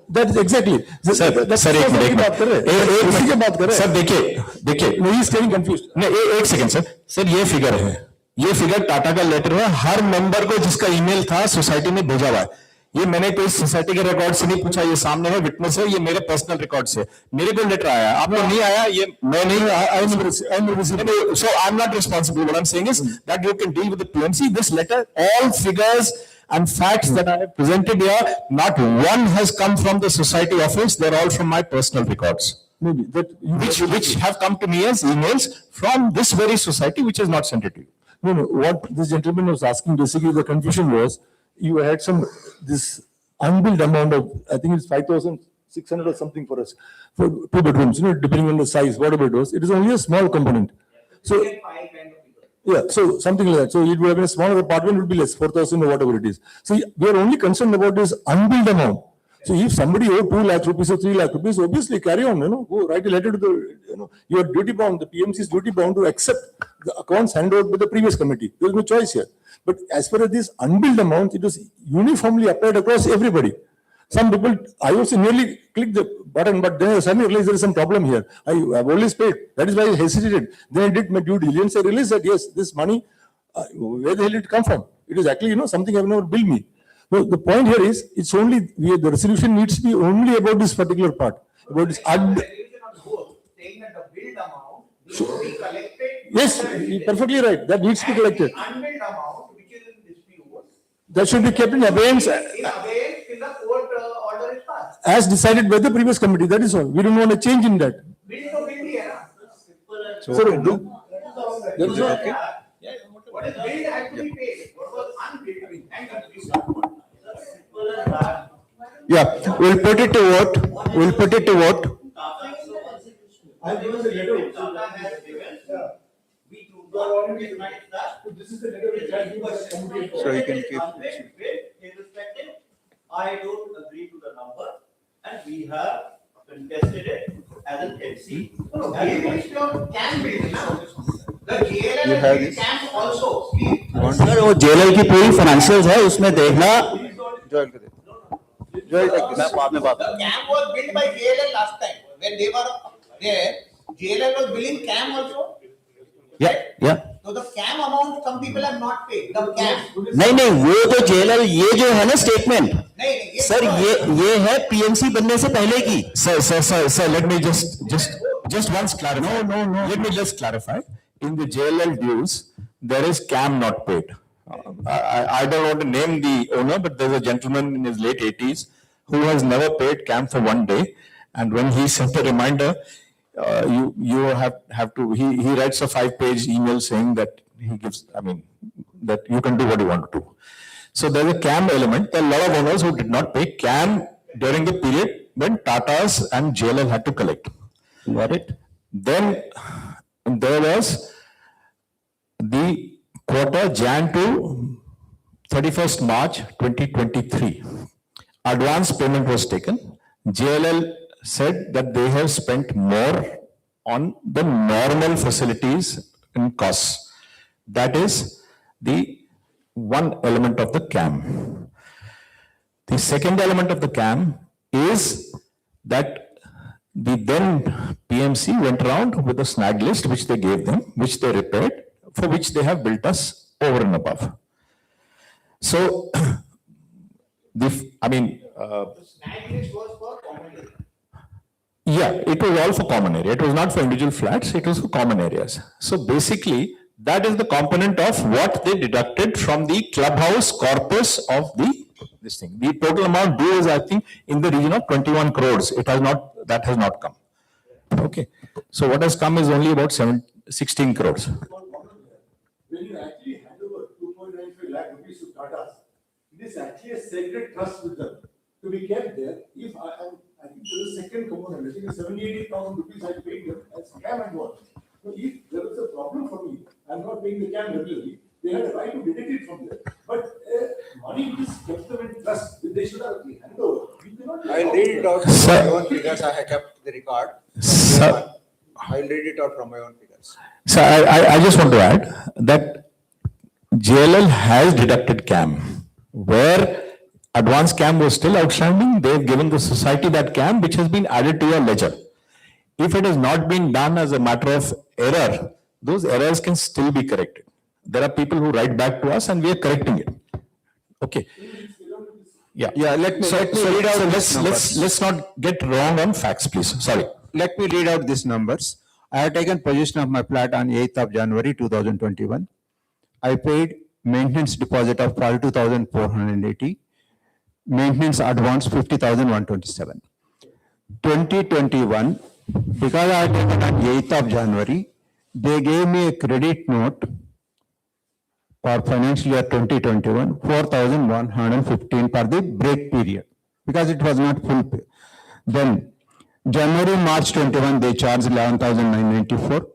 That is exactly. Sir एक minute sir देखिए He is getting confused. नहीं एक second sir ये figure है, ये figure Tata का letter है, हर member को जिसका ईमेल था सोसाइटी ने भेजा हुआ है। ये मैंने कोई सोसाइटी के रिकॉर्ड से नहीं पूछा, ये सामने है, विटनेस है, ये मेरे पर्सनल रिकॉर्ड से मेरे को लेटर आया, आपको नहीं आया, ये मैं नहीं, so I'm not responsible. What I'm saying is that you can deal with the PMC. This letter, all figures and facts that I have presented here, not one has come from the society office. They're all from my personal records. Maybe that which have come to me as emails from this very society, which has not sent it to you. No, what this gentleman was asking, basically the confusion was, you had this unbilled amount of, I think it's 5,600 or something for us, for 2 bedrooms, depending on the size, whatever it was. It is only a small component. So, yeah, so something like that. So it would have been a smaller apartment, would be less, 4,000 or whatever it is. So we are only concerned about this unbilled amount. So if somebody owed 2 lakh rupees or 3 lakh rupees, obviously carry on, go write a letter to the, you are duty bound, the PMC is duty bound to accept the accounts handed out by the previous committee. There is no choice here. But as far as this unbilled amount, it was uniformly applied across everybody. Some people, I also nearly clicked the button, but then I suddenly realized there is some problem here. I have always paid. That is why I hesitated. Then I did my due diligence. I realized that yes, this money, where the hell did it come from? It is actually, something have never billed me. So the point here is, it's only, the resolution needs to be only about this particular part. About this. Saying that the billed amount needs to be collected. Yes, you're perfectly right. That needs to be collected. The unbilled amount, which is in dispute, That should be kept in abeyance. Till the court order is passed. As decided by the previous committee, that is all. We don't want a change in that. Bill to bill here. Sorry, That is okay. What is billed has to be paid. What was unbilled and confused. Yeah, we'll put it to vote. We'll put it to vote. I've given the letter. Tata has given, we do You are not already- recognize that. This is the letter which has been communicated. So you can keep- Unpaid, paid, irrespective, I don't agree to the number, and we have contested it as an FC. No, giving is your can be, now. The JLL You have and this? can also, see, sir वो JLL की पूरी financials है उसमें देखना Joel को दे। Joel, take this. मैं बाद में बात the CAM was billed by JLL last time, when they were there, JLL was billing CAM also. या So the CAM amount, some people have not paid, the CAM. नहीं नहीं वो तो JLL ये जो है ना स्टेटमेंट नहीं, नहीं, सर ये है पीएमसी बनने से पहले की Sir, let me just once clarify. No. Let me just clarify. In the JLL dues, there is CAM not paid. I don't want to name the owner, but there's a gentleman in his late 80s who has never paid CAM for one day. And when he sent a reminder, you have to, he writes a 5-page email saying that he gives, that you can do what you want to do. So there's a CAM element. There are a lot of owners who did not pay CAM during the period when Tata's and JLL had to collect. Got it? Then there was the quarter Jan to 31st March 2023. Advance payment was taken. JLL said that they have spent more on the normal facilities and costs. That is the one element of the CAM. The second element of the CAM is that the then PMC went around with a snag list which they gave them, which they repaired, for which they have built us over and above. So, Snag list was for common area. yeah, it was all for common area. It was not for individual flats, it was for common areas. So basically, that is the component of what they deducted from the clubhouse corpus of this thing. The total amount due is, I think, in the region of 21 crores. That has not come. Okay. So what has come is only about 16 crores. When you actually hand over 2.95 lakh rupees to Tata, it is actually a sacred trust with them to be kept there. If I think there is a second component, I think 70,000 rupees I paid them as CAM and what. So if there is a problem for me, I'm not paying the CAM regularly, they had a right to deduct it from there. But money which is kept them in trust, they should have handed over. You cannot. I'll read it out from Sir. my own figures. I have kept the record. Sir. I'll read it out from my own figures. So I just want to add that JLL has deducted CAM. Where advance CAM was still outstanding, they've given the society that CAM which has been added to your ledger. If it has not been done as a matter of error, those errors can still be corrected. There are people who write back to us and we are correcting it. Okay. Yeah. let me read out these numbers. Let's not get wrong on facts, please. Sorry. Let me read out these numbers. I have taken possession of my flat on 8th of January 2021. I paid maintenance deposit of 42,480. Maintenance advance 50,127. 2021, because I had taken on 8th of January, they gave me a credit note for financial year 2021, 4,115 for the break period, because it was not full pay. Then January, March 21, they charged 11,994.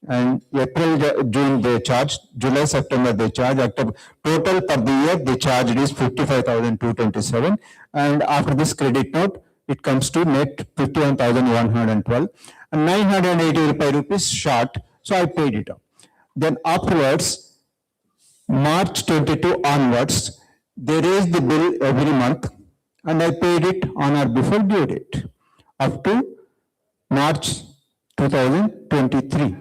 And April, June, they charged, July, September, they charged, October. Total per the year, they charged is 55,227. And after this credit note, it comes to net 51,112. And 980 rupees short, so I paid it up. Then afterwards, March 22 onwards, they raised the bill every month, and I paid it on or before due date, up to March 2023.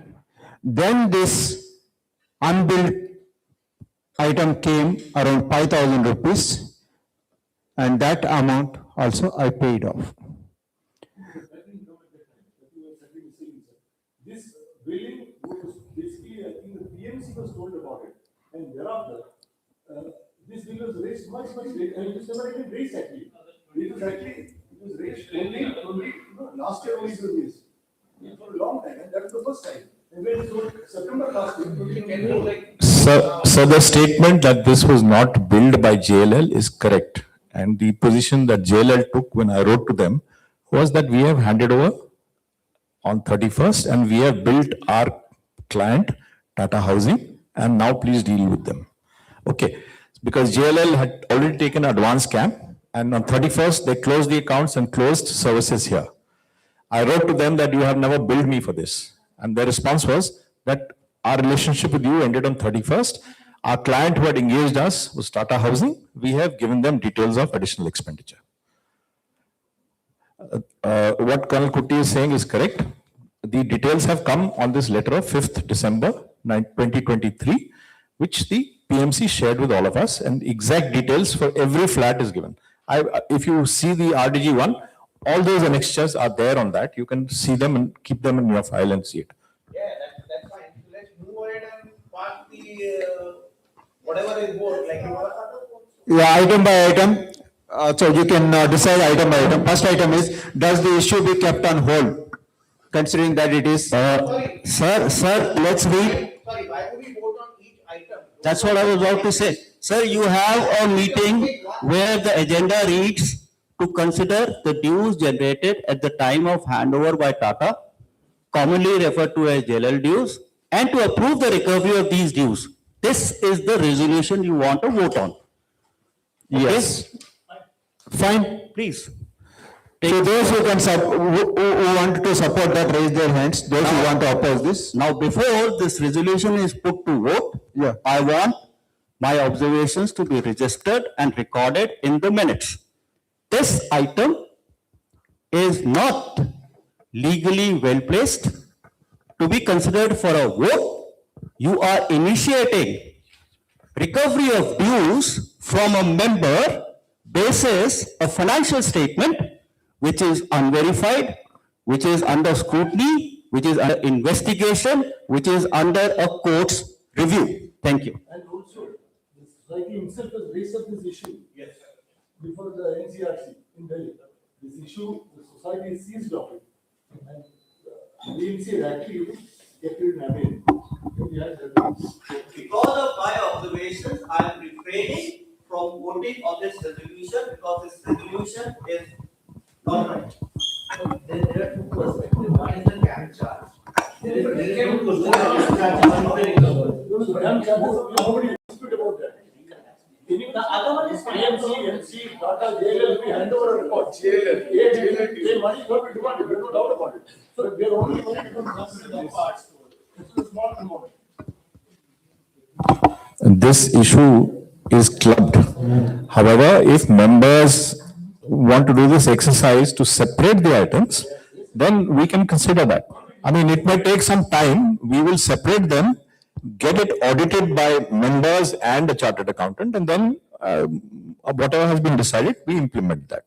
Then this unbilled item came around 5,000 rupees, and that amount also I paid off. This billing was basically, I think the PMC was told about it, and thereafter, this bill was raised much later, and it was never even raised actually. It was raised only, last year only it was raised. For a long time, and that was the first time. And when it was September last year, So the statement that this was not billed by JLL is correct. And the position that JLL took when I wrote to them was that we have handed over on 31st, and we have built our client, Tata Housing, and now please deal with them. Okay, because JLL had already taken advance CAM, and on 31st, they closed the accounts and closed services here. I wrote to them that you have never billed me for this. And their response was that our relationship with you ended on 31st. Our client who had engaged us was Tata Housing. We have given them details of additional expenditure. What Colonel Kutty is saying is correct. The details have come on this letter of 5th December 2023, which the PMC shared with all of us, and exact details for every flat is given. If you see the RDG one, all those annexures are there on that. You can see them and keep them in your file and see it. Yeah, that's fine. So let's move ahead and pass the, whatever is more, like you Yeah, item by item. So you can decide item by item. First item is, does the issue be kept on hold? Considering that it is, Sir, let's read. Sorry, why would we vote on each item? That's what I was about to say. Sir, you have a meeting where the agenda reads to consider the dues generated at the time of handover by Tata, commonly referred to as JLL dues, and to approve the recovery of these dues. This is the resolution you want to vote on. yes. Fine. Please. So those who can, who want to support that, raise their hands. Those who want to oppose this. Now, before this resolution is put to vote, Yeah. I want my observations to be registered and recorded in the minutes. This item is not legally well placed to be considered for a vote. You are initiating recovery of dues from a member basis a financial statement which is unverified, which is under scrutiny, which is under investigation, which is under a court's review. Thank you. And also, the society himself has raised up this issue. Yes. Before the NCRC in Delhi. This issue, the society is seized of it. And the DMC had actually kept it in abeyance. Because of my observations, I am refraining from voting on this resolution because this resolution is not right. There are two perspectives. One is the CAM charge. Nobody dispute about that. The other one is PMC, MC, Tata, JLL, we hand over a report. JLL, they money is not demanded, there's no doubt about it. So their only money becomes the parts. This is a small amount. This issue is clubbed. However, if members want to do this exercise to separate the items, then we can consider that. I mean, it may take some time. We will separate them, get it audited by members and a chartered accountant, and then whatever has been decided, we implement that.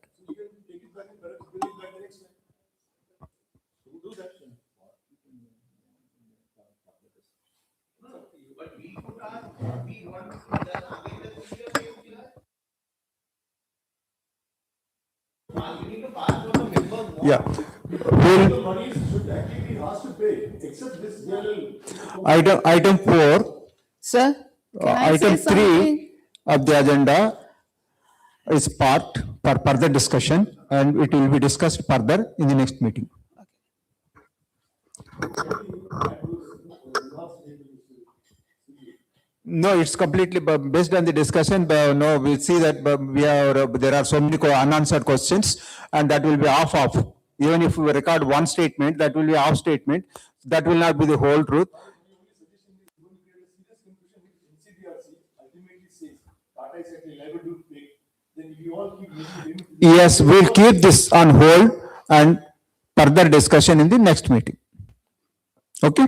Yeah. The money should actually be asked to pay, except this JLL. Item 4. Sir, can I say Item 3 something? of the agenda is part for further discussion, and it will be discussed further in the next meeting. No, it's completely based on the discussion. No, we see that there are so many unanswered questions, and that will be half. Even if we record one statement, that will be half statement. That will not be the whole truth. Yes, we'll keep this on hold and further discussion in the next meeting. Okay?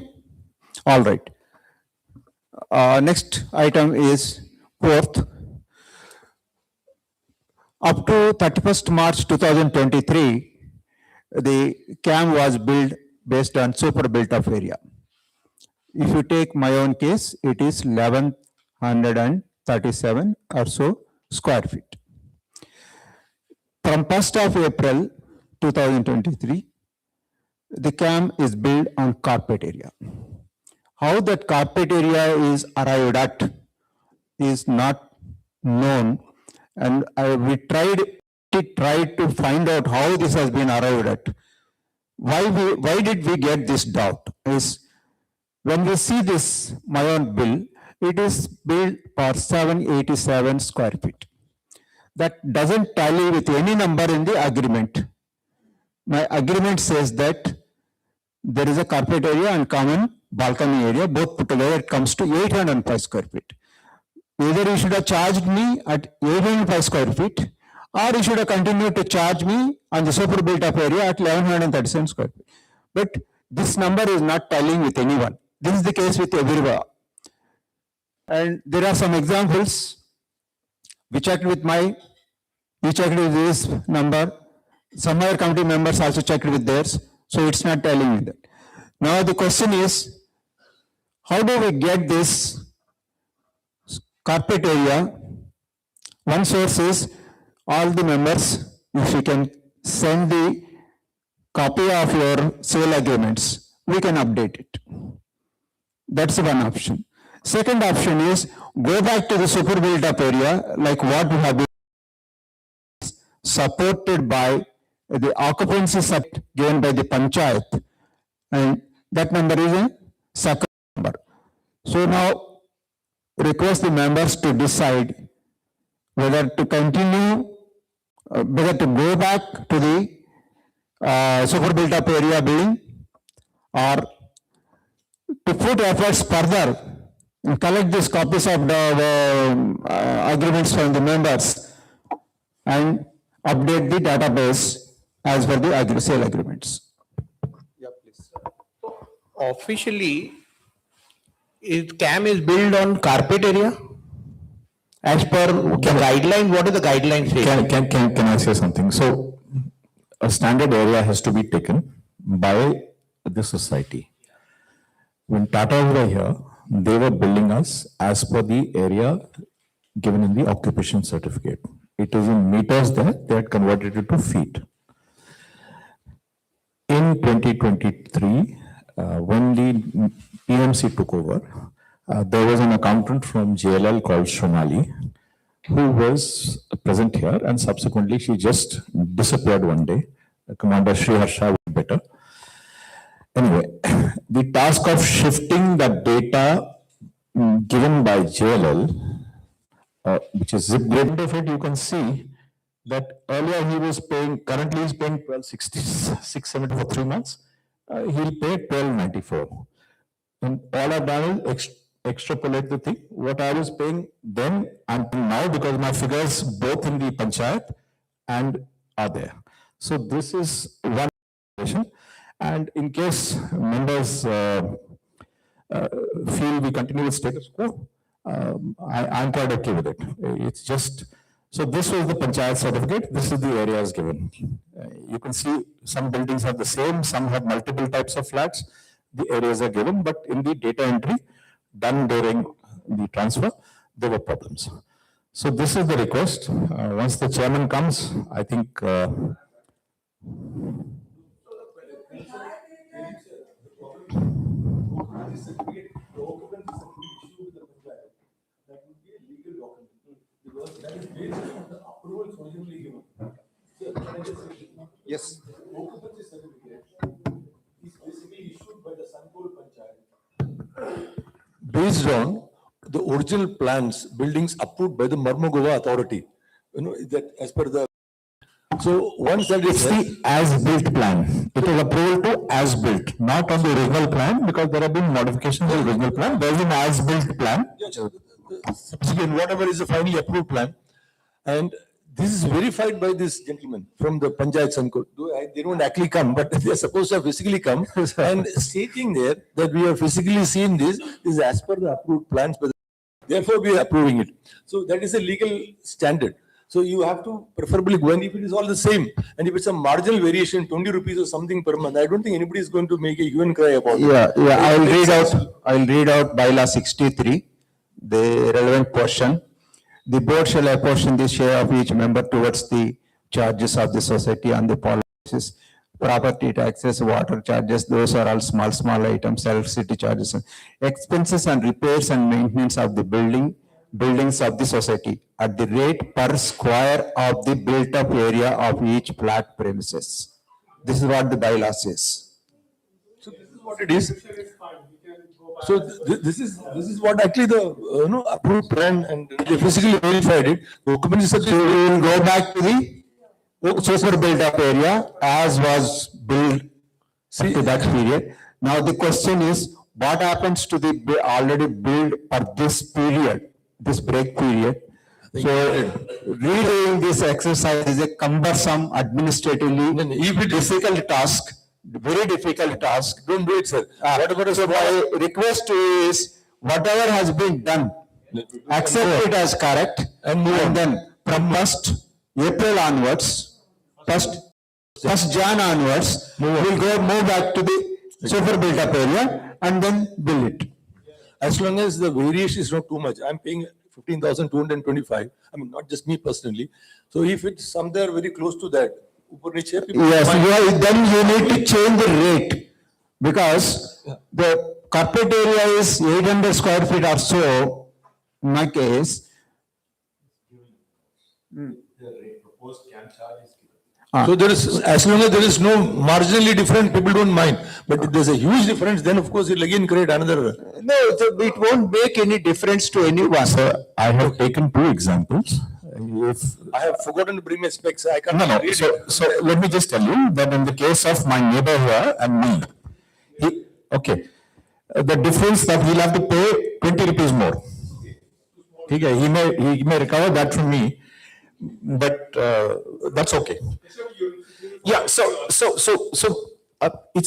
All right. Next item is 4th. Up to 31st March 2023, the CAM was built based on super built up area. If you take my own case, it is 1137 or so square feet. From 1st of April 2023, the CAM is built on carpet area. How that carpet area is arrived at is not known, and we tried to find out how this has been arrived at. why did we get this doubt is when we see this Mayon bill, it is built for 787 square feet. That doesn't tally with any number in the agreement. My agreement says that there is a carpet area and common balcony area, both put together, it comes to 805 square feet. Either you should have charged me at 805 square feet, or you should have continued to charge me on the super built up area at 1137 square feet. But this number is not tallying with anyone. This is the case with everyone. And there are some examples. We checked with this number. Some other committee members also checked with theirs. So it's not telling me that. Now the question is, how do we get this carpet area? One source is all the members, if you can send the copy of your sale agreements, we can update it. That's one option. Second option is go back to the super built up area like what we have been supported by the occupancy subject given by the panchayat, and that number is a second number. So now request the members to decide whether to continue, whether to go back to the super built up area building or to put efforts further and collect these copies of the agreements from the members and update the database as per the sale agreements. Yeah, please. Officially, CAM is built on carpet area? As per guideline, what is the guideline say? Can I say something? So a standard area has to be taken by the society. When Tata were here, they were building us as per the area given in the occupation certificate. It is in meters there, they had converted it to feet. In 2023, when the PMC took over, there was an accountant from JLL called Shonali, who was present here, and subsequently she just disappeared one day. Commander Sri Harsha was better. Anyway, the task of shifting the data given by JLL, which is zip grid of it, you can see that earlier he was paying, currently he's paying 1266.70 for 3 months. He'll pay 1294. And all I've done is extrapolate the thing, what I was paying then until now, because my figures both in the panchayat and are there. So this is one situation. And in case members feel we continue with status quo, I'm quite okay with it. It's just, so this was the panchayat certificate, this is the areas given. You can see some buildings have the same, some have multiple types of flats, the areas are given, but in the data entry done during the transfer, there were problems. So this is the request. Once the chairman comes, I think Yes. Occupancy certificate is basically issued by the Sankol Panchayat based on the original plans, buildings approved by the Marmugova authority. You know, that as per the, so once that is the as-built plan. It is approval to as-built, not on the original plan, because there have been modifications of the original plan. There is an as-built plan. again, whatever is the finally approved plan, and this is verified by this gentleman from the Panchayat Sankol. They don't actually come, but they are supposed to have physically come and stating there that we have physically seen this is as per the approved plans, but therefore we are approving it. So that is a legal standard. So you have to preferably go, and if it is all the same, and if it's a marginal variation, 20 rupees or something per month, I don't think anybody is going to make a hue and cry about it. I'll read out bylaw 63, the relevant portion. The board shall apportion the share of each member towards the charges of the society and the policies, property taxes, water charges, those are all small items, electricity charges, expenses and repairs and maintenance of the buildings of the society at the rate per square of the built up area of each flat premises. This is what the bylaw says. So this is what it is. So this is what actually the, approved plan and they physically verified it. The occupancy So certificate. we will go back to the super built up area as was built up to that period. Now the question is, what happens to the already built for this period, this break period? So redoing this exercise is a cumbersome, administratively difficult task, very difficult task. Don't do it, sir. So my request is, whatever has been done, accept it as correct and then from 1st April onwards, 1st Jan onwards, we'll move back to the super built up area and then build it. As long as the variation is not too much, I'm paying 15,225. I mean, not just me personally. So if it's somewhere very close to that, upar niche, people Yes, might- then you need to change the rate because the carpet area is 800 square feet or so, in my case. So there is, as long as there is no marginally different, people don't mind. But if there's a huge difference, then of course it'll again create another. No, it won't make any difference to anyone. Sir, I have taken two examples. If I have forgotten to bring my specs. I can't No, read so, it. so let me just tell you that in the case of my neighbor here and me, the difference that he'll have to pay 20 rupees more. Okay, he may recover that from me, but that's okay. Yeah, it's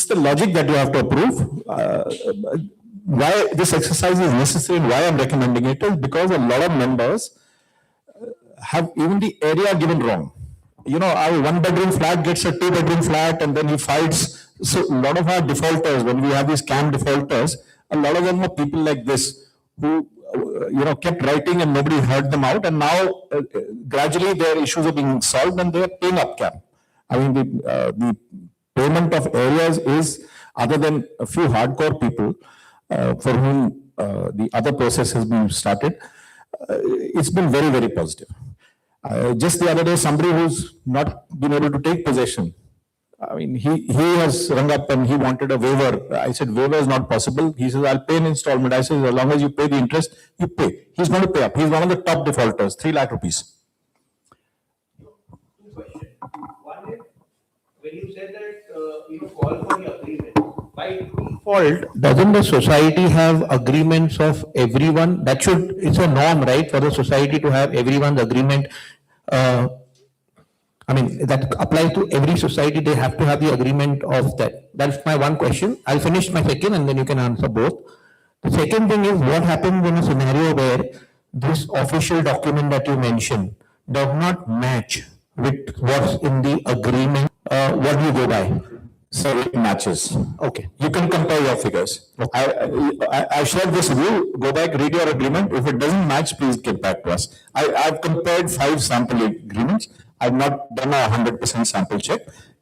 the logic that you have to approve. Why this exercise is necessary and why I'm recommending it is because a lot of members have even the area given wrong. You know, our 1 bedroom flat gets a 2 bedroom flat and then he fights. So a lot of our defaulters, when we have these CAM defaulters, a lot of them are people like this who, kept writing and nobody heard them out. And now gradually their issues are being solved and they are paying up CAM. I mean, the payment of areas is, other than a few hardcore people for whom the other process has been started, it's been very, very positive. Just the other day, somebody who's not been able to take possession, I mean, he has rung up and he wanted a waiver. I said, waiver is not possible. He says, I'll pay an installment. I said, as long as you pay the interest, you pay. He's going to pay up. He's one of the top defaulters, 3 lakh rupees. One is, when you said that, call for the agreement, by default, Doesn't the society have agreements of everyone? It's a norm, right, for the society to have everyone's agreement. That applies to every society. They have to have the agreement of that. That's my one question. I'll finish my second and then you can answer both. The second thing is, what happens in a scenario where this official document that you mentioned does not match with what's in the agreement? What do you go by? So it matches. Okay. You can compare your figures. I shared this with you. Go back, read your agreement. If it doesn't match, please get back to us. I've compared 5 sample agreements. I've not done a 100% sample check.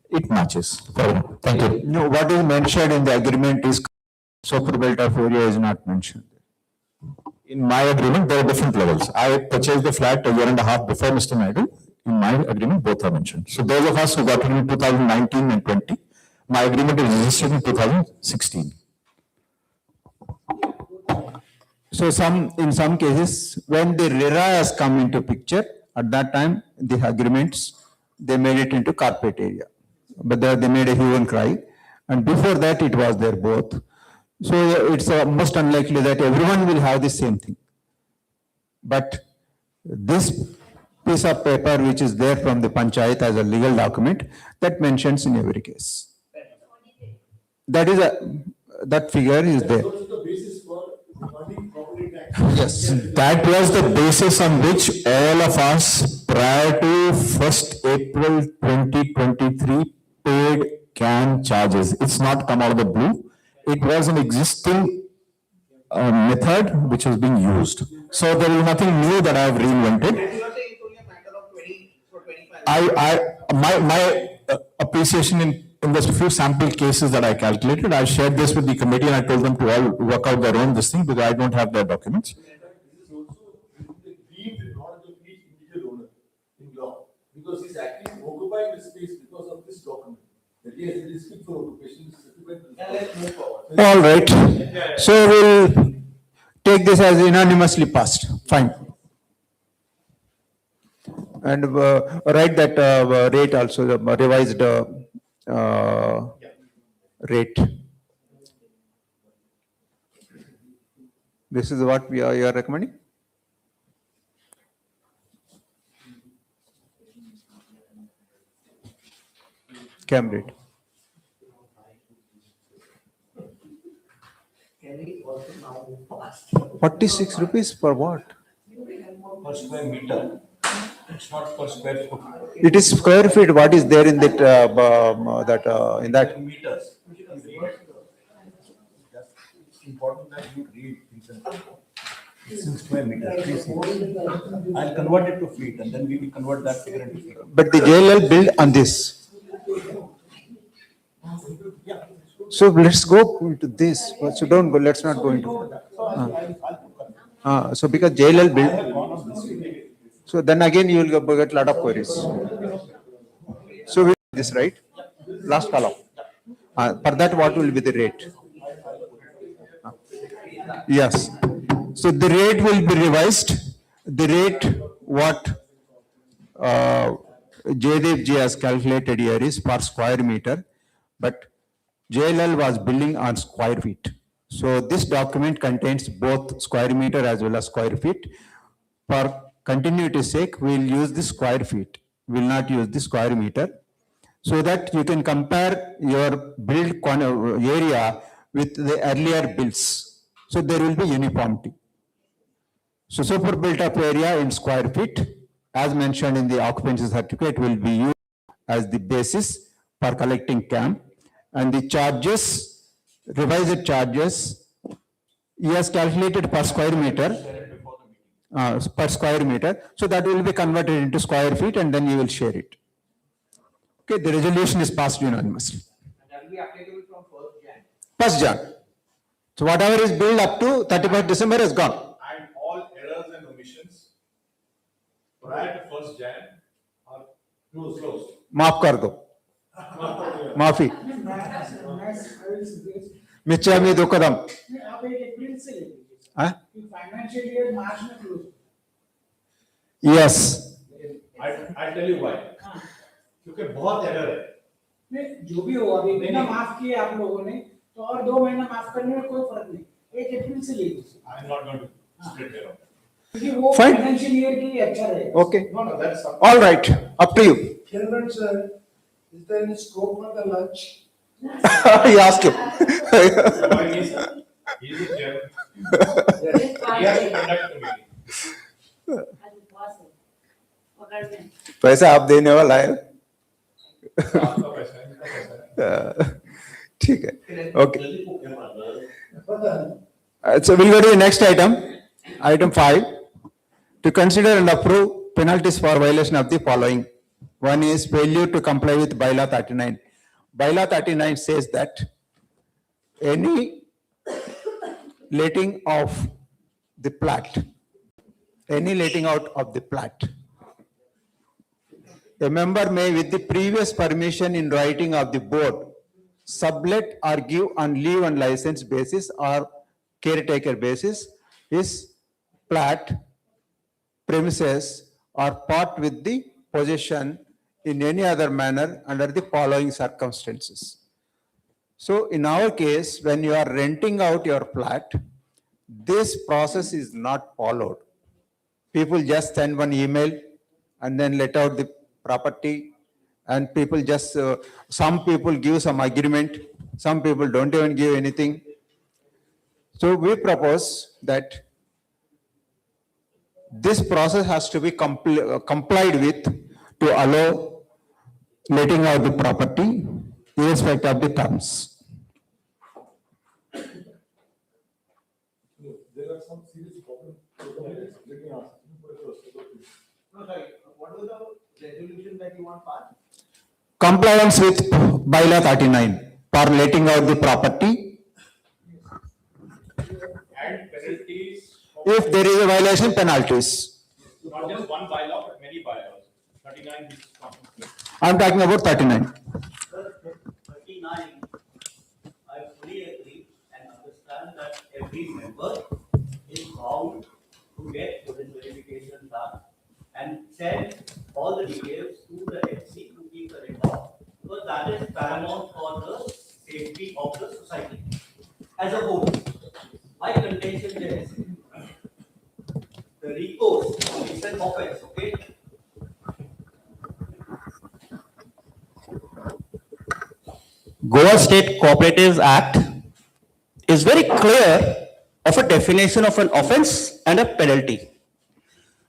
It matches. Thank you. No, what is mentioned in the agreement is super built up area is not mentioned. In my agreement, there are different levels. I purchased the flat a year and a half before Mr. Naidu. In my agreement, both are mentioned. So those of us who got it in 2019 and 20, my agreement is registered in 2016. So in some cases, when the RERA has come into picture, at that time, the agreements, they made it into carpet area. But they made a hue and cry. And before that, it was there both. So it's most unlikely that everyone will have the same thing. But this piece of paper, which is there from the panchayat as a legal document, that mentions in every case. That figure is there. Yes. That was the basis on which all of us prior to 1st April 2023 paid CAM charges. It's not come out of the blue. It was an existing method which was being used. So there is nothing new that I have reinvented. you are saying it's only a matter of 20 or 25. My appreciation in the few sample cases that I calculated, I shared this with the committee and I told them to all work out their own this thing because I don't have their documents. This is also the deemed knowledge of each individual owner in law, because he's actually occupying the space because of this document. Let's move forward. All right. So we'll take this as unanimously passed. Fine. And write that rate also, the revised rate. This is what you are recommending? Cam rate. Can we also now move fast? 46 rupees for what? Per square meter. It's not per square foot. It is square feet, what is there in that, in that? Meters. It's important that you read things and it's in square meters. Please see. I'll convert it to feet and then we will convert that figure into feet. But the JLL build on this. So let's go into this. So don't go, let's not go into. So because JLL build. So then again you will get lot of queries. So we this, right? Last column. For that, what will be the rate? Yes. So the rate will be revised. The rate what Jaydev ji has calculated here is per square meter, but JLL was billing on square feet. So this document contains both square meter as well as square feet. For continuity's sake, we will use the square feet. We will not use the square meter, so that you can compare your build area with the earlier builds. So there will be uniformity. So super built up area in square feet, as mentioned in the occupancy certificate, will be used as the basis for collecting CAM, and the charges, revised charges, he has calculated per square meter. Per square meter, so that will be converted into square feet and then you will share it. Okay, the resolution is passed unanimously. That will be applicable from 1st Jan. 1st Jan. So whatever is billed up to 31st December is gone. And all errors and omissions prior to 1st Jan are closed. माफ कर दो. माफी. मिच्चामी दुक्कदम. आप एक अप्रैल से लेंगे हाँ? Financial year March में close. Yes. I'll tell you why. क्योंकि बहुत error है. नहीं, जो भी हो अभी महीना माफ किए आप लोगों ने, तो और 2 महीना माफ करने में कोई फर्क नहीं. 1 अप्रैल से लेंगे. I'm not going to split it up. क्योंकि वो Fine. फाइनेंशियल ईयर के लिए अच्छा है. Okay. No, that's something. All right. Up to you. Chairman sir, is there any scope for the lunch? He asked you. Why he's the chairman. He has to conduct the meeting. पैसा आप देने वाला है. आपका पैसा है, इनका पैसा है. ठीक है. Okay. So we'll go to the next item, item 5, to consider and approve penalties for violation of the following. One is failure to comply with bylaw 39. Bylaw 39 says that any letting of the plat, any letting out of the plat, a member may, with the previous permission in writing of the board, sublet or give on leave and license basis or caretaker basis his plat, premises or part with the possession in any other manner under the following circumstances. So in our case, when you are renting out your plat, this process is not followed. People just send one email and then let out the property, and people just, some people give some agreement, some people don't even give anything. So we propose that this process has to be complied with to allow letting out the property irrespective of the terms. There are some serious problems. Let me ask. No, sorry, what was the resolution that you want passed? Compliance with bylaw 39 for letting out the property. And penalties, If there is a violation, penalties. not just one bylaw, but many bylaws. 39 is common. I'm talking about 39. every member is bound to get written verification done and send all the details to the FC to keep the record, because that is paramount for the safety of the society as a whole. My contention is the recourse is an offense, okay? Goa State Cooperatives Act is very clear of a definition of an offense and a penalty.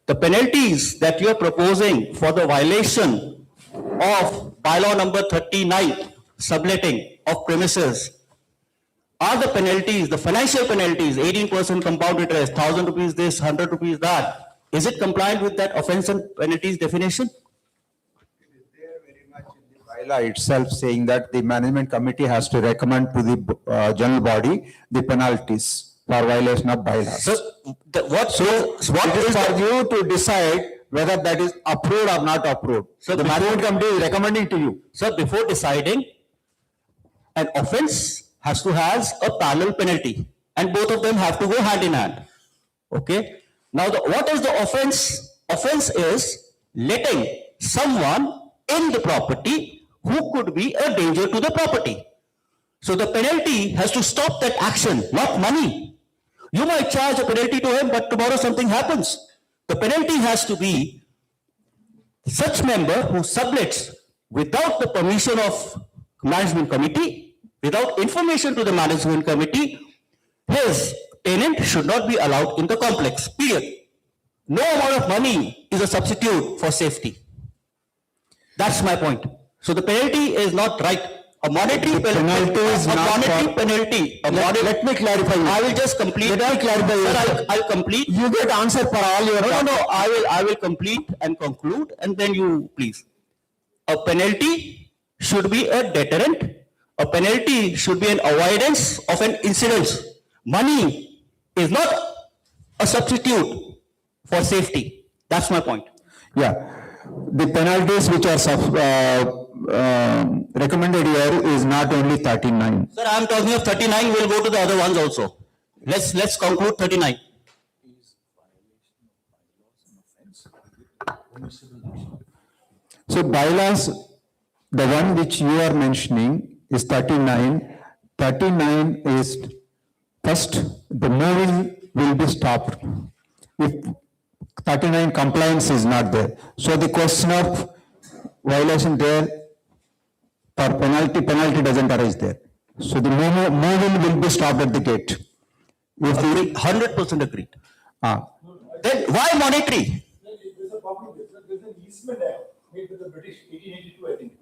The penalties that you are proposing for the violation of bylaw number 39, subletting of premises, are the penalties, the financial penalties, 18% compound interest, 1,000 rupees this, 100 rupees that. Is it compliant with that offense and penalties definition? Bylaw itself saying that the management committee has to recommend to the general body the penalties for violation of bylaws. So, What is for you to decide whether that is approved or not approved? So The management committee is recommending to you. So before deciding, an offense has to have a parallel penalty, and both of them have to go hand in hand. Okay? Now, what is the offense? Offense is letting someone in the property who could be a danger to the property. So the penalty has to stop that action, not money. You might charge a penalty to him, but tomorrow something happens. The penalty has to be such member who sublets without the permission of management committee, without information to the management committee, his tenant should not be allowed in the complex, period. No amount of money is a substitute for safety. That's my point. So the penalty is not right. A monetary penalty is not monetary penalty. Let me clarify. I will just complete. Let me clarify. Sir, I'll complete. You get answer for all your. No, I will complete and conclude, and then you please. A penalty should be a deterrent. A penalty should be an avoidance of an incident. Money is not a substitute for safety. That's my point. Yeah, the penalties which are recommended here is not only 39. Sir, I am talking of 39. We'll go to the other ones also. Let's conclude 39. So bylaws, the one which you are mentioning is 39. 39 is first, the moving will be stopped if 39 compliance is not there. So the question of violation there for penalty doesn't arise there. So the moving will be stopped at the gate. If the 100% agreed. Then why monetary? There's a problem with this. There's an easement made with the British 1882, I think,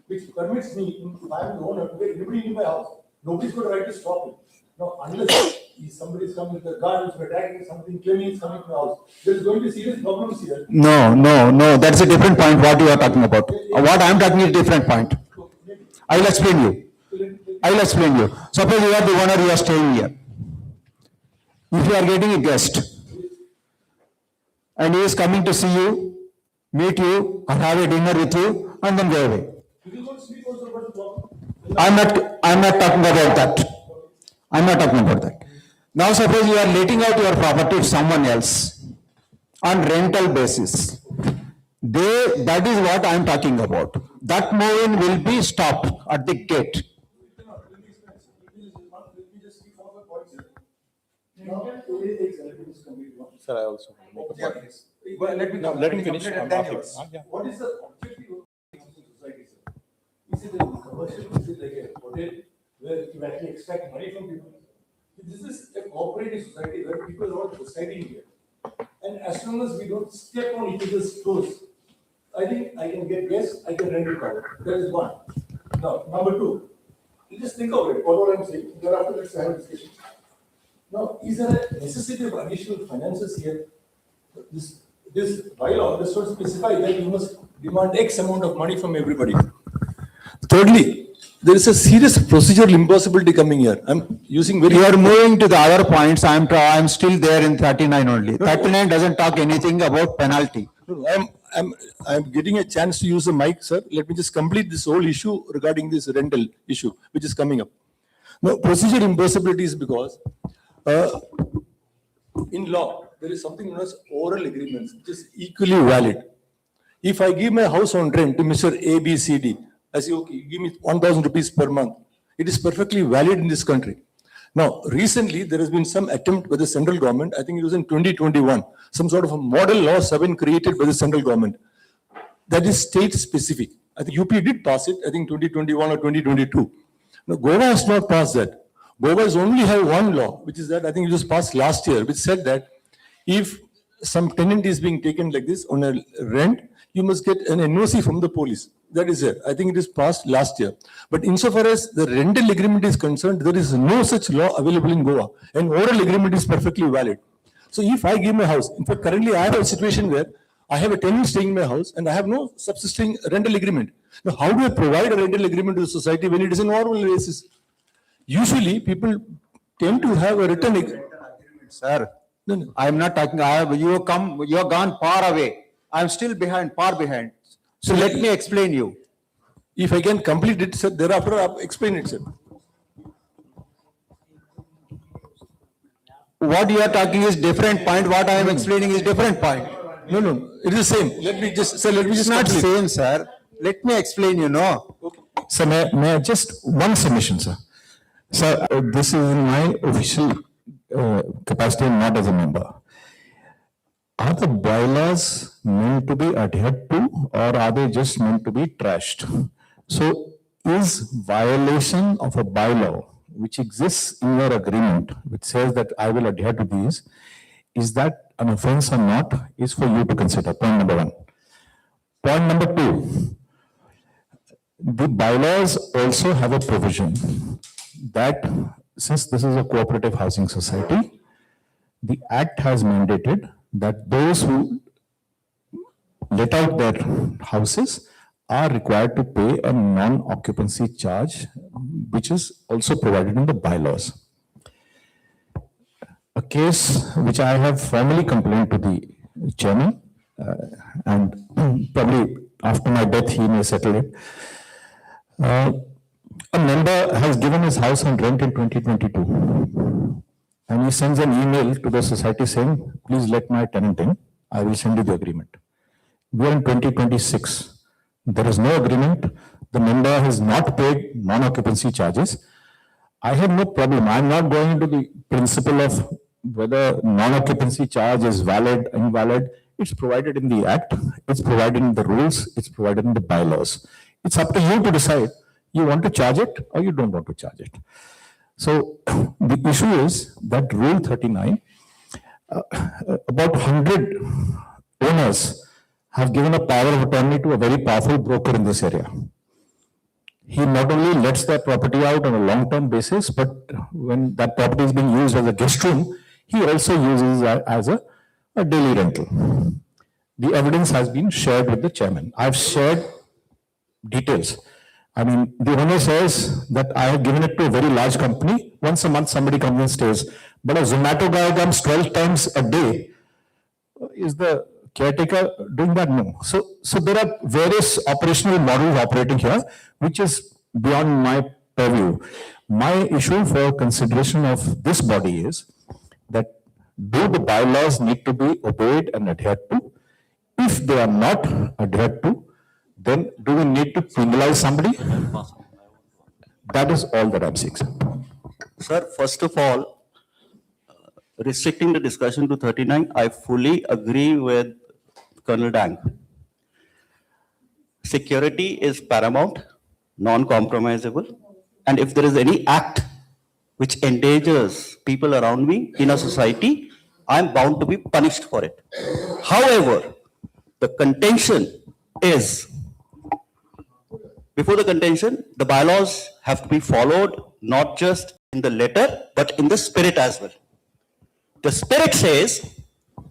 which permits me, if I am the owner, to get everybody in my house. Nobody's going to right to stop it. Now, unless somebody is coming with the guns, attacking something, claiming is coming to the house, there's going to be serious problems here. No, that's a different point what you are talking about. What I am talking is a different point. I will explain you. Suppose you are the owner, you are staying here. If you are getting a guest and he is coming to see you, meet you, or have a dinner with you, and then go away. I'm not talking about that. I'm not talking about that. Now suppose you are letting out your property to someone else on rental basis. That is what I am talking about. That moving will be stopped at the gate. Sir, I also. Let him finish. What is the objective of society, sir? Is it a commercial, is it like a hotel where you actually extract money from people? This is a cooperative society where people are all residing here. And as long as we don't step on each other's toes, I think I can get gas, I can rent it out. That is one. Now, number two, you just think of it, what I'm saying, thereafter let's have a discussion. Now, is there a necessity of additional finances here? This bylaw does not specify that you must demand X amount of money from everybody. Thirdly, there is a serious procedural impossibility coming here. I'm using very. You are moving to the other points. I'm still there in 39 only. 39 doesn't talk anything about penalty. I'm getting a chance to use the mic, sir. Let me just complete this whole issue regarding this rental issue, which is coming up. Now, procedural impossibility is because In law, there is something known as oral agreements, which is equally valid. If I give my house on rent to Mr. A, B, C, D, I say, okay, give me 1,000 rupees per month. It is perfectly valid in this country. Now, recently, there has been some attempt by the central government, I think it was in 2021, some sort of a model law have been created by the central government. That is state specific. I think UP did pass it, I think 2021 or 2022. Now, Goa has not passed that. Goa has only have one law, which is that I think it was passed last year, which said that if some tenant is being taken like this on a rent, you must get an NOC from the police. That is it. I think it is passed last year. But insofar as the rental agreement is concerned, there is no such law available in Goa. And oral agreement is perfectly valid. So if I give my house, in fact, currently I have a situation where I have a tenant staying in my house and I have no subsisting rental agreement. Now, how do I provide a rental agreement to the society when it is an oral basis? Usually, people tend to have a written agreement. Sir, I am not talking, you have gone far away. I am still behind, far behind. So let me explain you. If I can complete it, sir, thereafter I'll explain it, sir. What you are talking is different point, what I am explaining is different point. No, it is the same. Let me just It's not complete. same, sir. Let me explain, you know. Sir, may I just one submission, sir. Sir, this is in my official capacity and not as a member. Are the bylaws meant to be adhered to or are they just meant to be trashed? So is violation of a bylaw which exists in your agreement, which says that I will adhere to these, is that an offense or not, is for you to consider, point number one. Point number two, the bylaws also have a provision that since this is a cooperative housing society, the act has mandated that those who let out their houses are required to pay a non-occupancy charge, which is also provided in the bylaws. A case which I have formally complained to the chairman, and probably after my death he may settle it. A member has given his house on rent in 2022. And he sends an email to the society saying, please let my tenant in, I will send you the agreement. We are in 2026. There is no agreement. The member has not paid non-occupancy charges. I have no problem. I am not going into the principle of whether non-occupancy charge is valid, invalid. It's provided in the act, it's provided in the rules, it's provided in the bylaws. It's up to you to decide, you want to charge it or you don't want to charge it. So the issue is that Rule 39, about 100 owners have given a power of attorney to a very powerful broker in this area. He not only lets their property out on a long-term basis, but when that property is being used as a guest room, he also uses it as a daily rental. The evidence has been shared with the chairman. I've shared details. I mean, the owner says that I have given it to a very large company. Once a month, somebody comes and stays. But a Zomato guy comes 12 times a day. Is the caretaker doing that? No. So there are various operational models operating here, which is beyond my purview. My issue for consideration of this body is that do the bylaws need to be obeyed and adhered to? If they are not adhered to, then do we need to penalize somebody? That is all that I'm saying, sir. Sir, first of all, restricting the discussion to 39, I fully agree with Colonel Dang. Security is paramount, non-compromisable, and if there is any act which endangers people around me in a society, I'm bound to be punished for it. However, the contention is, before the contention, the bylaws have to be followed, not just in the letter, but in the spirit as well. The spirit says,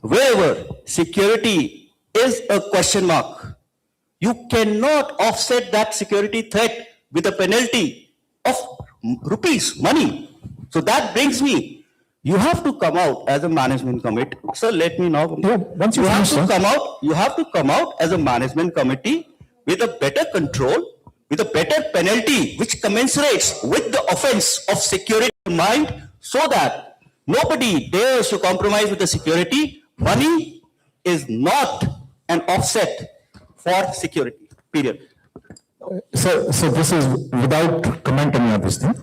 wherever security is a question mark, you cannot offset that security threat with a penalty of rupees, money. So that brings me, you have to come out as a management committee. Sir, let me now. Yeah, once you have finish, to sir. come out. You have to come out as a management committee with a better control, with a better penalty, which commensurates with the offense of security in mind, so that Nobody dares to compromise with the security. Money is not an offset for security, period. So this is without comment on this thing.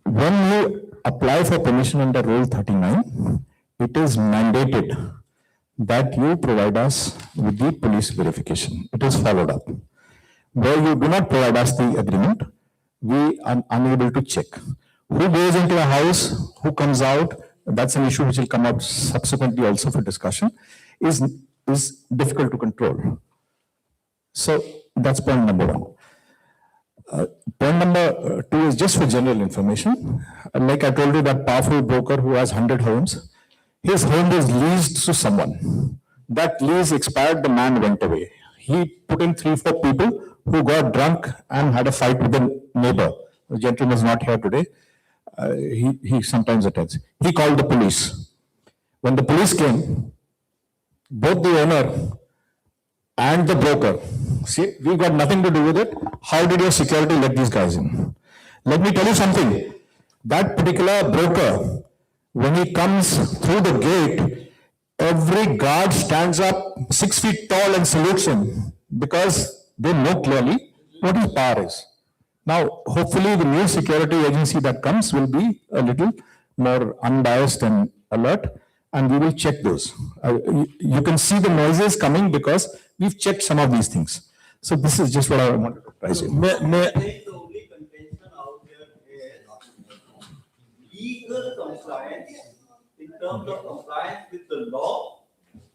When you apply for permission under Rule 39, it is mandated that you provide us with the police verification. It is followed up. Where you do not provide us the agreement, we are unable to check. Who goes into a house, who comes out, that's an issue which will come up subsequently also for discussion, is difficult to control. So that's point number one. Point number two is just for general information. Like I told you, that powerful broker who has 100 homes, his home was leased to someone. That lease expired, the man went away. He put in 3-4 people who got drunk and had a fight with the neighbor. The gentleman is not here today. He sometimes attends. He called the police. When the police came, both the owner and the broker, see, we got nothing to do with it. How did your security let these guys in? Let me tell you something. That particular broker, when he comes through the gate, every guard stands up 6 feet tall and salutes him because they know clearly what his power is. Now, hopefully the new security agency that comes will be a little more unbiased and alert, and we will check those. You can see the noises coming because we've checked some of these things. So this is just what I wanted to try to say. The only contention out here is legal compliance in terms of compliance with the law,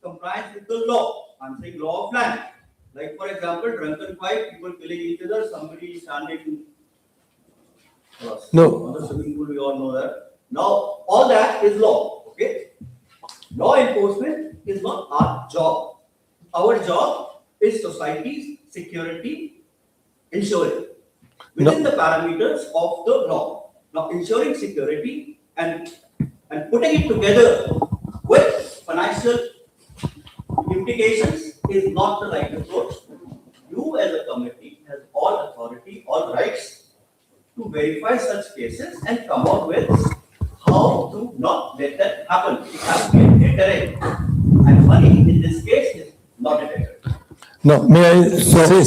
compliance with the law. I'm saying law of land. Like for example, drunken fight, people killing each other, somebody standing on the swimming pool, we all know that. Now, all that is law, okay? Law enforcement is not our job. Our job is society's security, ensuring within the parameters of the law. Now, ensuring security and putting it together with financial implications is not the right approach. You as a committee has all authority, all rights to verify such cases and come out with how to not let that happen. It has to be a deterrent. And money in this case is not a deterrent. No, may I say,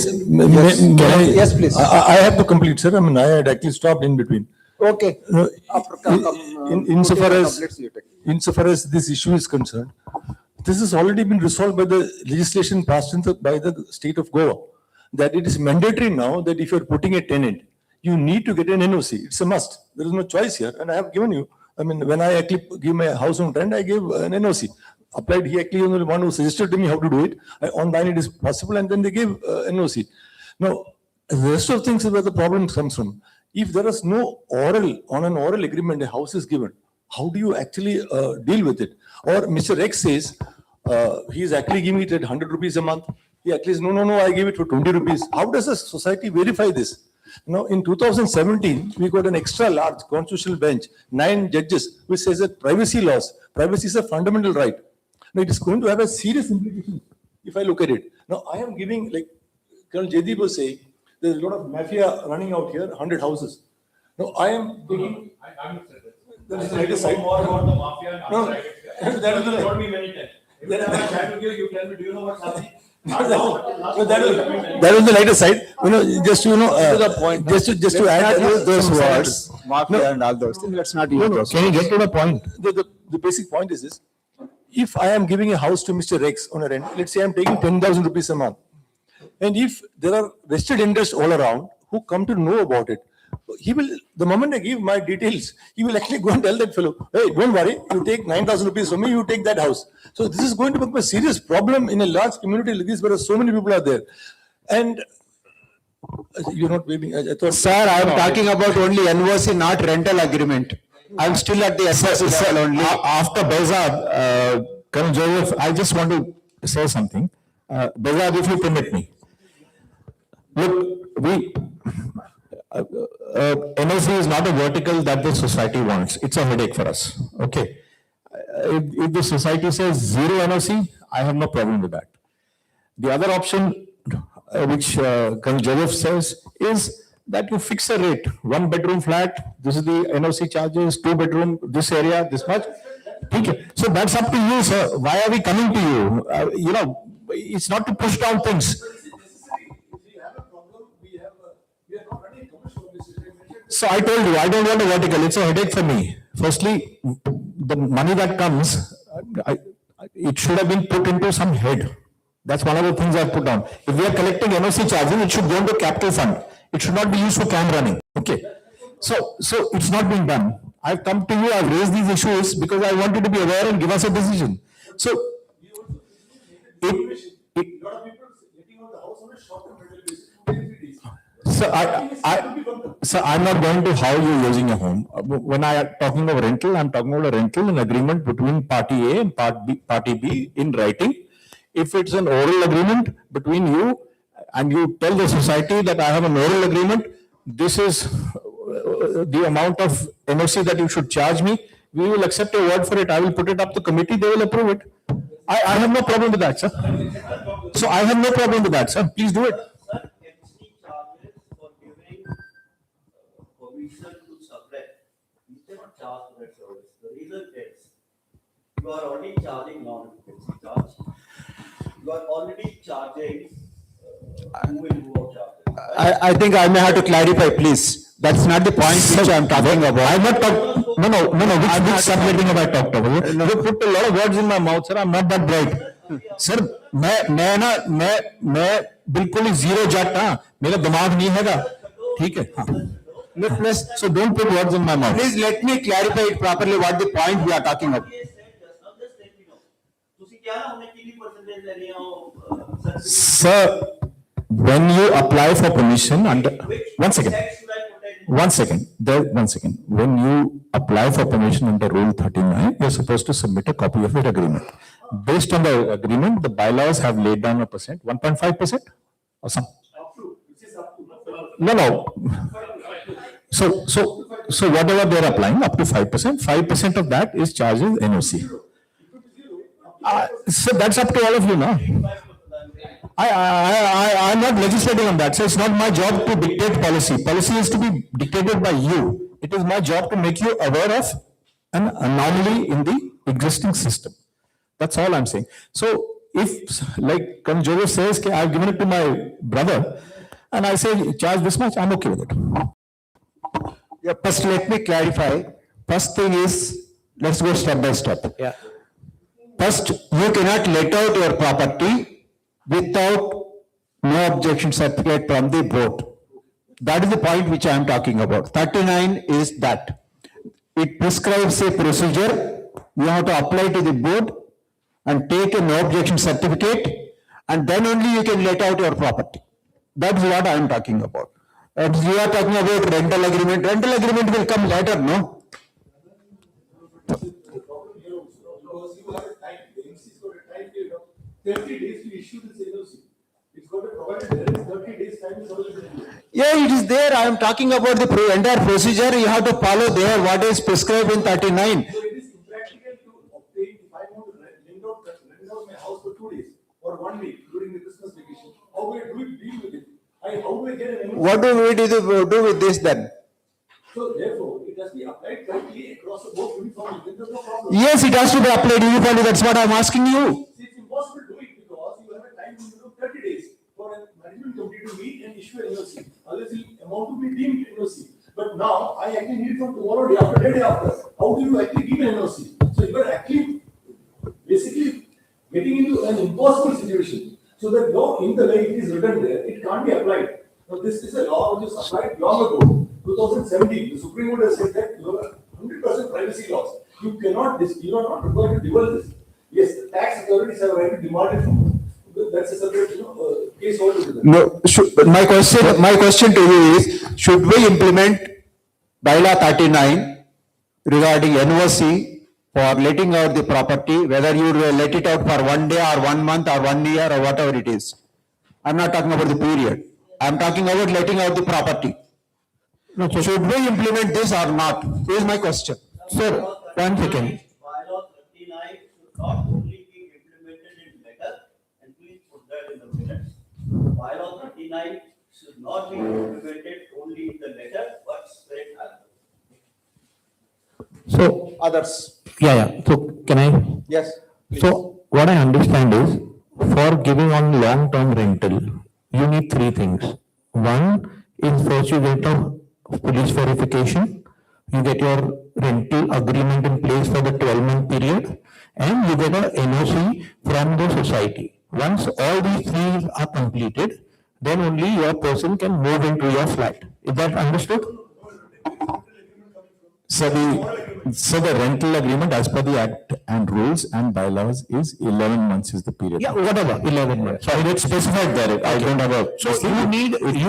Yes, please. I have to complete, sir. I mean, I had actually stopped in between. Okay. No, insofar as this issue is concerned, this has already been resolved by the legislation passed by the state of Goa. That it is mandatory now that if you're putting a tenant, you need to get an NOC. It's a must. There is no choice here. And I have given you, I mean, when I actually give my house on rent, I gave an NOC. Applied, he actually was the one who suggested to me how to do it. Online it is possible, and then they gave NOC. Now, the rest of things is where the problem comes from. If there is no on an oral agreement, a house is given, how do you actually deal with it? Or Mr. X says, he is actually giving it at 100 rupees a month. He actually says, no, I gave it for 20 rupees. How does the society verify this? Now, in 2017, we got an extra large constitutional bench, 9 judges, which says that privacy is a fundamental right. Now, it is going to have a serious implication if I look at it. Now, I am giving, like Colonel Jaideep was saying, there's a lot of mafia running out here, 100 houses. Now, I am taking. I'm not saying that. That is the right side. More about the mafia. No, that is the told me many times. Every time I try to give, you tell me, do you know what's happening? So that was the lighter side. Just to add Those words, mafia and all those things, let's not use those. Can you get to the point? The basic point is this. If I am giving a house to Mr. X on a rent, let's say I'm taking 10,000 rupees a month. And if there are vested interests all around who come to know about it, he will, the moment I give my details, he will actually go and tell that fellow, hey, don't worry, you take 9,000 rupees from me, you take that house. So this is going to become a serious problem in a large community like this where so many people are there. And you're not waving. I thought, Sir, I am talking about only NOC, not rental agreement. I'm still at the SRC level only. After Behzad, Colonel Joseph, I just want to say something. Behzad, if you permit me. Look, NOC is not a vertical that the society wants. It's a headache for us. Okay. If the society says zero NOC, I have no problem with that. The other option, which Colonel Joseph says, is that you fix a rate, 1 bedroom flat, this is the NOC charges, 2 bedroom, this area, this much. Okay, so that's up to you, sir. Why are we coming to you? It's not to push down things. So I told you, I don't want a vertical, it's a headache for me. Firstly, the money that comes, it should have been put into some head. That's one of the things I've put down. If we are collecting NOC charges, it should go into capital fund. It should not be used for camp running. Okay. So it's not being done. I've come to you, I've raised these issues because I want you to be aware and give us a decision. So, I'm not going to how you're using a home. When I am talking of rental, I'm talking about a rental, an agreement between party A and party B in writing. If it's an oral agreement between you and you tell the society that I have an oral agreement, this is the amount of NOC that you should charge me, we will accept your word for it. I will put it up to committee, they will approve it. I have no problem with that, sir. So I have no problem with that, sir. Please do it. Sir, MC charges for giving permission to sublet. You cannot charge for that service. The reason is you are already charging non-MC charge. You are already charging who will do our charges. I think I may have to clarify, please. That's not the point which I'm talking about. I'm not talking, no, which subletting have I talked about? You put a lot of words in my mouth, sir, I'm not that bright. Sir, मैं बिल्कुल ही zero jat हाँ, मेरा दिमाग नहीं हैगा, ठीक है, हाँ. So don't put words in my mouth. Please let me clarify it properly what the point we are talking about. Sir, when you apply for permission under, one second. When you apply for permission under Rule 39, you're supposed to submit a copy of your agreement. Based on the agreement, the bylaws have laid down a percent, 1.5% or some. No. So whatever they're applying, up to 5%, 5% of that is charges NOC. So that's up to all of you now. I'm not legislating on that, so it's not my job to dictate policy. Policy is to be dictated by you. It is my job to make you aware of an anomaly in the existing system. That's all I'm saying. So if, like Kanjoro says, okay, I've given it to my brother, and I say charge this much, I'm okay with it. Yeah, first let me clarify. First thing is, let's go step by step. Yeah. First, you cannot let out your property without no objection certificate from the board. That is the point which I am talking about. 39 is that. It prescribes a procedure. You have to apply to the board and take a no objection certificate, and then only you can let out your property. That is what I am talking about. And you are talking about rental agreement. Rental agreement will come later, no? Yeah, it is there. I am talking about the entire procedure. You have to follow there what is prescribed in 39. So it is impractical to obtain, if I want to rent out my house for 2 days or 1 week during the Christmas vacation. How do we deal with it? How do I get an? What do we do with this then? So therefore, it has to be applied correctly across the board uniformly. Then there's no problem. Yes, it has to be applied uniformly. That's what I am asking you. See, it's impossible to do it because you have a time limit of 30 days for a management committee to meet and issue an NOC. Otherwise, the amount to be deemed NOC. But now, I actually need it from tomorrow, day after, day after. How do you actually give an NOC? So you are actually basically getting into an impossible situation. So that law, in the way it is written there, it can't be applied. Now, this is a law which was applied long ago, 2017. The Supreme Court has said that you have 100% privacy laws. You cannot, you are not required to divulge this. Yes, the tax authorities have a right to demand it from you. That's a separate, case altogether. No, my question to you is, should we implement bylaw 39 regarding NOC for letting out the property, whether you let it out for 1 day or 1 month or 1 year or whatever it is? I'm not talking about the period. I'm talking about letting out the property. Should we implement this or not? Here's my question. Sir, 1 second. Bylaw 39 should not only be implemented in letter, and please put that in the minutes. Bylaw 39 should not be implemented only the letter, but spirit as well. So, Others, yeah. So can I? yes. So what I understand is for giving on long-term rental, you need three things. One is first you get a police verification, you get your rental agreement in place for the 12-month period, and you get a NOC from the society. Once all these three are completed, then only your person can move into your flat. Is that understood? So the rental agreement as per the act and rules and bylaws is 11 months is the period. Yeah, whatever, 11 months. So it's specified there. I don't have a. So you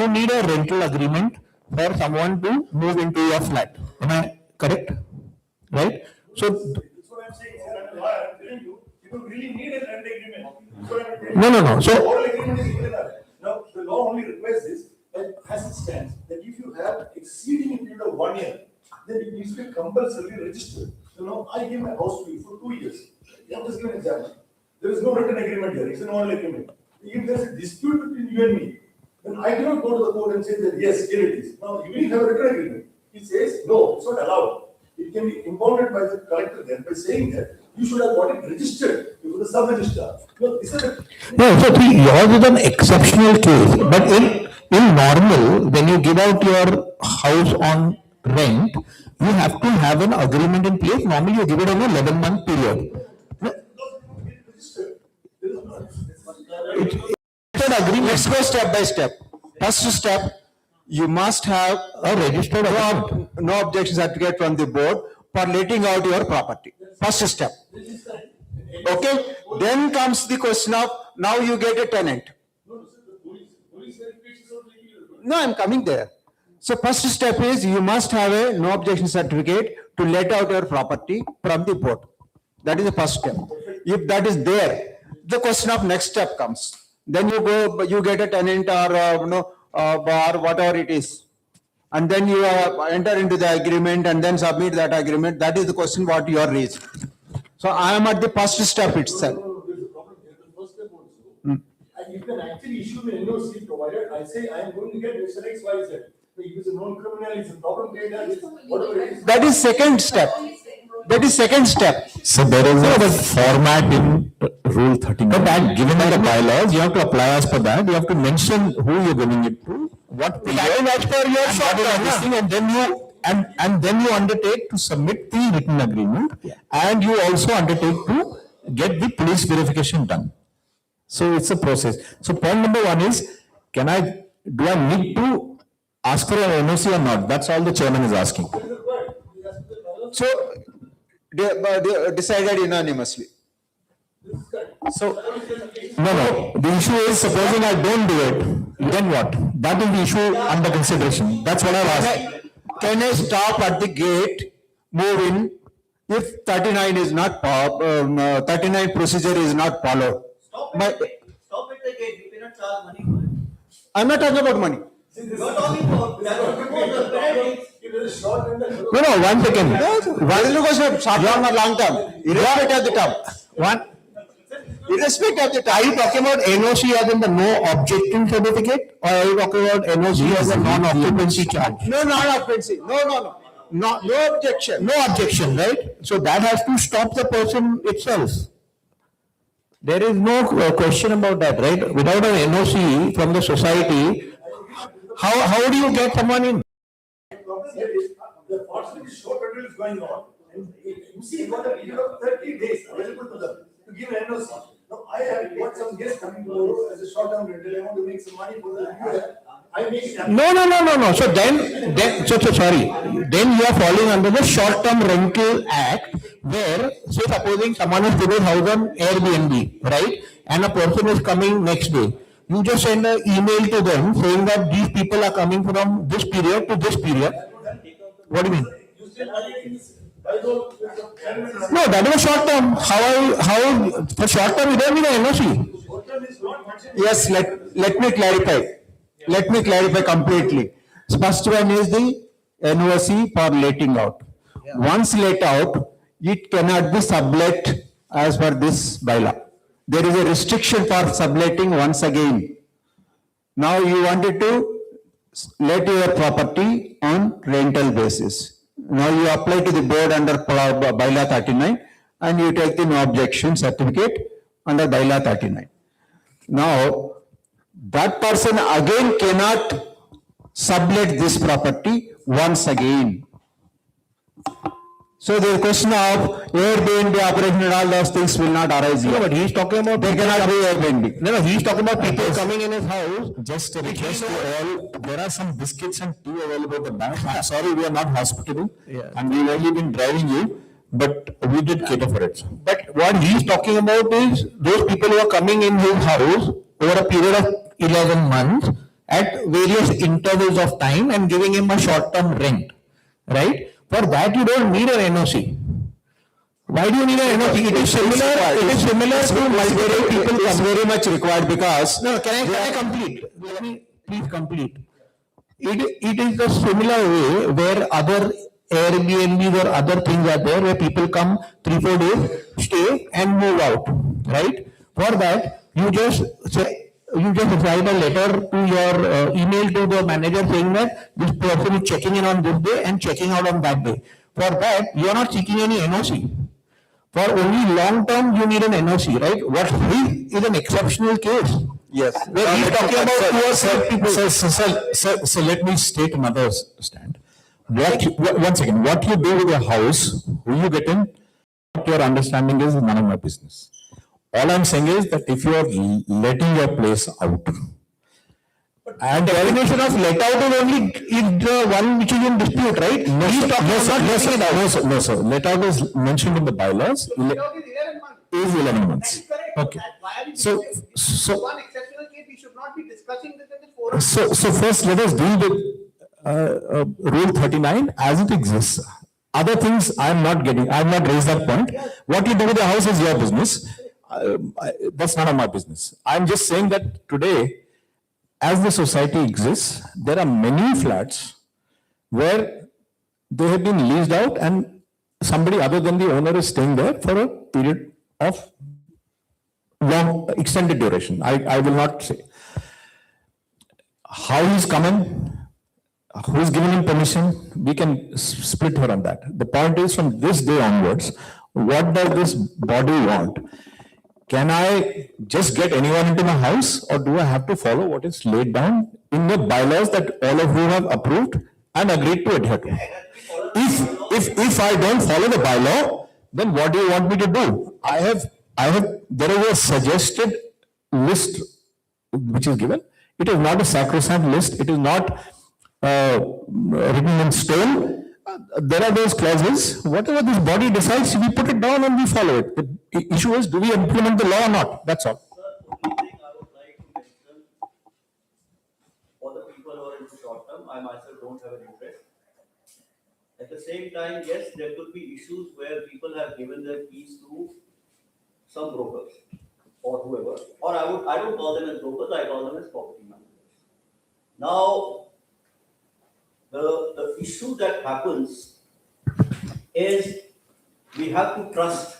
need a rental agreement for someone to move into your flat. Am I correct? Right? So, That's what I'm saying, sir. And why I'm telling you, you don't really need a land agreement. That's what I'm telling you. No. So, All agreement is illegal. Now, the law only requires this, that as it stands, that if you have exceeding a period of 1 year, then it needs to be compulsorily registered. So now, I give my house to you for 2 years. I'm just giving an example. There is no written agreement here, it's an oral agreement. If there is a dispute between you and me, then I cannot go to the court and say that, yes, here it is. Now, you will have a written agreement. He says, no, it's not allowed. It can be impounded by the collector then by saying that you should have got it registered before the sub-registrar. No, this is a. no, so see, yours is an exceptional case, but in normal, when you give out your house on rent, you have to have an agreement in place. Normally, you give it on a 11-month period. Let's go step by step. First step, you must have A registered agreement. no objection certificate from the board for letting out your property. First step. Okay, then comes the question of, now you get a tenant. No, I'm coming there. So first step is you must have a no objection certificate to let out your property from the board. That is the first step. If that is there, the question of next step comes. Then you go, you get a tenant or bar, whatever it is. And then you enter into the agreement and then submit that agreement. That is the question what you are raised. So I am at the first step itself. No, there's a problem here. The first step also. And you can actually issue me an NOC provided, I say I am going to get Mr. X, Y, Z. If it's a known criminal, it's a problem, whatever it is. That is second step. That is second step. So there is a format in Rule 39. But that given by the bylaws, you have to apply as per that. You have to mention who you're giving it to, what period. That is as per your and short what is term, this na? thing, and then you undertake to submit the written agreement, and you also undertake to get the police verification done. So it's a process. So point number one is, do I need to ask for an NOC or not? That's all the chairman is asking. So they decided unanimously. So, no, the issue is supposing I don't do it, then what? That is the issue under consideration. That's what I asked. Can I stop at the gate, move in, if 39 is not, 39 procedure is not followed? Stop My- at the gate, you cannot charge money for it. I'm not talking about money. You are talking about, that was before the penalties. If it is short and the. No, 1 second. What is the question, short term or long term? Irrespective of the term. One, Irrespective of the are time. you talking about NOC as in the no objection certificate, or are you talking about NOC as a non-occupancy charge? No, non-occupancy. No. No objection. No objection, right? So that has to stop the person itself. There is no question about that, right? Without an NOC from the society, how do you get someone in? Problem here is, the fortunately short rental is going on, and you see, got a period of 30 days available to them to give an NOC. Now, I have got some guests coming tomorrow as a short term rental, I want to make some money for the, I make it happen. No. So then, sorry. Then you are falling under the short-term rental act where, say supposing someone has put his house on Airbnb, right? And a person is coming next day. You just send an email to them saying that these people are coming from this period to this period. What do you mean? You still have it, I don't, there's a tenant. No, that is a short-term. How, for short-term, you don't need an NOC. Short term is not mentioned. Yes, let me clarify. Let me clarify completely. First one is the NOC for letting out. Once let out, it cannot be sublet as per this bylaw. There is a restriction for subletting once again. Now you wanted to let your property on rental basis. Now you apply to the board under bylaw 39 and you take the no objection certificate under bylaw 39. Now, that person again cannot sublet this property once again. So the question of Airbnb operation and all those things will not arise here. No, but he's talking about. They cannot be Airbnb. No, he's talking about people coming in his house. Just a request to all, there are some biscuits and tea available at the back. I'm sorry, we are not hospitable. Yeah. And we've only been driving you, but we did cater for it. But what he's talking about is those people who are coming in his house over a period of 11 months at various intervals of time and giving him a short-term rent, right? For that, you don't need an NOC. Why do you need an NOC? It is similar to multiple people. It's very much required because. No, can I complete? Let me please complete. It is a similar way where other Airbnbs or other things are there where people come 3-4 days, stay and move out, right? For that, you just write a letter to your email to the manager saying that this person is checking in on this day and checking out on that day. For that, you are not seeking any NOC. For only long term, you need an NOC, right? What is an exceptional case. Yes. Where he's talking about 2 or 3 people. So let me state another stand. Once again, what you do with your house, who you get in, what your understanding is none of my business. All I'm saying is that if you are letting your place out, And the definition of let out is only the one which is in dispute, right? no, He's sir, talking no, sir, about no, letting sir, it out. no, sir, no, sir. Let out is mentioned in the bylaws. Let out is 11 months. Is 11 That months. is correct. Okay. Why are we So, discussing so, one exceptional case? We should not be discussing this in this forum. so first let us deal with Rule 39 as it exists. Other things I am not getting, I have not raised that point. What you do with the house is your business. That's none of my business. I'm just saying that today, as the society exists, there are many flats where they have been leased out and somebody other than the owner is staying there for a period of long, extended duration. I will not say. How he's come in, who's given him permission, we can split her on that. The point is, from this day onwards, what does this body want? Can I just get anyone into my house, or do I have to follow what is laid down in the bylaws that all of you have approved and agreed to adhere to? If I don't follow the bylaw, then what do you want me to do? There is a suggested list which is given. It is not a sacrosanct list. It is not written in stone. There are those clauses. Whatever this body decides, we put it down and we follow it. The issue is, do we implement the law or not? That's all. Only thing I would like to mention, for the people who are in short term, I myself don't have an interest. At the same time, yes, there could be issues where people have given their keys to some brokers or whoever, or I don't call them as brokers, I call them as property managers. Now, the issue that happens is we have to trust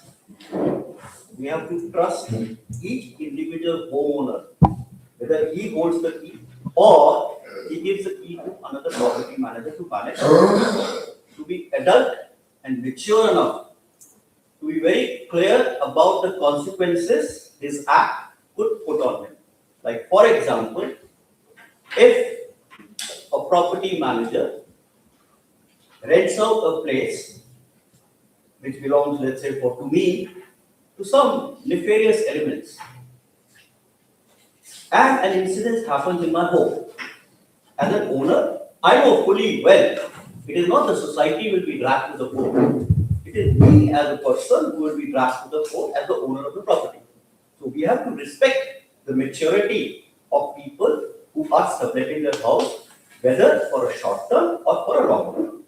each individual homeowner, whether he holds the key or he gives the key to another property manager to manage, to be adult and mature enough to be very clear about the consequences his act could put on him. Like, for example, if a property manager rents out a place which belongs, let's say, to me, to some nefarious elements, and an incident happens in my home, as an owner, I know fully well, it is not the society will be dragged to the court. It is me as a person who will be dragged to the court as the owner of the property. So we have to respect the maturity of people who are subletting their house, whether for a short term or for a long term.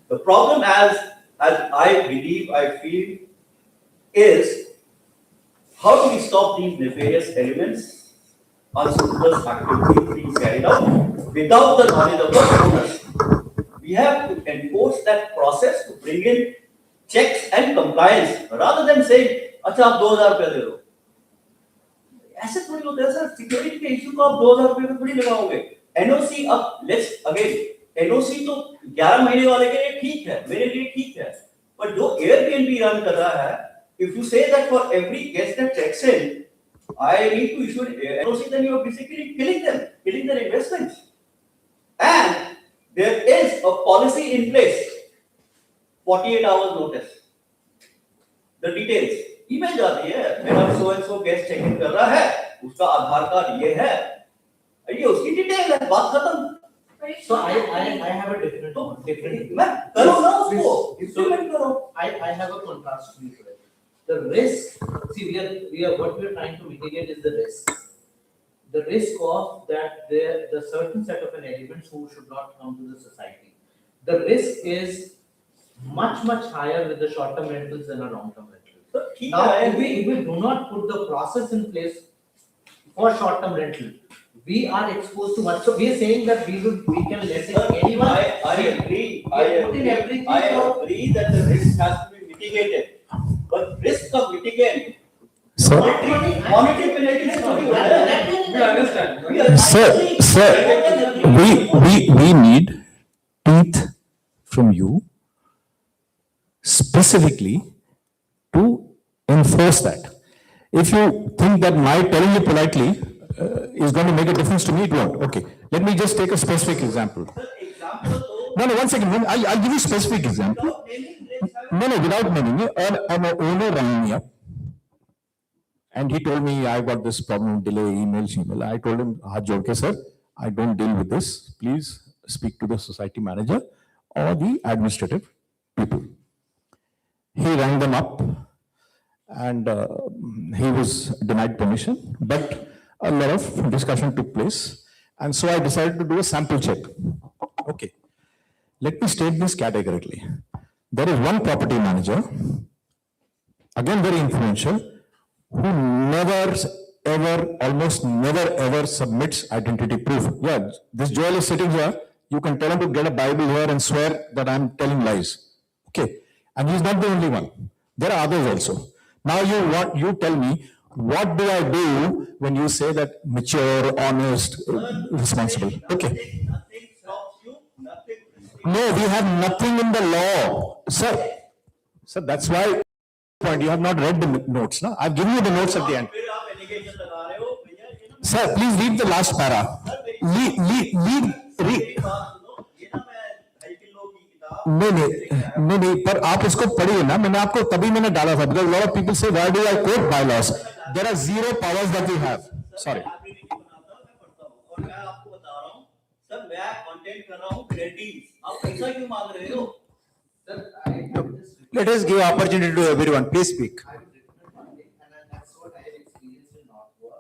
The problem, as I believe, I feel, is how do we stop these nefarious elements, unscrupulous activities being carried out without the knowledge of the owners? We have to enforce that process to bring in checks and compliance rather than saying, "अच्छा आप 2000 रुपया दे दो." ऐसे थोड़ी होता है sir, security के issue को आप 2000 रुपये में थोड़ी लगाओगे. एनओसी अब लेट्स अगेन एनओसी तो 11 महीने वाले के लिए ठीक है, मेरे लिए ठीक है, पर जो एयरबीएनबी रन कर रहा है, if you say that for every guest that checks in, I need to issue an NOC, then you are basically killing them, killing their investments. And there is a policy in place, 48 hours notice. The details, email जाती है, मेरा so and so guest check in कर रहा है, उसका आधार card ये है, ये उसकी डिटेल है, बात खत्म. So I have a different. मैं करो ना उसको, implement करो. I have a contrast to it. The risk, see, what we are trying to mitigate is the risk. The risk of that the certain set of an elements who should not come to the society. The risk is much higher with the short-term rentals than a long-term rental. Now, if we do not put the process in place for short-term rental, we are exposed to much. So we are saying that we can let anyone. I agree that the risk has to be mitigated. But risk of mitigate. Sir. Monetary penalty is not even. We understand. Sir, we need teeth from you specifically to enforce that. If you think that my telling you politely is going to make a difference to me, it won't. Okay, let me just take a specific example. No, one second. I'll give you a specific example. No, without naming it, an owner rang me up and he told me, I got this problem, delay, email. I told him, Haath jod ke, sir, I don't deal with this. Please speak to the society manager or the administrative people. He rang them up and he was denied permission, but a lot of discussion took place. And so I decided to do a sample check. Okay, let me state this categorically. There is one property manager, again very influential, who almost never ever submits identity proof. Yeah, this Joel is sitting here. You can tell him to get a Bible here and swear that I'm telling lies. Okay, and he's not the only one. There are others also. Now you tell me, what do I do when you say that mature, honest, responsible? Okay. Nothing stops you, nothing. No, we have nothing in the law. Sir, that's why point you have not read the notes. No? I've given you the notes at the end. फिर आप allegation लगा रहे हो, भैया ये ना Sir, please read the last para. Read. मेरी बात सुनो, ये ना मैं ढाई किलो की किताब. नहीं, पर आप उसको पढ़िए ना. मैंने आपको तभी मैंने डाला था. Because a lot of people say, why do I quote bylaws? There are zero powers that we have. Sorry. मैं पढ़ता हूँ और मैं आपको बता रहा हूँ, सर मैं कंटेंट कर रहा हूँ penalties. आप पैसा क्यों मांग रहे हो? Let us give opportunity to everyone. Please speak. And that's what I have experienced in North Goa.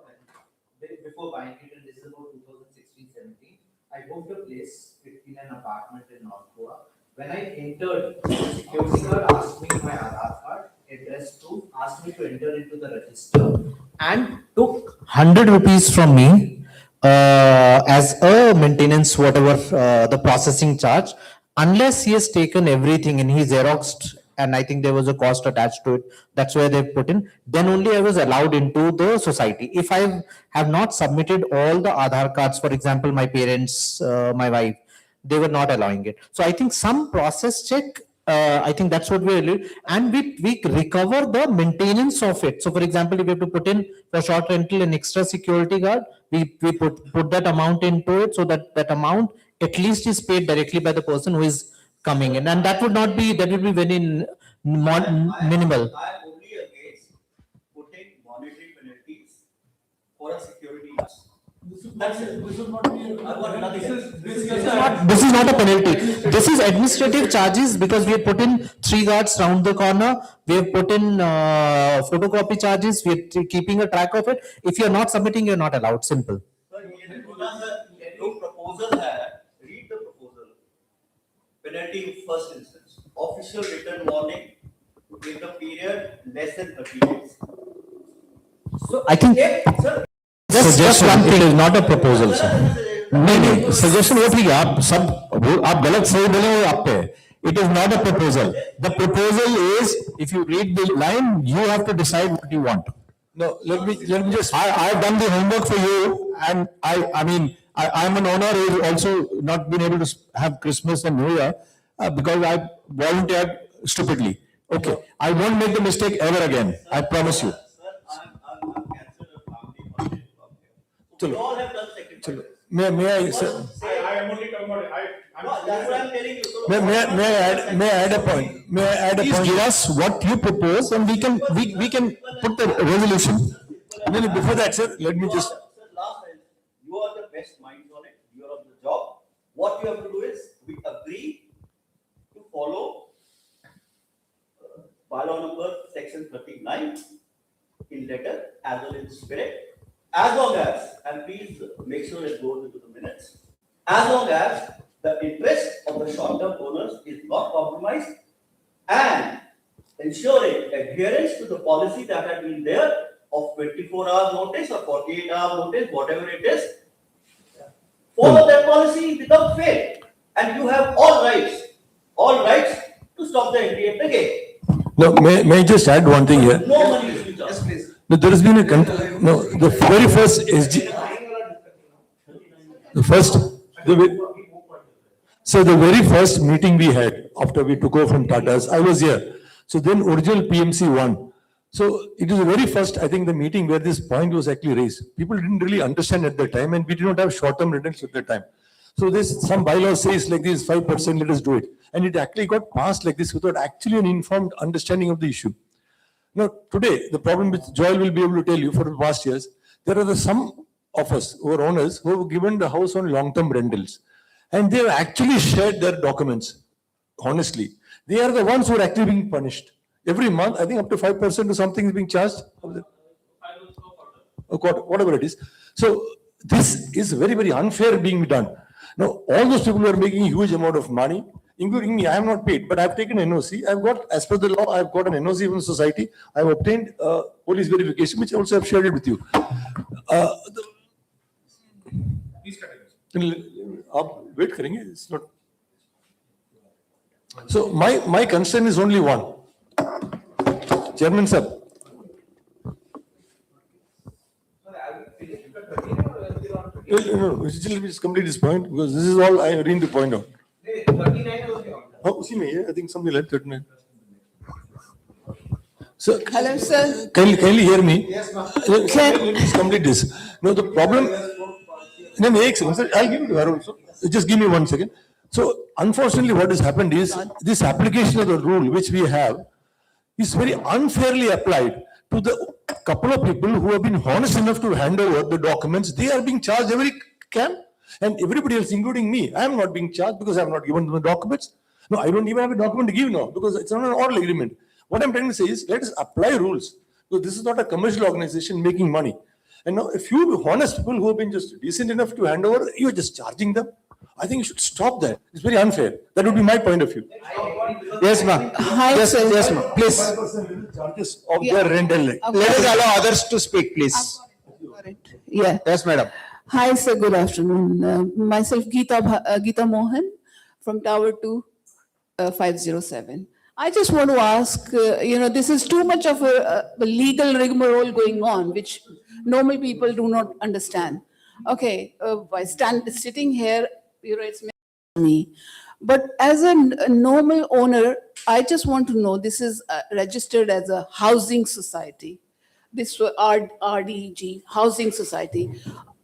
Before buying it, and this is about 2016-17, I booked a place in an apartment in North Goa. When I entered, the security guard asked me my Aadhaar card, address proof, asked me to enter into the register, and took 100 rupees from me as a maintenance, whatever the processing charge, unless he has taken everything and he xeroxed, and I think there was a cost attached to it. That's where they put in. Then only I was allowed into the society. If I have not submitted all the Aadhaar cards, for example, my parents, my wife, they were not allowing it. So I think some process check. I think that's what and we recover the maintenance of it. So for example, if you have to put in for short rental an extra security guard, we put that amount into it so that that amount at least is paid directly by the person who is coming in, and that would be very minimal. I am only against putting monetary penalties for a security guard. That's it. This is not. I've got nothing else. This is not a penalty. This is administrative charges because we have put in 3 guards round the corner. We have put in photocopy charges. We are keeping a track of it. If you are not submitting, you are not allowed. Simple. Sir, ये जो proposal है, read the proposal. Penalty in first instance. Official written warning in the period less than 30 days. So I think. Sir, Just one thing. It is not a proposal, sir. नहीं, suggestion वो ठीक है. आप गलत सही बोले वो आप पे. It is not a proposal. The proposal is, if you read the line, you have to decide what you want. No, let me just. I've done the homework for you, and I mean, I'm an owner who's also not been able to have Christmas and New Year because I volunteered stupidly. Okay, I won't make the mistake ever again. I promise you. Sir, I'm cancer family funded. We Chalo. all have done sacrifices. May I, sir, I am only talking about, No, that's what I'm telling you. So may I add a point? May I add a point? Please give us what you propose and we can put the resolution. No, before that, sir, let me just. Sir, last time, you are the best minds on it. You are on the job. What you have to do is, we agree to follow bylaw number section 39 in letter as well in spirit. As long as, and please make sure it goes into the minutes, as long as the interest of the short-term owners is not compromised and ensuring adherence to the policy that had been there of 24 hours notice or 48 hours notice, whatever it is. Follow that policy without fail. And you have all rights to stop the entry at the gate. No, may I just add one thing here? No money is charged. Yes, please. No, there has been the very first SG, so the very first meeting we had after we took over from Tata's, I was here. So then original PMC won. So it was the very first, I think, the meeting where this point was actually raised. People didn't really understand at that time and we did not have short-term rentals at that time. So this, some bylaw says like this 5%, let us do it. And it actually got passed like this without actually an informed understanding of the issue. Now, today, the problem which Joel will be able to tell you for the past years, there are some of us who are owners who have given the house on long-term rentals. And they have actually shared their documents, honestly. They are the ones who are actually being punished. Every month, I think up to 5% or something is being charged. A quarter, whatever it is. So this is very, very unfair being done. Now, all those people who are making a huge amount of money, including me, I am not paid, but I've taken NOC. I've got, as per the law, I've got an NOC from society. I've obtained police verification, which I also have shared it with you. Please continue. Wait, करेंगे, it's not. So my concern is only one. Chairman sir. No, let me just complete this point because this is all I need to point out. Oh, usi mein hai, I think something like 39. So, Hello, sir. Can you hear me? Yes, ma'am. Let me just complete this. No, the problem. No, एक second, sir. I'll give it to her also. Just give me 1 second. So, unfortunately, what has happened is this application of the rule which we have is very unfairly applied to the couple of people who have been honest enough to hand over the documents. They are being charged every camp, and everybody else, including me. I am not being charged because I have not given them the documents. No, I don't even have a document to give now because it's not an oral agreement. What I'm trying to say is let us apply rules because this is not a commercial organization making money. And now, a few honest people who have been just decent enough to hand over, you're just charging them. I think you should stop that. It's very unfair. That would be my point of view. Yes, ma'am. Hi, Yes, sir. yes, ma'am. Please. Charges of their rental. Okay. Let us allow others to speak, please. Yeah. Yes, madam. Hi, sir. Good afternoon. Myself, Geeta Mohan from Tower 2, 507. I just want to ask, this is too much of a legal rigmarole going on, which normal people do not understand. Okay, by sitting here, it's me. But as a normal owner, I just want to know, this is registered as a housing society. This RDG, housing society.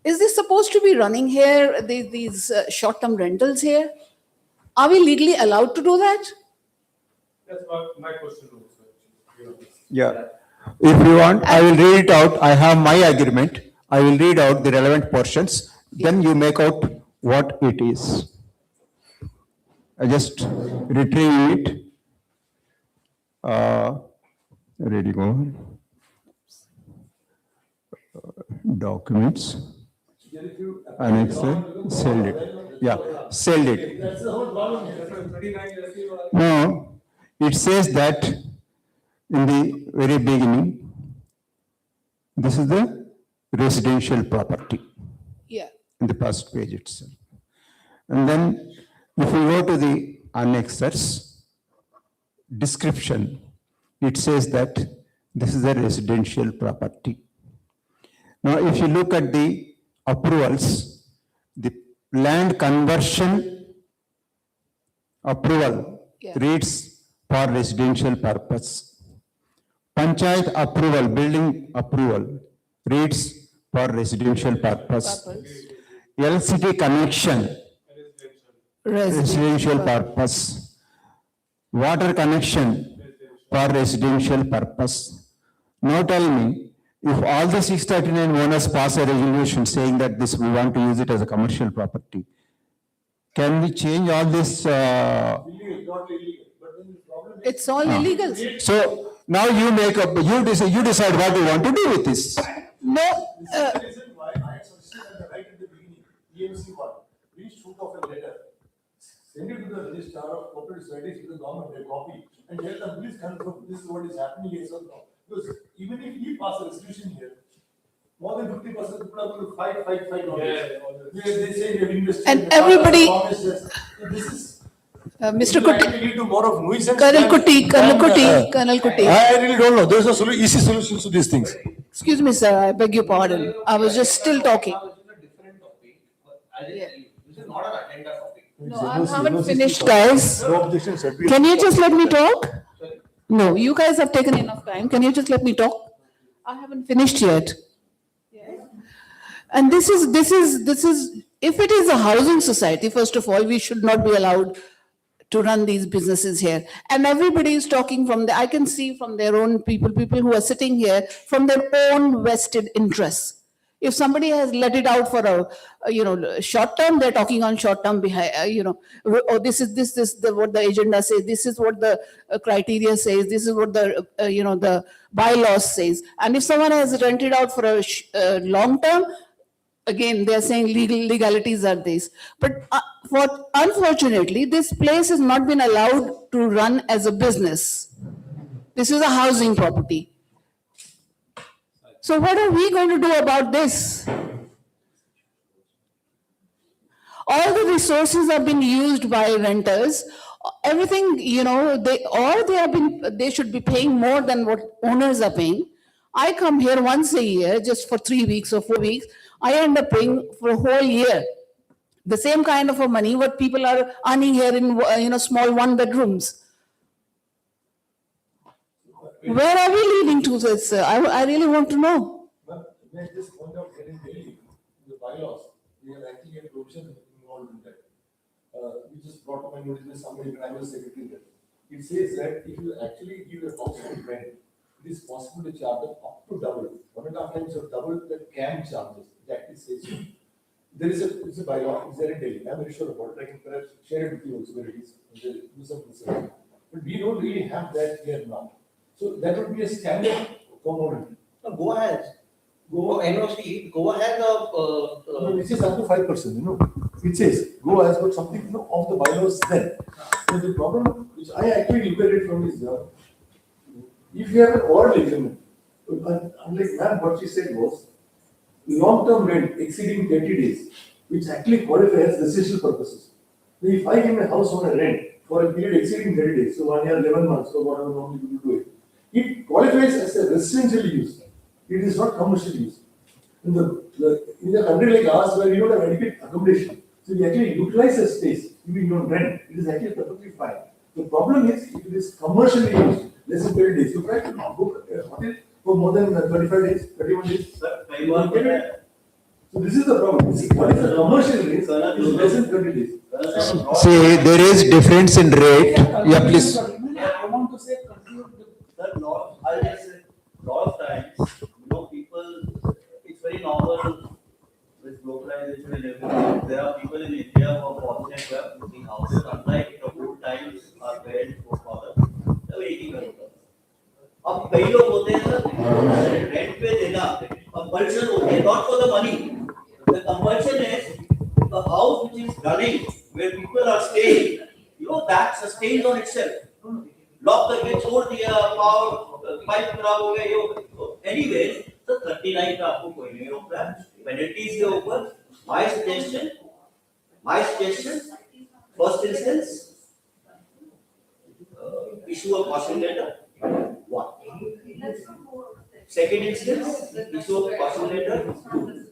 Is this supposed to be running here, these short-term rentals here? Are we legally allowed to do that? That's my question also. Yeah. If you want, I will read it out. I have my agreement. I will read out the relevant portions. Then you make out what it is. I just retrieve it. Ready, go on. Documents. Annexer, sold it. Yeah, sold it. No, it says that in the very beginning, this is the residential property. Yeah. In the first page itself. And then if you go to the annexers description, it says that this is a residential property. Now, if you look at the approvals, the land conversion approval Yeah. reads for residential purpose. Panchayat approval, building approval reads for residential purpose. LCT connection, residential purpose. Water connection for residential purpose. Now tell me, if all the 639 owners pass a resolution saying that this, we want to use it as a commercial property, can we change all this? It's all illegal. So now you make up, you decide what you want to do with this. No, The reason why I suggested right at the beginning, EMC one, we shoot off a letter. Send it to the registrar of corporate societies to the government, they copy, and tell them, please confirm, this is what is happening here, so now. Because even if we pass a resolution here, more than 50% people are going to fight on this. They say we have invested. And in the past, everybody- promises. This is. Mr. it will Kuti, actually lead to more of nuisance. Colonel than- Kuti, Colonel Kuti. I really don't know, there's no easy solutions to these things. Excuse me, sir, I beg your pardon. I was just still talking. Now, this is a different topic, but I'll just tell you, this is not an agenda topic. No, I haven't finished, guys. No objections, sir. Can you just let me talk? No, you guys have taken enough time. Can you just let me talk? I haven't finished yet. And this is, if it is a housing society, first of all, we should not be allowed to run these businesses here. And everybody is talking from I can see from their own people who are sitting here, from their own vested interests. If somebody has let it out for a short term, they're talking on short term behind, this is what the agenda says, this is what the criteria says, this is what the bylaws says. And if someone has rented out for a long term, again, they are saying legalities are this. But unfortunately, this place has not been allowed to run as a business. This is a housing property. So what are we going to do about this? All the resources have been used by renters. Everything, they should be paying more than what owners are paying. I come here once a year, just for 3 weeks or 4 weeks. I end up paying for a whole year. The same kind of money what people are earning here in, small one bedrooms. Where are we leading to this? I really want to know. May I just point out that in Delhi, the bylaws, we have actually a provision involved in that. We just brought up my notice with somebody when I was secretary there. It says that if you actually give a house on rent, it is possible to charge them up to double, 1.5 times of double the CAM charges. That is says so. There is it's a bylaw, it's there in Delhi. I'm very sure about it. I can perhaps share it with you also where it is. Do some research. But we don't really have that here now. So that would be a standard component. Go ahead. Go NOC, go ahead No, it says up to 5%, It says, go as but something, of the bylaws then. So the problem, which I actually look at it from is, if you have an odd agreement, unlike ma'am, what she said was, long-term rent exceeding 20 days, which actually qualifies as residential purposes. Now, if I give a house on a rent for a period exceeding 30 days, so 1 year, 11 months, or whatever normally people do it, it qualifies as a residential use. It is not commercial use. In a country like ours where we don't have adequate accommodation, so we actually utilize a space, even on rent, it is actually perfectly fine. The problem is if it is commercially used, less than 30 days, you try to book a hotel for more than 35 days, 31 days. So this is the problem. What is the commercial rate? Is less than 30 days. See, there is difference in rate. Yeah, please. I want to say, I'll just say, lot of times, people, it's very normal with localization and everything. There are people in India who are fortunate to have moving houses, unlike the old times our parents, forefathers, they were 80 years old. अब कई लोग होते हैं sir rent पे देना compulsion होती है not for the money the compulsion is the house which is running where people are staying that sustains on itself lock करके छोड़ दिया पावर पाइप खराब हो गए एनीवे तो 39 का आपको कोई नहीं रोक रहा पेनल्टीज के ऊपर my suggestion first instance issue a caution letter. One. Second instance, issue of caution letter. 2.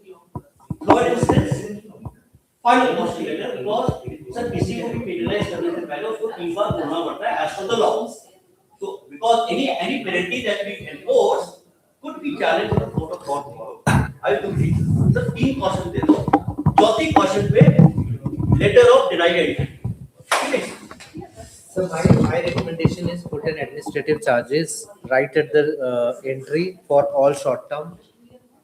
Third instance, final cost letter, because sir किसी को भी पेनलाइज करने से पहले उसको 3 बार बोलना पड़ता है as per the law. So because any penalty that we enforce could be challenged in the court of law tomorrow. I will see. Sir 3 caution दे दो. चौथी caution पे letter of denied entry. ठीक है. So my recommendation is put an administrative charges right at the entry for all short term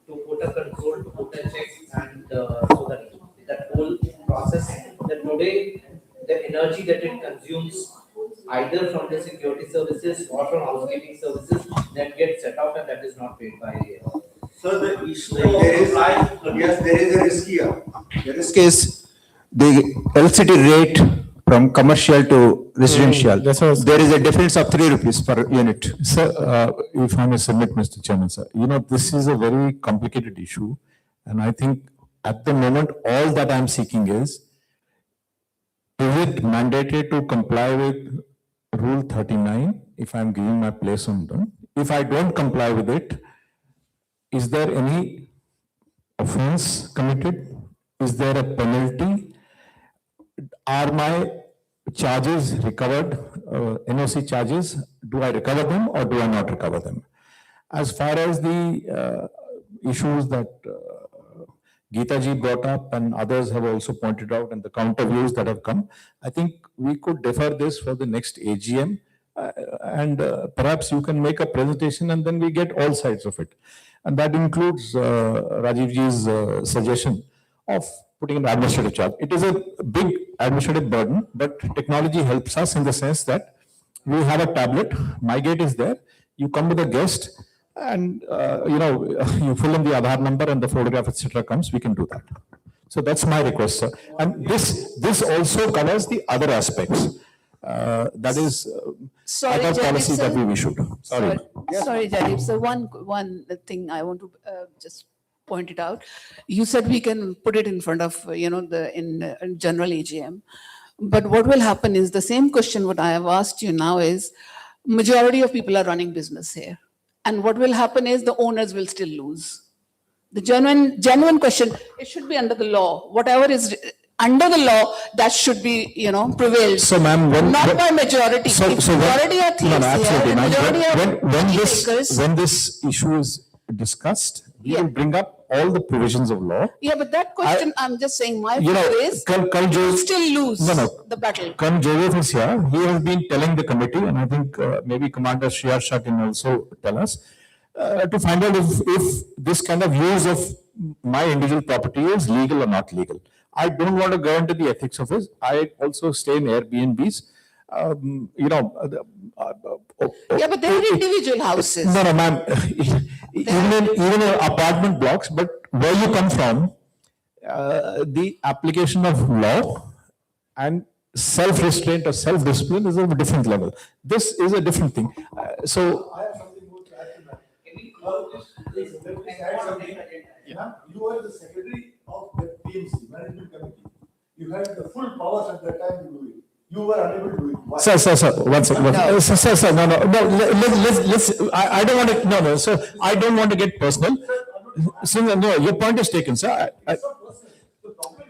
to put a control, to put a check and so that whole process, that today the energy that it consumes either from the security services or from housekeeping services that gets set out and that is not paid by. Sir, the issue There is, yes, there is a risk here. The risk is the LCT rate from commercial to residential. that's what I was- There is a difference of 3 rupees per unit. Sir, if I may submit, Mr. Chairman, sir, this is a very complicated issue. And I think at the moment, all that I'm seeking is it mandated to comply with Rule 39 if I'm giving my place on them? If I don't comply with it, is there any offense committed? Is there a penalty? Are my charges recovered, NOC charges, do I recover them or do I not recover them? As far as the issues that Geeta ji brought up and others have also pointed out and the counter views that have come, I think we could defer this for the next AGM and perhaps you can make a presentation and then we get all sides of it. And that includes Rajiv ji's suggestion of putting an administrative charge. It is a big administrative burden, but technology helps us in the sense that we have a tablet, MyGate is there, you come with a guest and, you fill in the Aadhaar number and the photograph, etc. comes, we can do that. So that's my request, sir. And this also covers the other aspects. That is Sorry, other Jaideep, policy that sir. we issued. Sorry. Sorry, Jaideep. So one thing I want to just point it out. You said we can put it in front of, in general AGM. But what will happen is the same question what I have asked you now is, majority of people are running business here. And what will happen is the owners will still lose. The genuine question, it should be under the law. Whatever is under the law, that should be, prevailed. So, ma'am, Not by majority. If majority are thieves here, absolutely, and ma'am. majority are takers. When this issue is discussed, we will bring up all the provisions of law. Yeah, but that question, I'm just saying, my You know, view is, Kal Jo- still lose No, no. the battle. Colonel Joseph is here. He has been telling the committee, and I think maybe Commander Shriar Shah can also tell us, to find out if this kind of use of my individual property is legal or not legal. I don't want to go into the ethics of it. I also stay in Airbnbs. Yeah, but they're individual houses. No, no, ma'am. Even in apartment blocks, but where you come from, the application of law and self-restraint or self-discipline is of a different level. This is a different thing. So, You were the secretary of the PMC, management committee. You had the full powers at that time to do it. You were unable to do it. Why? Sir, one second. Sir, no. Let's, I don't want to, no, so I don't want to get personal. So, no, your point is taken, sir. It's not personal. The problem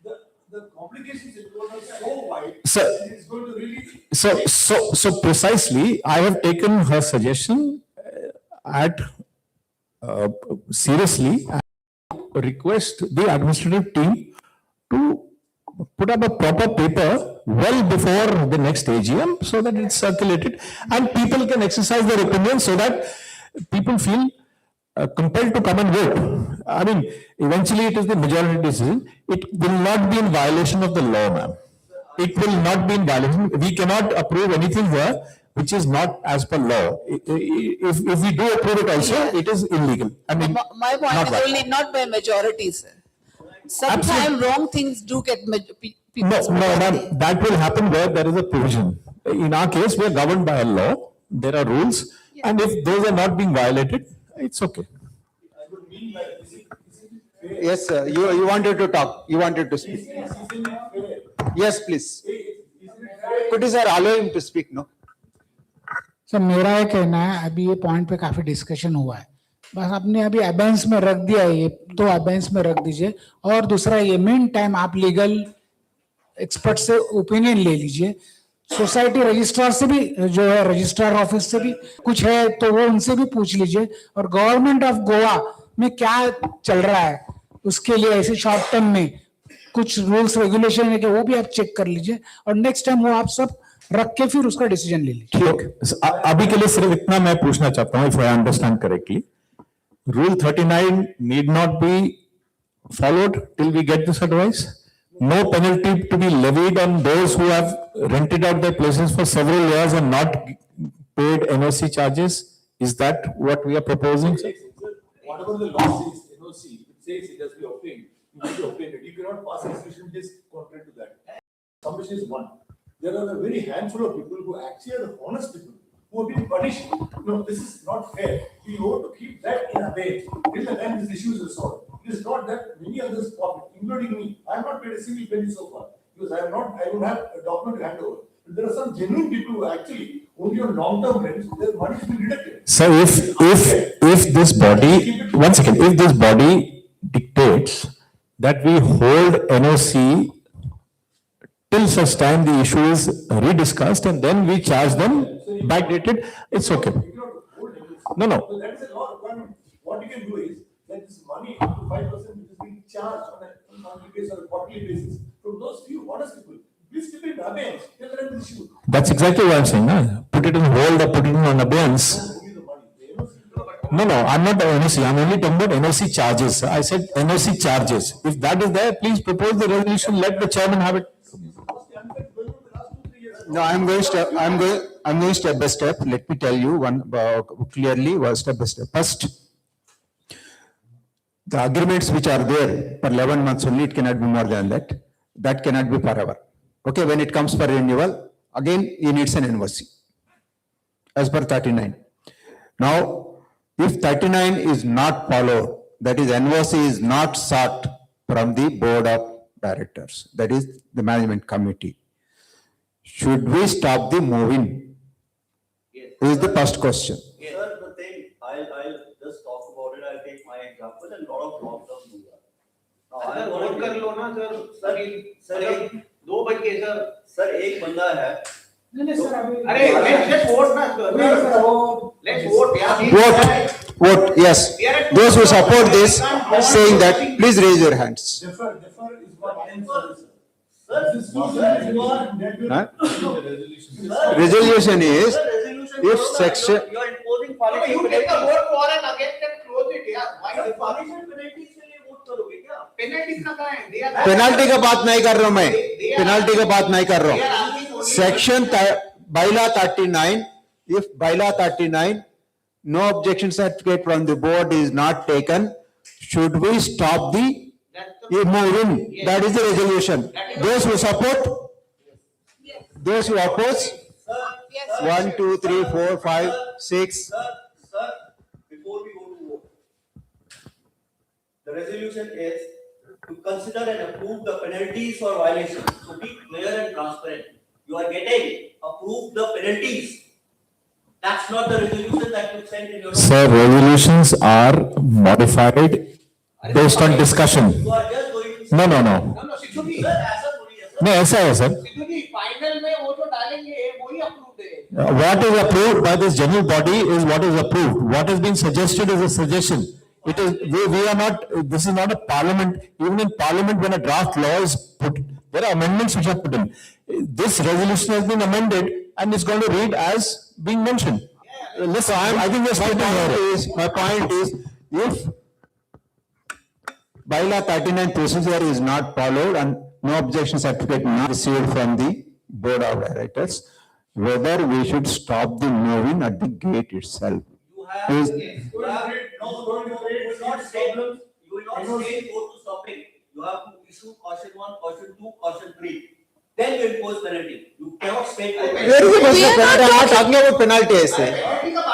is, the complications involved are so wide. Sir, It's going to really. So precisely, I have taken her suggestion at seriously and request the administrative team to put up a proper paper well before the next AGM so that it's circulated and people can exercise their opinion so that people feel compelled to come and vote. I mean, eventually it is the majority decision. It will not be in violation of the law, ma'am. It will not be in violation. We cannot approve anything here which is not as per law. If we do approve it also, it is illegal. I mean, My point not is right. only not by majority, sir. Sometimes wrong things do get people's No, majority. ma'am, that will happen where there is a provision. In our case, we are governed by a law, there are rules, and if those are not being violated, it's okay. Yes, sir. You wanted to talk. You wanted to speak. Yes, please. Could you, sir, allow him to speak, no? Sir मेरा ये कहना है, अभी ये point पे काफी discussion हुआ है, बस आपने अभी अबेंस में रख दिया है, ये तो अबेंस में रख दीजिए। और दूसरा ये मीन टाइम आप लीगल एक्सपर्ट से ओपिनियन ले लीजिए, सोसाइटी रजिस्ट्रार से भी, जो है रजिस्ट्रार ऑफिस से भी कुछ है तो वो उनसे भी पूछ लीजिए, और गवर्नमेंट ऑफ गोवा में क्या चल रहा है उसके लिए ऐसे शॉर्ट टर्म में कुछ रूल्स रेगुलेशन है कि वो भी आप चेक कर लीजिए, और नेक्स्ट टाइम वो आप सब रख के फिर उसका डिसीजन ले लीजिए। ठीक, अभी के लिए सिर्फ इतना मैं पूछना चाहता हूँ, if I understand correctly, Rule 39 need not be followed till we get this advice? No penalty to be levied on those who have rented out their places for several years and not paid NOC charges? Is that what we are proposing, sir? Whatever the law says, NOC, it says it has to be obtained. You need to obtain it. You cannot pass a resolution which is contrary to that. Submission is one. There are a very handful of people who actually are honest people, who have been punished. No, this is not fair. We ought to keep that in abeyance till the time this issue is resolved. It is not that many others profit, including me. I have not paid a single penny so far because I don't have a document to hand over. But there are some genuine people who actually only on long-term rents, their money has been deducted. Sir, if this body, one second, if this body dictates that we hold NOC till such time the issue is rediscussed and then we charge them backdated, it's okay. No, no. So that is a law requirement. What you can do is that this money up to 5% which is being charged on a monthly basis or a quarterly basis from those few honest people, please keep it in abeyance till the time is issued. That's exactly what I'm saying, na? Put it in hold or put it in abeyance. No, I'm not the NOC, I'm only talking about NOC charges. I said NOC charges. If that is there, please propose the resolution, let the chairman have it. No, I'm going step by step. Let me tell you one clearly, step by step. First, the agreements which are there for 11 months only, it cannot be more than that. That cannot be forever. Okay, when it comes for renewal, again, he needs an NOC as per 39. Now, if 39 is not followed, that is NOC is not sought from the board of directors, that is the management committee, should we stop the moving? Yes. Is the first question. Sir, the thing, I'll just talk about it, I'll take my example, a lot of long-term do that. Sir vote कर लो ना sir sir एक 2 बज के sir sir एक बंदा है नहीं sir अभी अरे लेट्स वोट ना लेट्स वोट यार Vote, yes. Those who support this, saying that, please raise your hands. Defer is what I am saying, sir. Huh? Resolution is, if section, You are imposing No, punishment. you take the vote for and against and close it यार why Sir, the punishment penalties के लिए vote करोगे क्या? penalties का कहाँ है they are penalty का बात नहीं कर रहा हूं मैं, पेनाल्टी का बात नहीं कर रहा they are हूं. asking only Section bylaw 39, if bylaw 39, no objection certificate from the board is not taken, should we stop the moving? That is the resolution. Those who support, those who oppose, Yes. 1, 2, 3, 4, 5, 6. Sir, before we go to vote, the resolution is to consider and approve the penalties for violations. So be clear and transparent. You are getting approved the penalties. That's not the resolution that you sent in your. Sir, resolutions are modified based on discussion. You are just going to. No. no Sidhu ji Sir, ऐसा थोड़ी है, sir. No, ऐसा है sir. Sidhu जी final में वो जो डालेंगे वही अप्रूव है What is approved by this general body is what is approved. What has been suggested is a suggestion. It is, we are not, this is not a parliament. Even in parliament, when a draft law is put, there are amendments which are put in. This resolution has been amended and it's going to read as being mentioned. Listen, I think we're speaking here. My point is, if bylaw 39 procedure is not followed and no objection certificate not received from the board of directors, whether we should stop the moving at the gate itself. You have, Is- you have, no, you will not say, you will not say go to stopping. You have to issue caution 1, caution 2, caution 3. Then you impose penalty. You cannot say. Where is the question? I'm not talking about penalty ऐसे.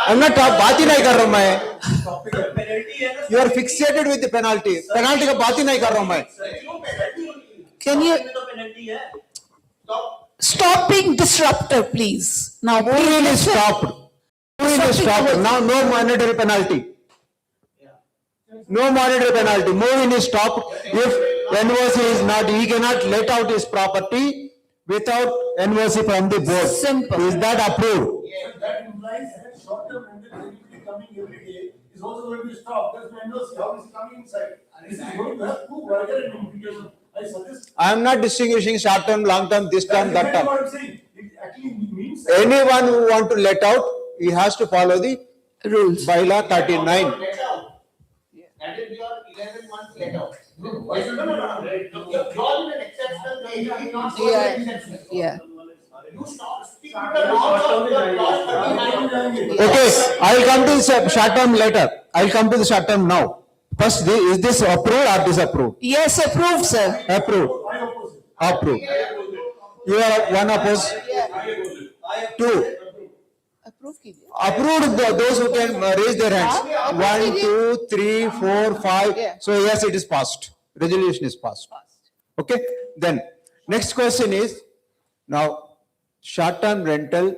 I'm not बात ही नहीं कर रहा हूँ मैं. Penalty है ना. You are fixated with the penalty. Penalty का बात ही नहीं कर रहा हूँ मैं. Can you तो penalty है. stop being disruptor, please? Now, Moving is stopped. Moving is stopped. Now no mandatory penalty. No monetary penalty. Move-in is stopped. If NOC is not, he cannot let out his property without NOC from the board. Simple. Is that approved? That implies that short-term rental activity coming every day is also going to be stopped. That's when those how is coming inside. This is going to have two wider implications. I suggest. I am not distinguishing short-term, long-term, this term, that That's term. what I'm saying. It actually means. Anyone who want to let out, he has to follow the Rules. bylaw 39. Let out. That is your 11 months let out. Yes, no. You're in an exceptional case, you are not Yeah. an exception. Yeah. You stop speaking the laws of the clause 39. Okay, I'll come to the short-term later. I'll come to the short-term now. First, is this approved or disapproved? Yes, approved, sir. Approved. Approved. You are one opposed. Two. Approved कीजिए. Approved, those who can raise their hands. हाँ, 1, 2, 3, 4, 5. Yeah. So yes, it is passed. Resolution is passed. Okay, then, next question is, now, short-term rental,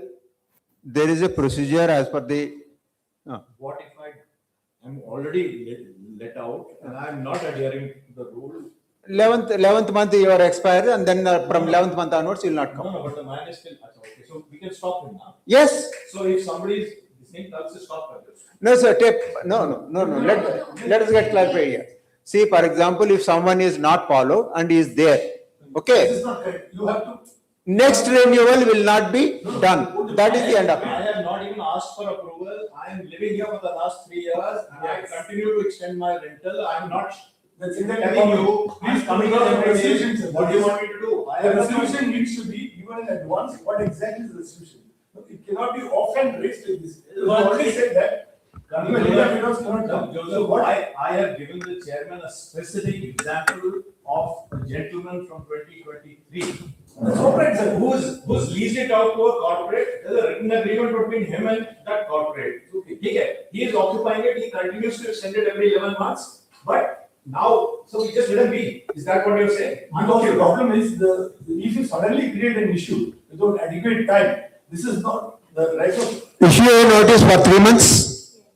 there is a procedure as per the, What if I am already let out and I am not adhering to the rule? 11th month you are expired and then from 11th month onwards you will not No, come. no, but the man is still, okay, so we can stop him now. Yes, So if somebody is, saying that's a stop. no sir, no, let us get clarified here. See, for example, if someone is not followed and he is there, This okay, is not correct. You have to. next renewal will not be done. That is the end of I it. have not even asked for approval. I am living here for the last 3 years and I continue to extend my rental. I am not That's telling you, I'm coming here every day. What do you want me to do? I The have resolution needs to be given in advance. What exactly is the resolution? It cannot be often raised like this. You already said that. Even legal widows cannot come. So Joseph, what? I have given the chairman a specific example of a gentleman from 2023. That's all right, sir. Who's leased it out to a corporate, there's a written agreement between him and that corporate. Okay, he is occupying it, he continues to extend it every 11 months, but now, so we just let him be. Is that what you're saying? Because the problem is if you suddenly create an issue without adequate time, this is not the right of. Issue a notice for 3 months.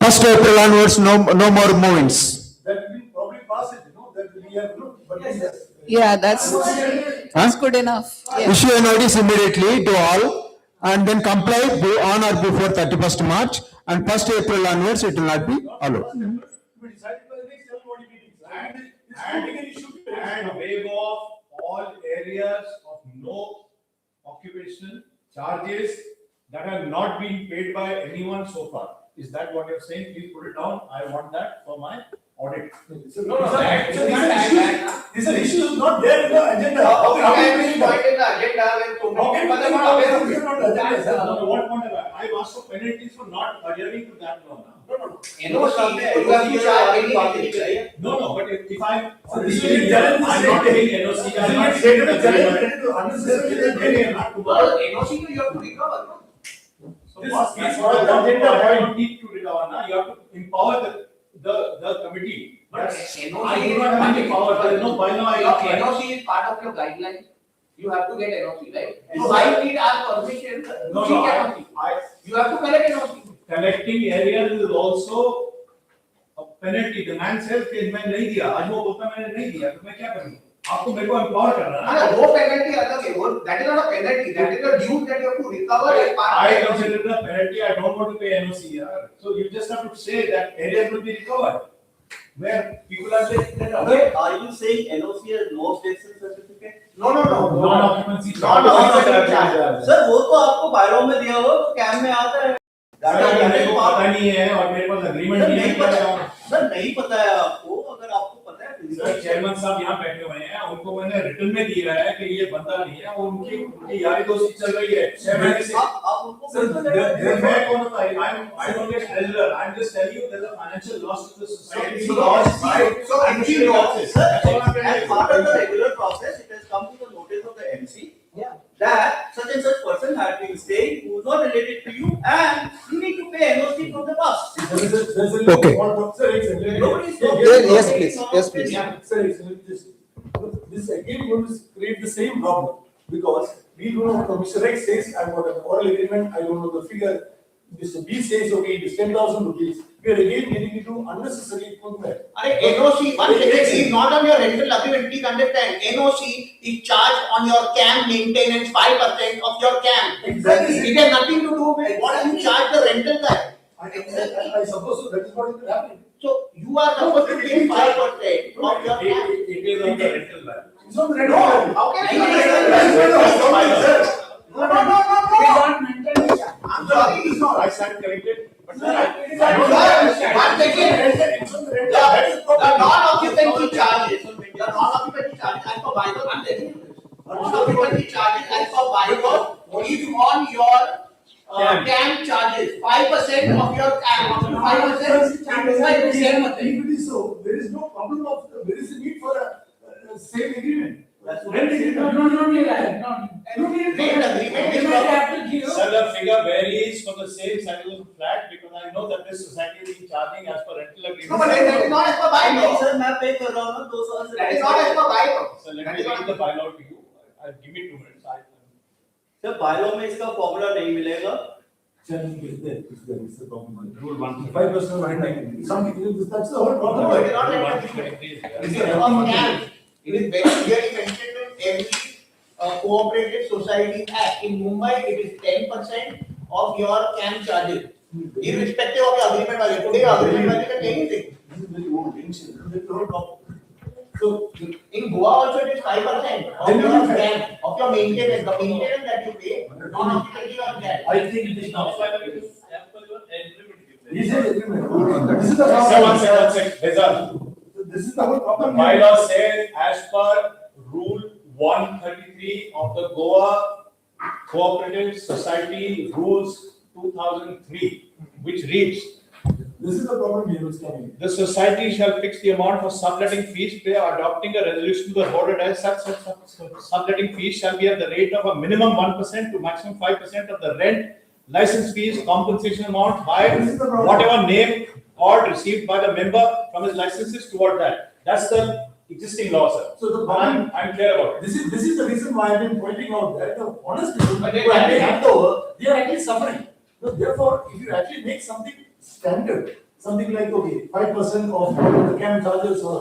1st April onwards, no more movements. That will probably pass it, that we have, but. Yeah, that's good enough. Yeah. Issue a notice immediately to all and then comply on or before 31st March and 1st April onwards it will not be allowed. We decided by the next body meetings. And waive off all areas of no occupation charges that have not been paid by anyone so far. Is that what you're saying? Please put it down. I want that for my audit. These are issues not there in the agenda. How can we find in the agenda when so How many can people we are find aware of it? it? Not agenda, sir. I've asked for penalties for not adhering to that law now. NOC, you have to charge any party, right? No, but if I'm. So this will be challenged the I'm same not day. taking NOC. I'm not This taking will be the challenged to unnecessarily. not to. Well, NOC you have to recover, no? So that's what the agenda point need to recover now. You have to empower the committee. But That's- NOC I do not have any power. There is no bylaw I Your apply. NOC is part of your guideline. You have to get NOC, right? So I need our permission to No, seek NOC. You have to collect NOC. Collecting areas is also a penalty. The man says कि मैं नहीं दिया, आज वो बोलता मैंने नहीं दिया, तो मैं क्या करूँ? आपको मेरे को empower करना है ना? No, वो penalty अलग है. That is not a penalty. That is a due that you have to recover as part of I the NOC. consider it a penalty. I don't want to pay NOC. Yeah. So you just have to say that areas will be recovered. Where people are saying that. Okay, are you saying NOC has no objection certificate? No. Non-occupancy. Non-occupancy charge. Sir वो तो आपको bylaw में दिया हुआ तो cam में आता है मेरे को पता नहीं है और मेरे पास agreement सर नहीं नहीं है पता सर नहीं पता है आपको अगर आपको पता है सर चेयरमैन साहब यहाँ बैठे हुए हैं उनको मैंने रिटर्न में दिया है कि ये बंदा नहीं है और उनकी यारी दोस्ती चल रही है 6 महीने से आप उनको सर मैं कौन होता है I don't get elder I'm just telling you there's a financial loss to the society So MC knows. as part of the regular process it has come to the notice of the MC that such and such person had been staying who is not related to you and you need to pay NOC from the past. Okay. Nobody is Yes, please. Yes, please. This again going to create the same problem because we don't know, Mr. X says, I've got an oral agreement, I don't know the figure. Mr. B says, okay, it is 10,000 rupees. we are again getting into unnecessary equipment. NOC, one second, is not on your rental agreement, please understand, NOC is charged on your camp maintenance 5% of your camp. Exactly. It has nothing to do with what you charge the rental guy. I suppose so, that is what is happening. So you are supposed to pay 5% of your camp. It is on the rental value. It's not the rental. No, how can it be? No. I'm sorry, it's not. I stand corrected. But sir, One second. The non-occupancy charges, as per bylaw, I'm telling you this. Non-occupancy charges as per bylaw is on your camp charges, 5% of your camp, up to 5%. If it is so, there is no problem of, there is a need for a same agreement. Rent agreement. Rent agreement is not. sir, the figure varies for the same size of the flat because I know that this society is charging as per rental agreement. No, but that is not as per bylaw. Sir मैं पे कर रहा हूँ ना 200 That is not as per bylaw. So let me read the bylaw to you. Give me 2 minutes. Sir बायों में इसका formula नहीं मिलेगा Rule 1. 5% renting. Something, that's the whole No, problem. it is not rent agreement. It is on camp. It is very clearly mentioned in every cooperative society act. In Mumbai, it is 10% of your camp charges. Irrespective of your agreement value. Today, agreement value can anything. This is very old, ancient, that's the whole problem. So, In Goa also, it is 5% of your camp, of your maintenance, the maintenance that you pay, non-occupancy on camp. I think it is not. He This says agreement. This is the Sir, one problem. second. Bezal. This is the whole The problem. bylaw says as per Rule 133 of the Goa Cooperative Society Rules 2003, which reads, This is the problem here is coming. the society shall fix the amount for subletting fees by adopting a resolution to the board as such subletting fees shall be at the rate of a minimum 1% to maximum 5% of the rent, license fees, compensation amount by whatever name or received by the member from his licenses toward that. That's the existing law, sir. So the problem, I'm clear about it. this is the reason why I've been pointing out that the honest people But they who actually can't- hand over, they are actually suffering. So therefore, if you actually make something standard, something like, okay, 5% of the camp charges or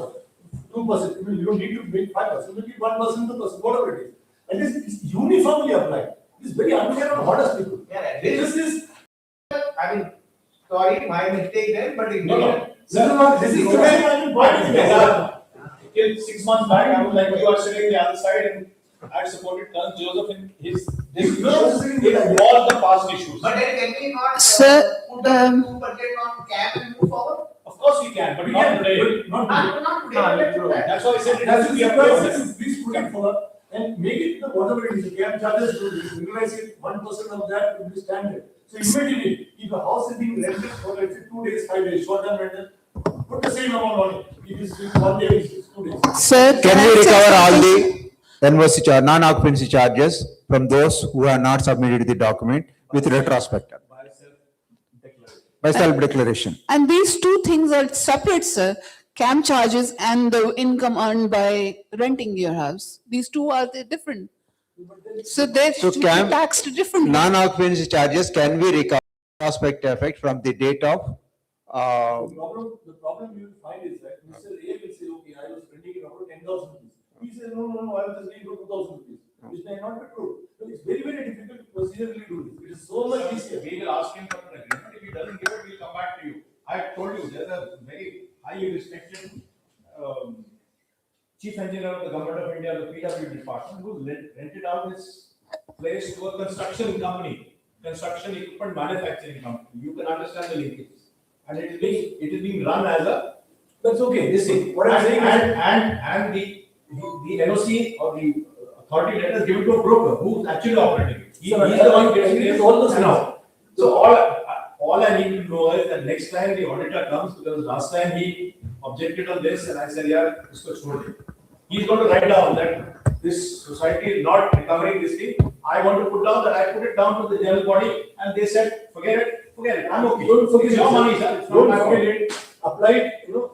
2%, you don't need to make 5%, maybe 1%, 2%, whatever it is. And this is uniformly applied. It's very unfair on honest people. Yeah, This is, I mean, sorry, my mistake there, but it. No. this is the way I've been pointing out. Till 6 months back, I was like, you are sitting the other side and I supported Colonel Joseph in his, this You are sitting in there. all the past issues. But then can we not Sir, put a 2% on cap and move forward? Of course we can, but not today. Not Not today, but let's do that. That's why I said it has That's to the be a process, process. please put it forward and make it the whatever it is, the camp charges, to realize it, 1% of that will be standard. So immediately, if a house is being rented for let's say 2 days, 5 days, short term rental, put the same amount on it. If it's 1 day, it's 2 days. Sir, Can I we say recover all something? the non-occupancy charges from those who have not submitted the document with retrospective? By self-declaration. And these two things are separate, sir. Camp charges and the income earned by renting your house. These two are different. So they So should be camp- taxed differently. Non-occupancy charges can be recovered retrospective effect from the date of, The problem you will find is that Mr. A will say, okay, I was renting it for 10,000 rupees. He says, no, I was just renting for 2,000 rupees. Which may not be true. So it's very, very difficult to procedurally do this. It is so much easier. We will ask him for an agreement. If he doesn't give it, we'll come back to you. I told you, there's a very highly respected chief engineer of the government of India, the PW department, who rented out his place to a construction company, construction equipment manufacturing company. You can understand the linkages. And it is being run as a, That's okay. this thing. What I'm saying is. And the NOC or the authority let us give it to a broker who's actually operating it. He's the one getting It's this all the same. now. So all I need to know is that next time the auditor comes, because last time he objected on this and I said, yeah, isko chhod de. He's going to write down that this society is not recovering this thing. I want to put down that I put it down to the general body and they said, forget it, I'm okay. Don't forget It's your it, sir. money, sir. It's not Don't my forget fault. it. Apply it,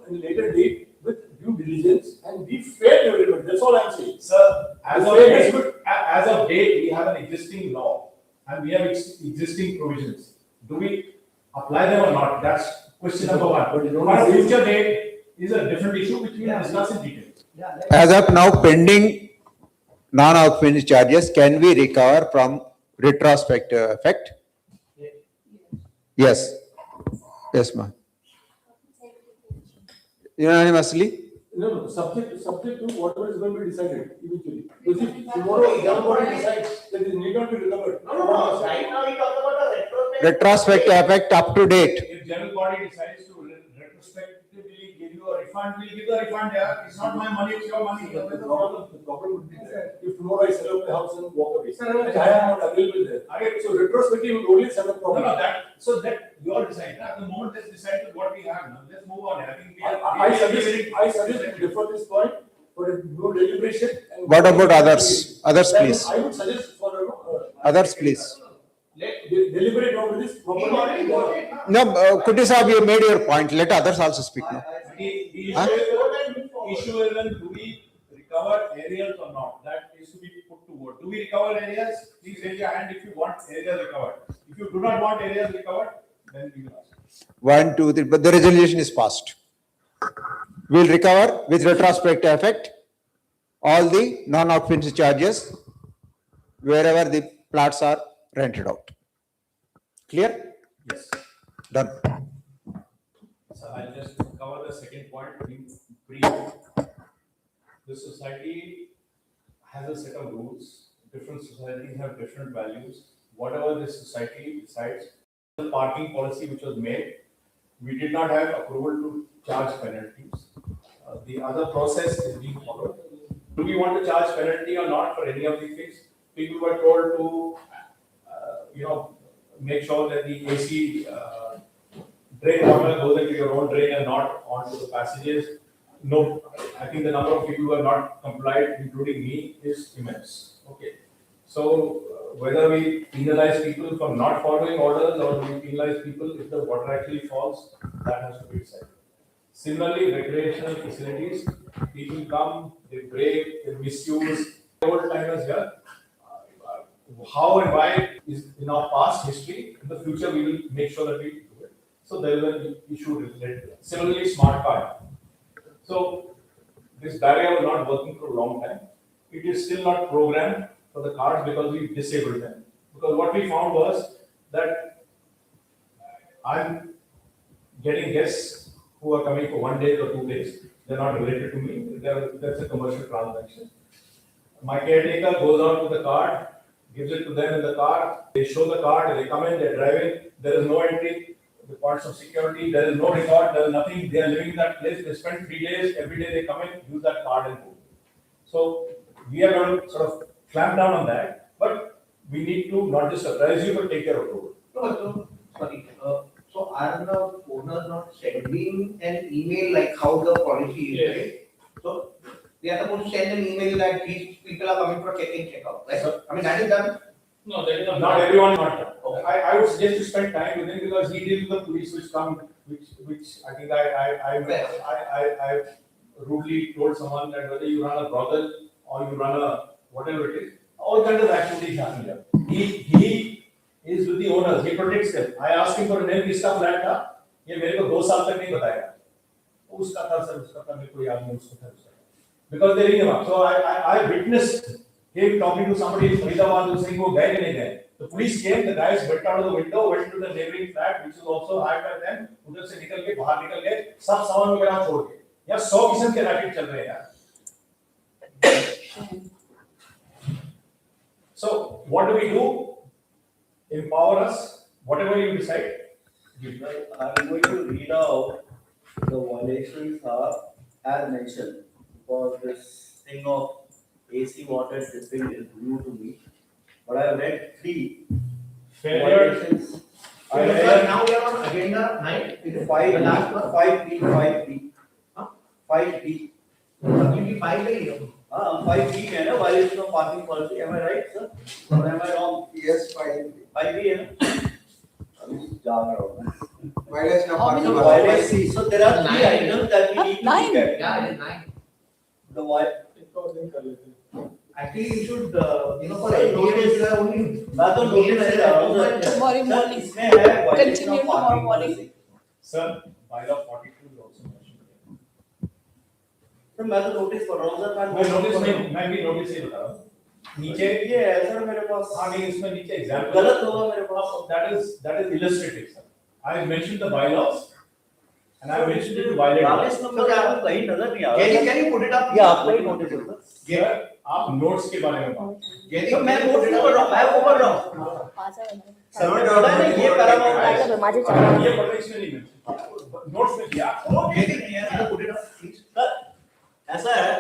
in a later date with due diligence and be fair to everybody. That's all I'm saying. Sir, as of Fair is date, as of date, we have an existing law and we have existing provisions. Do we apply them or not, that's question number one. But you don't But say- future date is a different issue which we will discuss in detail. As of now, pending non-occupancy charges can be recovered from retrospective effect? Yes. Yes, ma'am. Unanimously? No, subject to whatever is going to be decided eventually. Because if tomorrow everybody decides that it need not be recovered. No, right now we talk about a retrospective. Retrospective effect up to date. If general body decides to retrospectively give you a refund, we'll give the refund, yeah. It's not my money, it's your money. The problem would be that if tomorrow I sell up the house and walk away, and I am not available there. Okay, So retrospective will only set up No, problem. no, that you all decide. At the moment, let's decide with what we have now. Let's move on. I think we are. I suggest we defer this point for no deliberation. and- What about others? Others, please. I would suggest for, Others, please. let deliberate over this properly. No, Kuti Saab, you made your point. Let others also speak now. The Huh? issue is when do we recover areas or not? That is to be put to vote. Do we recover areas? Please raise your hand if you want areas recovered. If you do not want areas recovered, then we will ask. 1, 2, 3, but the resolution is passed. We'll recover with retrospective effect all the non-occupancy charges wherever the plots are rented out. Clear? Yes. Done. So I'll just cover the second point in brief. The society has a set of rules. Different societies have different values. Whatever this society decides, the parking policy which was made, we did not have approval to charge penalties. The other process is being followed. Do we want to charge penalty or not for any of these things? People were told to, make sure that the AC drain water goes into your own drain and not onto the passages. No, I think the number of people who have not complied, including me, is immense. Okay. So whether we penalize people for not following orders or we penalize people if the water actually falls, that has to be decided. Similarly, recreational facilities, people come, they break, they misuse. Old timers here, how and why is in our past history. In the future, we will make sure that we do it. So there is an issue related to that. Similarly, smart card. So this barrier was not working for a long time. It is still not programmed for the cards because we disabled them. Because what we found was that I'm getting guests who are coming for 1 day or 2 days. They're not related to me. That's a commercial transaction. My caretaker goes out with the card, gives it to them in the car. They show the card, they come in, they're driving. There is no entry, the points of security. There is no record, there is nothing. They are living in that place. They spend 3 days. Every day they come in, use that card and go. So we are going to sort of clamp down on that. But we need to not just surprise you, but take care of it. No, sorry, so are the owners not sending an email like how the policy is, Yes. right? So they are supposed to send an email that these people are coming for check-in, check-out, right? I mean, that is done. No, that is not everyone not done. I would suggest to spend time with him because he deals with the police which come, which I think I rudely told someone that whether you run a brothel or you run a whatever it is, all kinds of activities happen here. He is with the owners, he protects them. I asked him for a name, किसका flat था, ये मेरे को 2 साल तक नहीं बताया. उसका था सर, उसका था, मेरे को याद नहीं उसका था. Because they ring him up. So I witnessed him talking to somebody in Faridabad who was saying, "वो गए कि नहीं गए?" The police came, the guys went out of the window, went to the neighboring flat, which is also hired by them. उधर से निकल के बाहर निकल गए, सब सामान वगैरह छोड़ के. यार 100 किस्म के रैकेट चल रहे हैं यार. So what do we do? Empower us. Whatever you decide. I'm going to read out the violations are as mentioned, because this thing of AC water dripping is new to me. But I have read 3 violations. Now we are on agenda 9. It's 5, the last one, 5B. 5B. Completely 5 day. 5B है ना, violation of parking policy. Am I right, sir? Or am I wrong? Yes, 5B है ना? अभी जान रहा हूँ. Violation of How parking many policy. violations? So there are 3 items that we need to look at. Yeah, it is 9. The vi- Actually, you should, for LDA, you have only. मैं तो notice से रहा हूँ, sir. Tomorrow sir, morning. इसमें है violation Continue of tomorrow parking morning. policy. Sir, bylaw 42 is also mentioned. Sir, मैं तो notice कर रहा हूँ, सर। मैं भी notice ही बता रहा हूँ। नीचे ये है, सर, मेरे पास। हाँ, नहीं, इसमें नीचे example. गलत होगा मेरे पास। That is illustrative, sir. I mentioned the bylaws and I mentioned it to violate. 40 number का आपको कहीं नजर नहीं आ रहा। Can you put it up? ये आपका ही notice है, सर। Sir, आप notes के बारे में बात करें। तो मैं note नहीं कर रहा हूँ, मैं वो कर रहा हूँ। सर, ये paramount है। ये परमिशन नहीं mention। Notes में किया। Put it up, please. Sir, ऐसा है,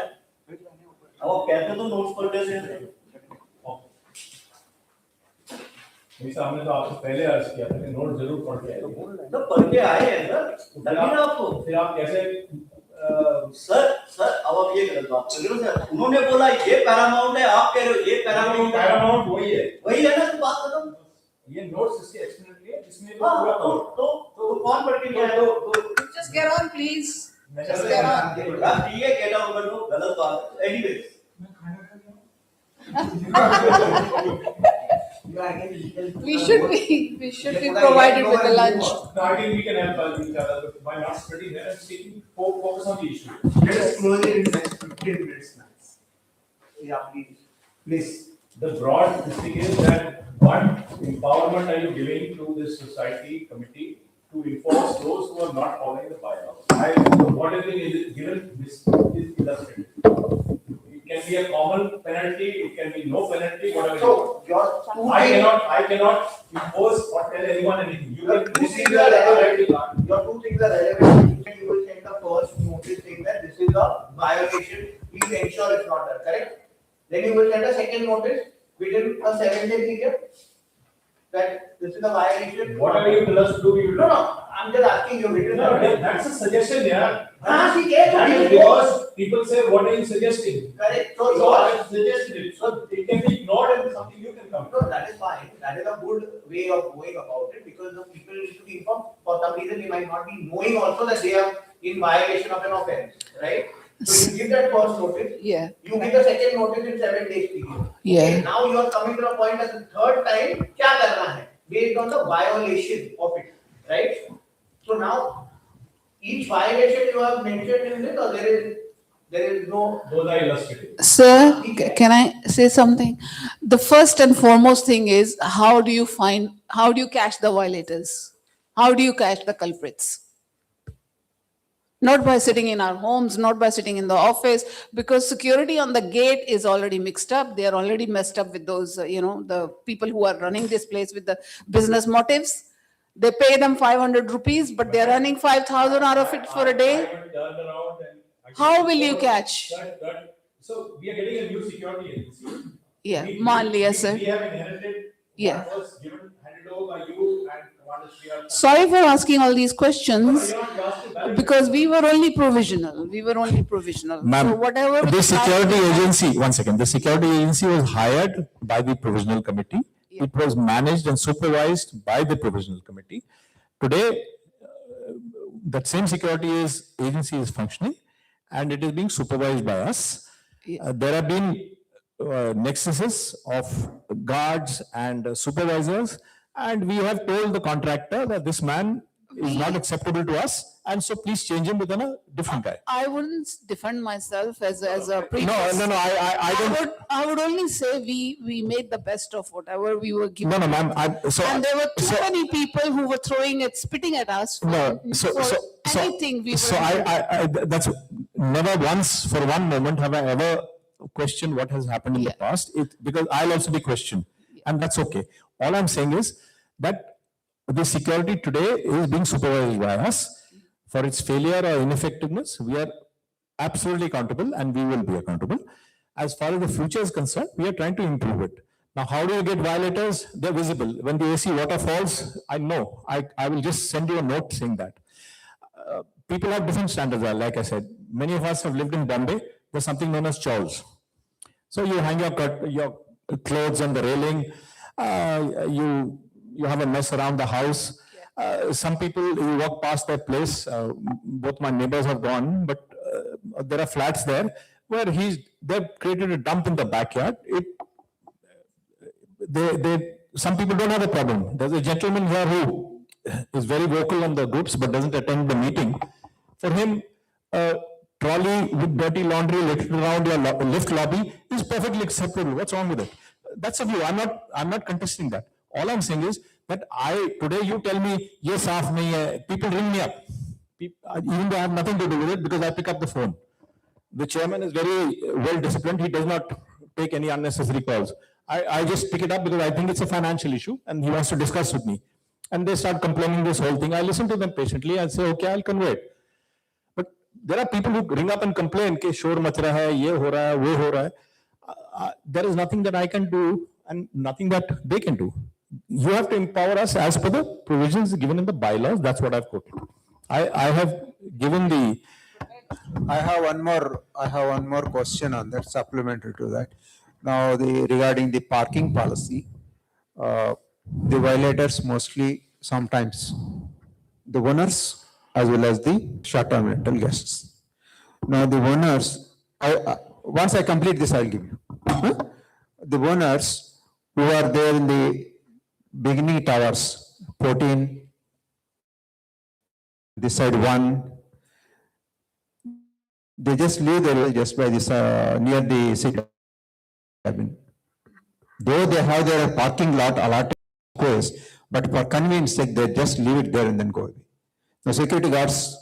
अब आप कहते तो notes पर कैसे हैं? वैसे हमने तो आपसे पहले अर्ज किया था कि नोट जरूर पढ़ के आइए। तो पढ़ के आए हैं, सर। तभी ना आपको। फिर आप कैसे सर, अब आप ये गलत बात कर रहे हो, सर। उन्होंने बोला ये पैरामाउंट है, आप कह रहे हो ये पैरामाउंट है। पैरामाउंट वही है। वही है ना, तो बात खत्म। ये नोट्स इसके एक्सप्लेनेटरी है, जिसमें हाँ, पूरा तो कौन पढ़ के गया है? Just get on, please. Just get on. आप ठीक है, get out कर लो, गलत बात है। Anyways, We should be provided with the lunch. No, I think we can help each other but by not studying there and taking focus on the issue. Let us close it in next 15 minutes max. Yeah, please. Please. The broad thing is that what empowerment are you giving to this society committee to enforce those who are not following the bylaws? What is given this is illustrated. It can be a common penalty, it can be no penalty, whatever. So, your two things. I cannot impose or tell anyone anything. You Your can. two things are relevant. Your two things are relevant. You will send the first notice saying that this is a violation. Please ensure it's not done. Correct? Then you will send a second notice within a 7-day period that this is a violation. Whatever you tell us to do, we will do. No, I'm just asking you. No, that's a suggestion, yeah. हाँ, ठीक है, That is ठीक है. because people say, what are you suggesting? Correct. So I suggested it, so it can be ignored and something you can come. No, that is fine. That is a good way of going about it because the people need to be informed. For some reason, they might not be knowing also that they are in violation of an offense, right? So you give that first notice. Yeah. You give the second notice in 7 days period. Yeah. Okay, now you are coming to the point that the third time, क्या करना है? Based on the violation of it, right? So now, each violation you have mentioned in this, or there is no. Those are illustrative. Sir, can I say something? The first and foremost thing is, how do you catch the violators? How do you catch the culprits? Not by sitting in our homes, not by sitting in the office, because security on the gate is already mixed up. They are already messed up with those, the people who are running this place with the business motives. They pay them 500 rupees, but they are running 5,000 out of it for a day. I will turn around and. How will you catch? So we are getting a new security agency. Yeah, We- मान लिया, we- sir. We have inherited. Yeah. What was handed over by you and Commander Sriyar. Sorry for asking all these questions, You're not asked to validate. because we were only provisional. Ma'am, So whatever. the security agency, one second, the security agency was hired by the provisional committee. Yeah. It was managed and supervised by the provisional committee. Today, that same agency is functioning and it is being supervised by us. Yeah. There have been nexuses of guards and supervisors, and we have told the contractor that this man is not acceptable to us, and so please change him with a different guy. I wouldn't defend myself as a No, previous. no, no, I don't. I would only say we made the best of whatever we were given. No, no, ma'am, And there were too many people who were spitting at us for anything we So were. that's never once for one moment have I ever questioned what has happened in the past, because I'll also be questioned, and that's okay. All I'm saying is that the security today is being supervised by us. For its failure or ineffectiveness, we are absolutely accountable and we will be accountable. As far as the future is concerned, we are trying to improve it. Now, how do you get violators? They're visible. When the AC water falls, I know. I will just send you a note saying that. People have different standards, like I said. Many of us have lived in Bombay. There's something known as chawls. So you hang your clothes on the railing. You have a mess around the house. Some people, you walk past their place, both my neighbors have gone, but there are flats there where they've created a dump in the backyard. Some people don't have a problem. There's a gentleman here who is very vocal on the groups but doesn't attend the meeting. For him, trolley with dirty laundry littered around your lift lobby is perfectly acceptable. What's wrong with it? That's a view. I'm not contesting that. All I'm saying is that today you tell me, yes, saaf nahi hai. People ring me up. Even though I have nothing to do with it because I pick up the phone. The chairman is very well disciplined. He does not take any unnecessary calls. I just pick it up because I think it's a financial issue and he wants to discuss with me. And they start complaining this whole thing. I listen to them patiently and say, okay, I'll convey it. But there are people who ring up and complain, ke shor mach raha hai, ye ho raha hai, wo ho raha hai. There is nothing that I can do and nothing that they can do. You have to empower us as per the provisions given in the bylaws. That's what I've quoted. I have given the. I have one more question on that, supplementary to that. Now, regarding the parking policy, the violators mostly sometimes the owners as well as the short-term rental guests. Now, the owners, once I complete this, I'll give you. The owners who are there in the beginning towers, 14, this side 1, they just leave there just by this, near the city. Though they have their parking lot allotted space, but for convenience sake, they just leave it there and then go away. The security guards,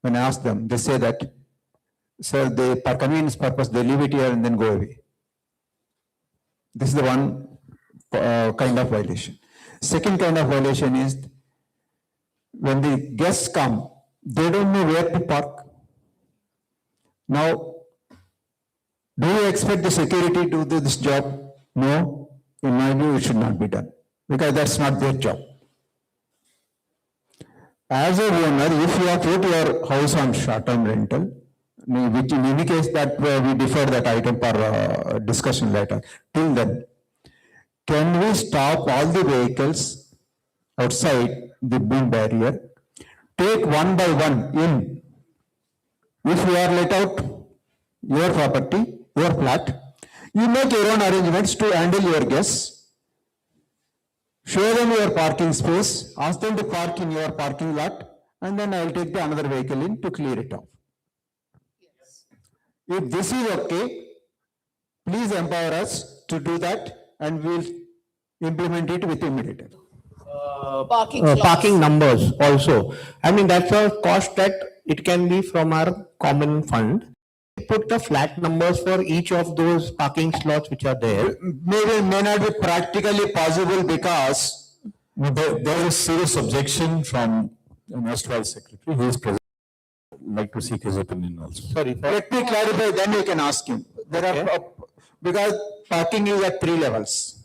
when I ask them, they say that, sir, for convenience purpose, they leave it here and then go away. This is the one kind of violation. Second kind of violation is when the guests come, they don't know where to park. Now, do you expect the security to do this job? No, in my view, it should not be done because that's not their job. As a owner, if you have put your house on short-term rental, which in any case that we defer that item for discussion later. Till then, can we stop all the vehicles outside the beam barrier, take one by one in? If you are let out your property, your flat, you make your own arrangements to handle your guests, show them your parking space, ask them to park in your parking lot, and then I will take the another vehicle in to clear it off. If this is okay, please empower us to do that and we will implement it with immediate. Parking numbers also. I mean, that's a cost that it can be from our common fund. Put the flat numbers for each of those parking slots which are there. May not be practically possible because There is a serious objection from the Erstwhile Secretary. He is present. Like to seek his opinion also. Sorry. let me clarify, then you can ask him. There are, because parking is at 3 levels.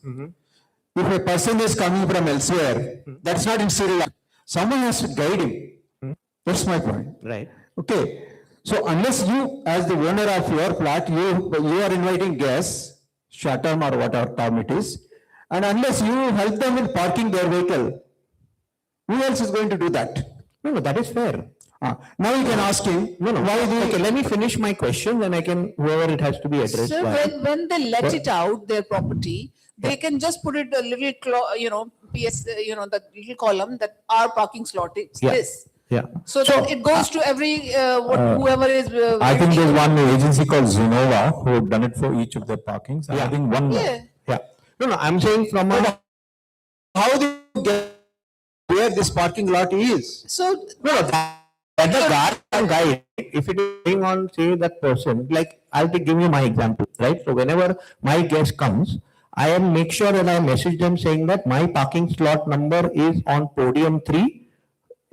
If a person is coming from elsewhere, that's not in serial. Someone has to guide him. That's my point. Right. Okay. So unless you, as the owner of your flat, you are inviting guests, short term or whatever term it is, and unless you help them in parking their vehicle, who else is going to do that? No, that is fair. Now you can ask him. Okay, let me finish my question, then I can, whoever it has to be addressed. So when they let it out, their property, they can just put it a little, PS, the little column that our parking slot is this. Yeah. So that it goes to every, whoever is. I think there's one agency called Zenova who have done it for each of their parkings. I think one. Yeah. No, I'm saying from a. How do you get where this parking lot is? So. That the guard can guide, if it is going on, say that person, like I'll give you my example, right? So whenever my guest comes, I make sure that I message them saying that my parking slot number is on podium 3,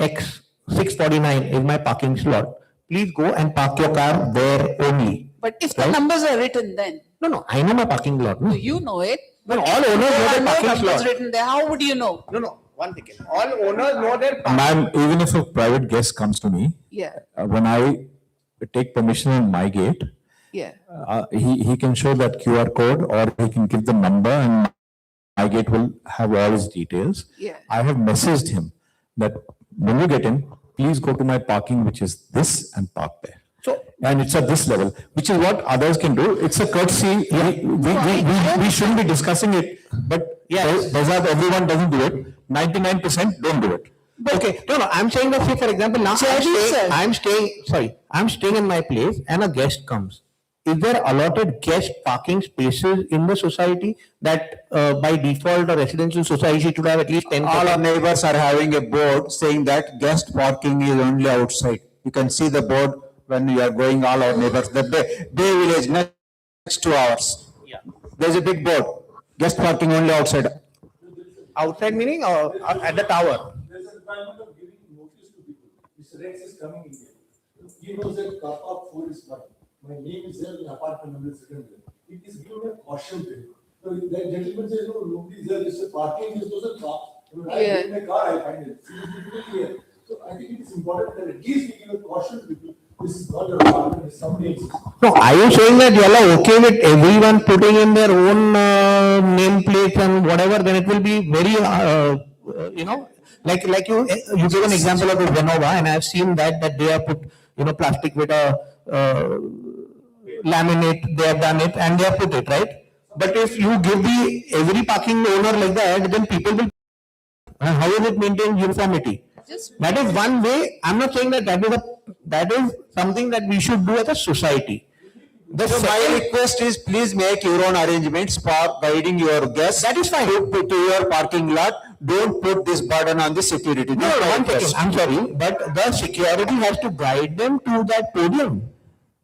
X 649 is my parking slot. Please go and park your car there only. But if the numbers are written then? No, I know my parking lot. No? You know it. No, all owners know their parking numbers slot. written there. How would you know? No. One second. All owners know their parking. Ma'am, even if a private guest comes to me, Yeah. When I take permission on my gate, Yeah. he can show that QR code or he can give the number and my gate will have all his details. Yeah. I have messaged him that when you get in, please go to my parking, which is this, and park there. So and it's at this level, which is what others can do. It's a courtesy. We shouldn't be discussing it, but Bazad, everyone doesn't do it. 99% don't do it. Okay, no, I'm saying that, say, for example, now I'm staying in my place and a guest comes. Is there allotted guest parking spaces in the society that by default a residential society should have at least 10%? All our neighbors are having a board saying that guest parking is only outside. You can see the board when you are going, all our neighbors, the Bay Village next to ours. Yeah. There's a big board, guest parking only outside. Outside meaning at the tower? There's a requirement of giving notice to people. Mr. Rex is coming in here. He knows that car park 4 is fine. My name is there, the apartment number is written there. It is given a caution to him. So that gentleman says, no, nobody is there, it's a parking, is those are cars. When I get in my car, I find it. It's clear. So I think it is important that at least we give a caution to people. This is not your apartment, it's somebody else's. No, are you saying that you are okay with everyone putting in their own nameplates and whatever, then it will be very, like you give an example of the Genova, and I've seen that they have put, plastic with a laminate, they have done it and they have put it, right? But if you give every parking owner like that, then people will, how will it maintain uniformity? That is one way. I'm not saying that that is something that we should do as a society. So my request is, please make your own arrangements for guiding your guests. That is fine. To your parking lot. Don't put this burden on the security. No, one second, I'm sorry, but the security has to guide them to that podium.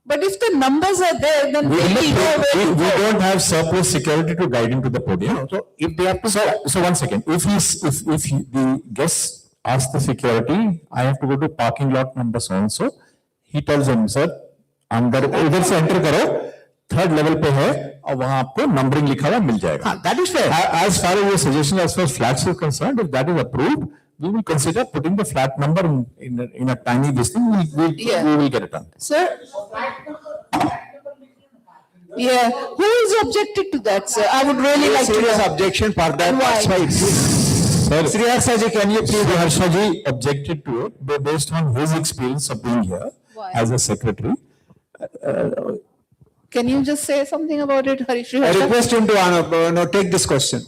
But if the numbers are there, then they will know where to We go. don't have surplus security to guide him to the podium. So if they have to. So 1 second, if the guest asks the security, I have to go to parking lot number so and so, he tells him, sir, अंदर उधर से enter करो, third level पे है और वहां आपको numbering लिखा हुआ मिल जाएगा. That is fair. As far as your suggestion, as far as flats is concerned, if that is approved, we will consider putting the flat number in a tiny this thing. We will get it done. Sir? Yeah, who is objected to that, sir? I would really like to Serious know. objection for that. Why? That's why. Sri Harsha ji, can you please? Sri Harsha ji objected to it based on his experience of being here Why? as a secretary. Can you just say something about it, Harish? I request him to take this question.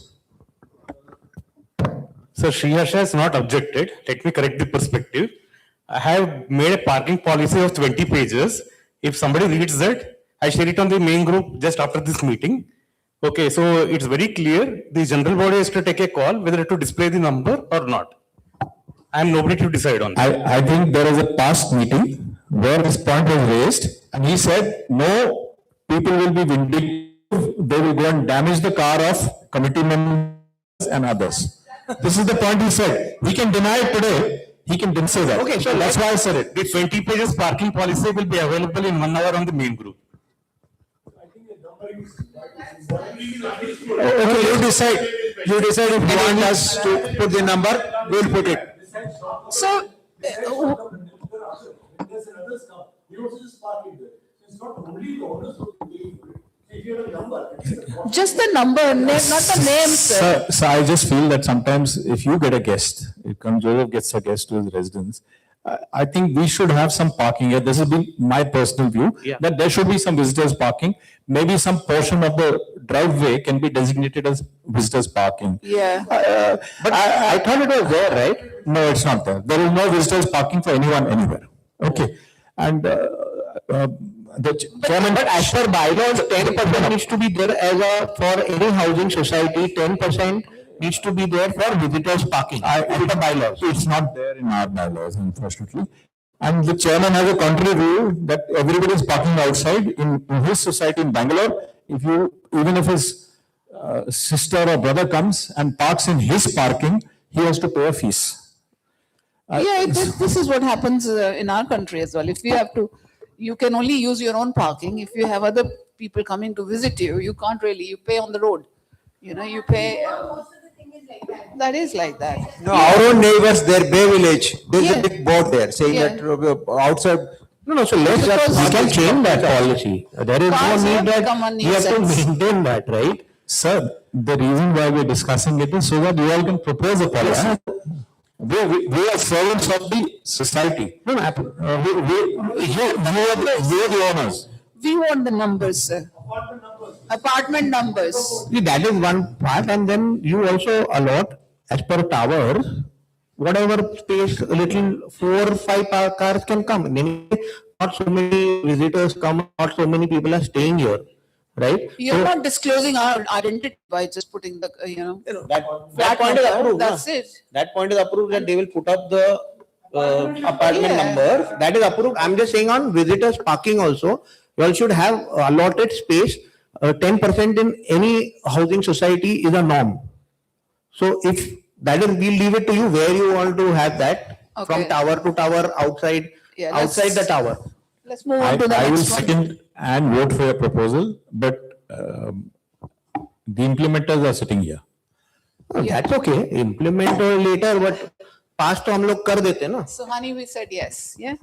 So Sri Harsha has not objected. Let me correct the perspective. I have made a parking policy of 20 pages. If somebody reads that, I share it on the main group just after this meeting. Okay, so it's very clear. The general body has to take a call whether to display the number or not. I am nobody to decide on that. I think there is a past meeting where this point was raised and he said, no, people will be vindictive. They will go and damage the car of committee members and others. This is the point he said. He can deny it today. He can say that. Okay, so that's why I said it. The 20 pages parking policy will be available in 1 hour on the main group. Okay, you decide. You decide if you want us to put the number, we'll put it. So, There's another come. You also just park it there. It's not only the owners who are paying for it. If you have a number, just the number, not the name, sir. So I just feel that sometimes if you get a guest, Joseph gets a guest to his residence, I think we should have some parking here. This has been my personal view, that there should be some visitors parking. Maybe some portion of the driveway can be designated as visitors parking. Yeah. But I thought it was there, right? No, it's not there. There is no visitors parking for anyone anywhere. Okay. And the chairman. But as per bylaws, 10% needs to be there for any housing society, 10% needs to be there for visitors parking. As per bylaws. It's not there in our bylaws, unfortunately. And the chairman has a contrary rule that everybody is parking outside in his society in Bangalore. Even if his sister or brother comes and parks in his parking, he has to pay a fees. This is what happens in our country as well. If you have to, you can only use your own parking. If you have other people coming to visit you, you can't really, you pay on the road. You pay. That is like that. No, our own neighbors, their Bay Village, there's a big board there saying that outside. No, so we can change that policy. There is no need that we have to maintain that, right? Sir, the reason why we're discussing it is so that you all can propose a policy. We are servants of the society. No, no, You are the owners. We want the numbers, sir. Apartment numbers. see, that is one part, and then you also allot, as per towers, whatever space, little 4 or 5 cars can come. Anyway, not so many visitors come, not so many people are staying here, right? You're So- not disclosing our identity by just putting the, That flat point is number, approved, that's na? it. That point is approved that they will put up the apartment Yeah. numbers. That is approved. I'm just saying on visitors parking also, you all should have allotted space. 10% in any housing society is a norm. So if that is, we'll leave it to you where you want to have that, from Okay. tower to tower, outside, Yeah, let's- outside the tower. Let's move on to the I will next one. second and vote for your proposal, but the implementers are sitting here. Oh, that's okay, implement later, but pass to हम लोग कर देते ना. So honey, we said yes, yeah?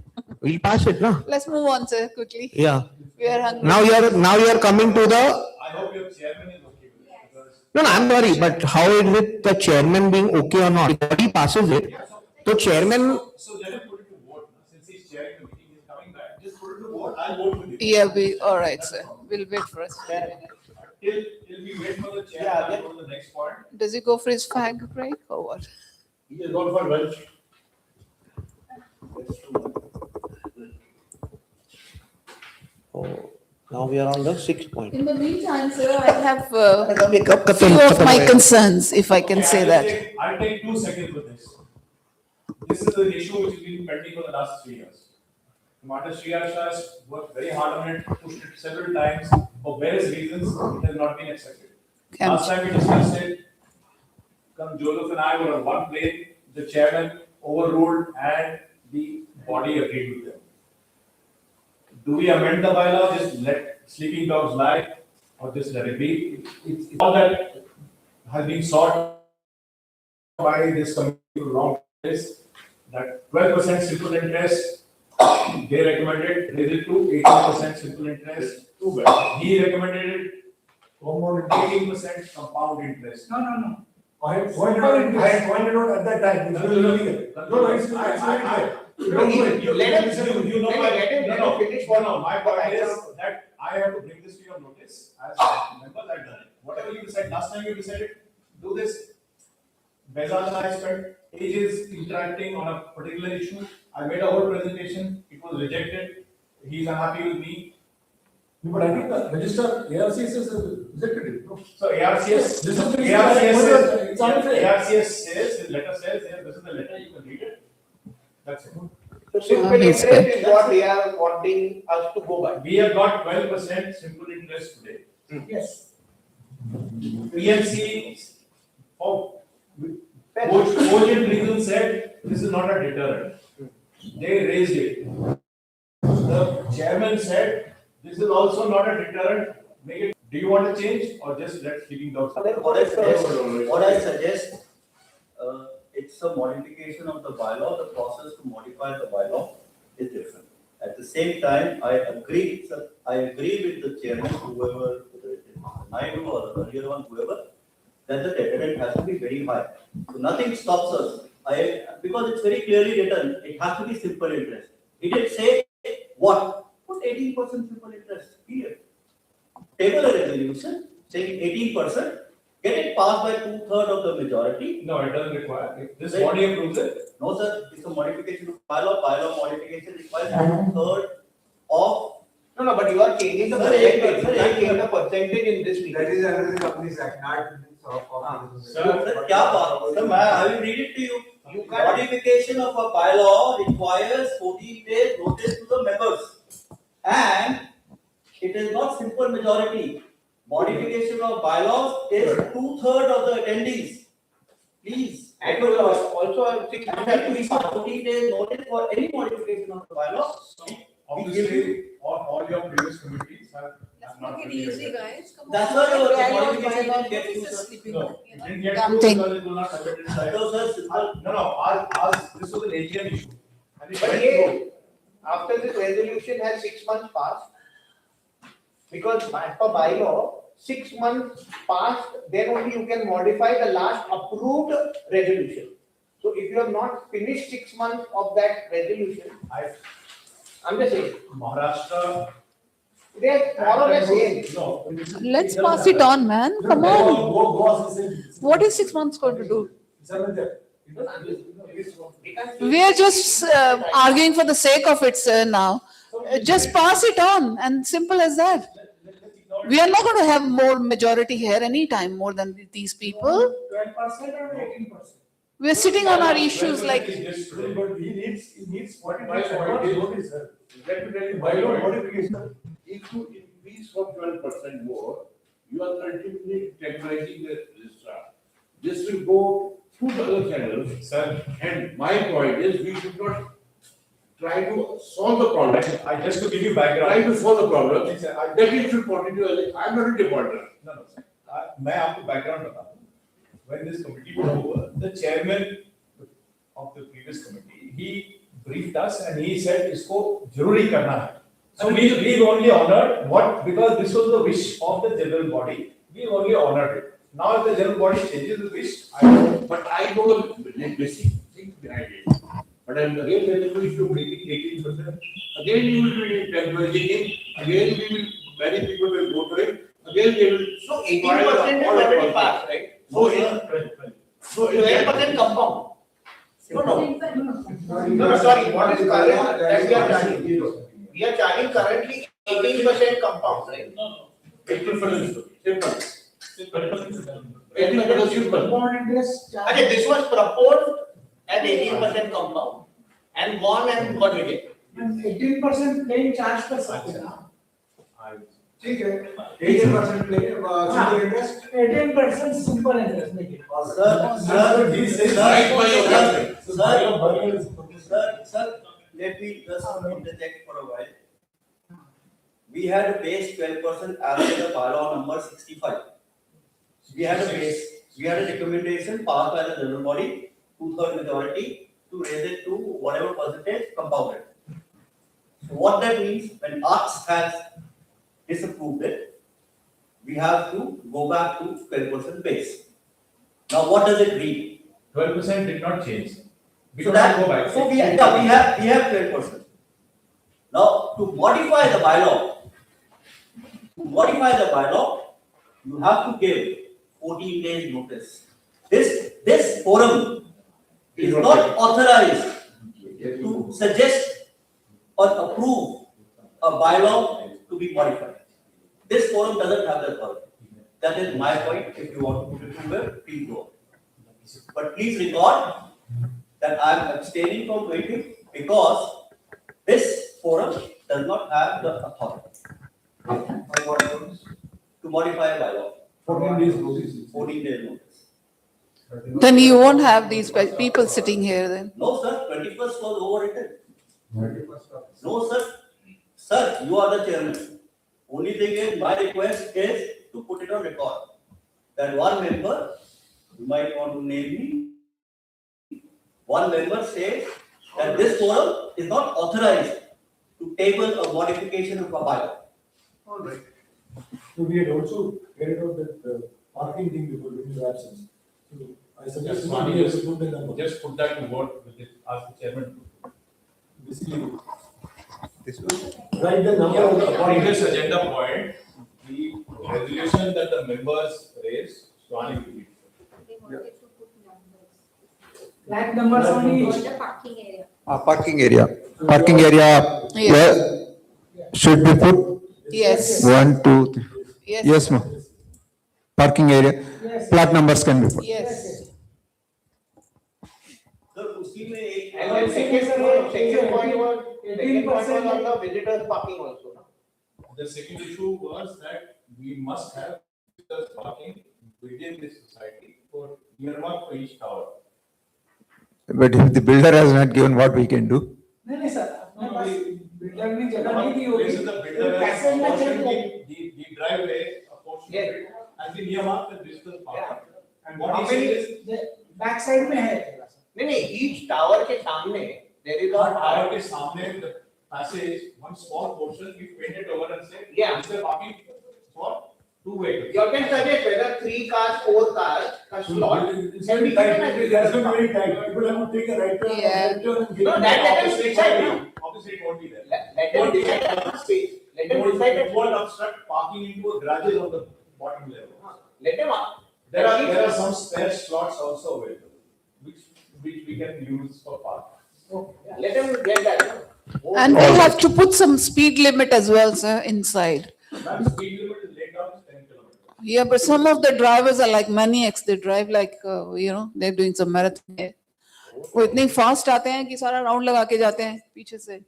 We'll pass it na. Let's move on, sir, quickly. Yeah. We are hungry. Now you are coming to the, I hope your chairman is okay with it because no, I'm sorry, but how is it the chairman being okay or not? If he passes it, so chairman, so let him put it to vote. Since he's chairing the meeting, he's coming back. Just put it to vote. I'll vote with you. Yeah, all right, sir. We'll wait for us. Till we wait for the chair, I'll go to the next point. Does he go for his fag break or what? He is going for lunch. now we are on the 6th point. In the meantime, sir, I have Wake up, few of my concerns, if I can say that. I'll take 2 seconds with this. This is an issue which has been pending for the last 3 years. Commander Shriyas has worked very hard on it, pushed it several times. For various reasons, it has not been accepted. Last time we discussed it, Joseph and I were on one plane, the chairman overruled and the body agreed with them. Do we amend the bylaw, just let sleeping dogs lie, or just let it be? It's all that has been sought by this committee for long is that 12% simple interest, they recommended, raise it to 18% simple interest. He recommended it, 18% compound interest. No. I had pointed out at that time. It's very illegal. No, it's You let him, you know, let him finish what. no, my point is that I have to bring this to your notice as a member. I've done it. Whatever you decide, last time you decided, do this. Bezal and I spent ages interacting on a particular issue. I made a whole presentation, it was rejected. He's unhappy with me. But I think the register, ARCS has rejected it. No? So ARCS, This is the reason ARCS why says, it's unfair. ARCS says, his letter says, here, this is the letter, you can read it. That's it. So simple interest is what they are wanting us to go by. We have got 12% simple interest today. Yes. PMC, for cogent reason said, this is not a deterrent. They raised it. The chairman said, this is also not a deterrent. Make it, do you want to change or just let sleeping dogs? What I suggest, it's a modification of the bylaw, the process to modify the bylaw is different. At the same time, I agree with the chairman, whoever, whether it is Naidu or the earlier one, whoever, that the deterrent has to be very high. So nothing stops us. Because it's very clearly written, it has to be simple interest. It did say what? Put 18% simple interest, period. Table a resolution saying 18%, get it passed by 2/3 of the majority. No, it doesn't require. If this body approves it. No, sir, it's a modification of bylaw modification requires 2/3 of. No, but you are changing the percentage. You are changing the percentage in this meeting. That is under the Companies Act, not. Sir, क्या बात? Sir, I will read it to you. Modification of a bylaw requires 14 days notice to the members. And it is not simple majority. Modification of bylaws is 2/3 of the attendees. Please. And also, I think. 14 days notice for any modification of the bylaw. Obviously, all your previous committees have not. Make it easy, guys. Come on. That's why the Bylaw, modification bylaw, will get this you, is sir. sleeping. No, You it know? didn't get Damn through thing. because it was not submitted. No, sir, simple. No, this was an AGM issue. And it But went yeah, through. after this resolution has 6 months passed, because as per bylaw, 6 months passed, then only you can modify the last approved resolution. So if you have not finished 6 months of that resolution, I'm just saying, Maharashtra. they are more or less same. No. Let's pass it on, man. Come on. What is 6 months going to do? We are just arguing for the sake of it, sir, now. Just pass it on, and simple as that. We are not going to have more majority here anytime more than these people. 12% or 18%? We are sitting on our issues like. But he needs 40 notice, sir. Let me tell you, bylaw modification, if you increase from 12% more, you are continually temporizing the registrar. This will go through the other channels. Sir, And my point is, we should not try to solve the problem. just to give you Try background. to solve the problem. Yes, sir. That it should continue. I'm not a defaulter. No, no, sir. मैं आपको background बता दूं. When this committee was over, the chairman of the previous committee, he briefed us and he said इसको जरूरी करना है. So we only honored what, because this was the wish of the general body, we only honored it. Now if the general body changes the wish, I don't. But I know the basic thing behind it. But I'm again telling you, if you make it 18%, again you will be temporarily in, again we will, many people will go to it, again they will. So 18% is already passed, right? So, So 12% compound. No, sorry, what is current that we are charging? We are charging currently 18% compound, right? No, 18%, simple. 18% simple. Okay, this was proposed at 18% compound and won and got rejected. 18% plain charge कर सकते हैं ना? ठीक है. 18% simple interest. 18% simple interest make it. Sir, let me just interject for a while. We had a base 12% as per the bylaw number 65. We had a base, we had a recommendation passed by the general body, 2/3 majority, to raise it to whatever percentage compounded. So what that means, when ARCS has disapproved it, we have to go back to 12% base. Now what does it read? 12% did not change. We So don't have that, to go back. so we have 12%. Now, to modify the bylaw, you have to give 14 days notice. This forum is not authorized to suggest or approve a bylaw to be modified. This forum doesn't have that power. That is my point. If you want to prove it, please go. But please record that I am abstaining from doing it because this forum does not have the authority to modify a bylaw. 14 days notice. 14 days notice. Then you won't have these people sitting here then. No, sir, 21st was overwritten. No, sir. Sir, you are the chairman. Only thing is, my request is to put it on record. That one member, you might want to name me, one member says that this forum is not authorized to table a modification of a bylaw. All right. So we had also carried out that parking thing before in your absence. So I suggest. Just Swami, just put that to vote with it, ask the chairman. Basically, This one. write the number of the On this agenda point, the resolution that the members raised, Swani will read. Flat numbers only. Parking area. Parking area. Parking area Yes. where should be put Yes. 1, 2, 3. Yes. Yes, ma'am. Parking area, plat numbers can be put. Yes. Sir, usi mein ek- And then second point was on the visitors parking also. No? The second issue was that we must have visitors parking within this society for earmark for each tower. But if the builder has not given, what we can do? नहीं sir अपने पास builder ने जगह नहीं दी होगी. This is the builder has passage में apportioned check the driveway, a portion of it, as the earmark for visitors parking. And what How he many- says, back side में है थोड़ा सा. नहीं, each tower के सामने there is a tower के सामने the passage, one small portion, we painted over and said, Yeah. this is parking for Two vehicles. You can suggest whether 3 cars, 4 cars, a slot. It's Then we very can tight, agree. it has to be very tight, people have to take a right turn, Yeah. left turn and get. No, that let them Obviously, it decide won't now. be- Obviously, it won't be there. Let them decide at one stage. Let them decide It at won't obstruct parking into garages on the bottom level. Let them. There are some spare slots also available, which we can use for parking. Let them get that. And they have to put some speed limit as well, sir, inside. That speed limit is laid down as 10 kilometers. Yeah, but some of the drivers are like maniacs. They drive like, they're doing some marathon. वो इतने fast आते हैं कि सारा round लगा के जाते हैं पीछे से.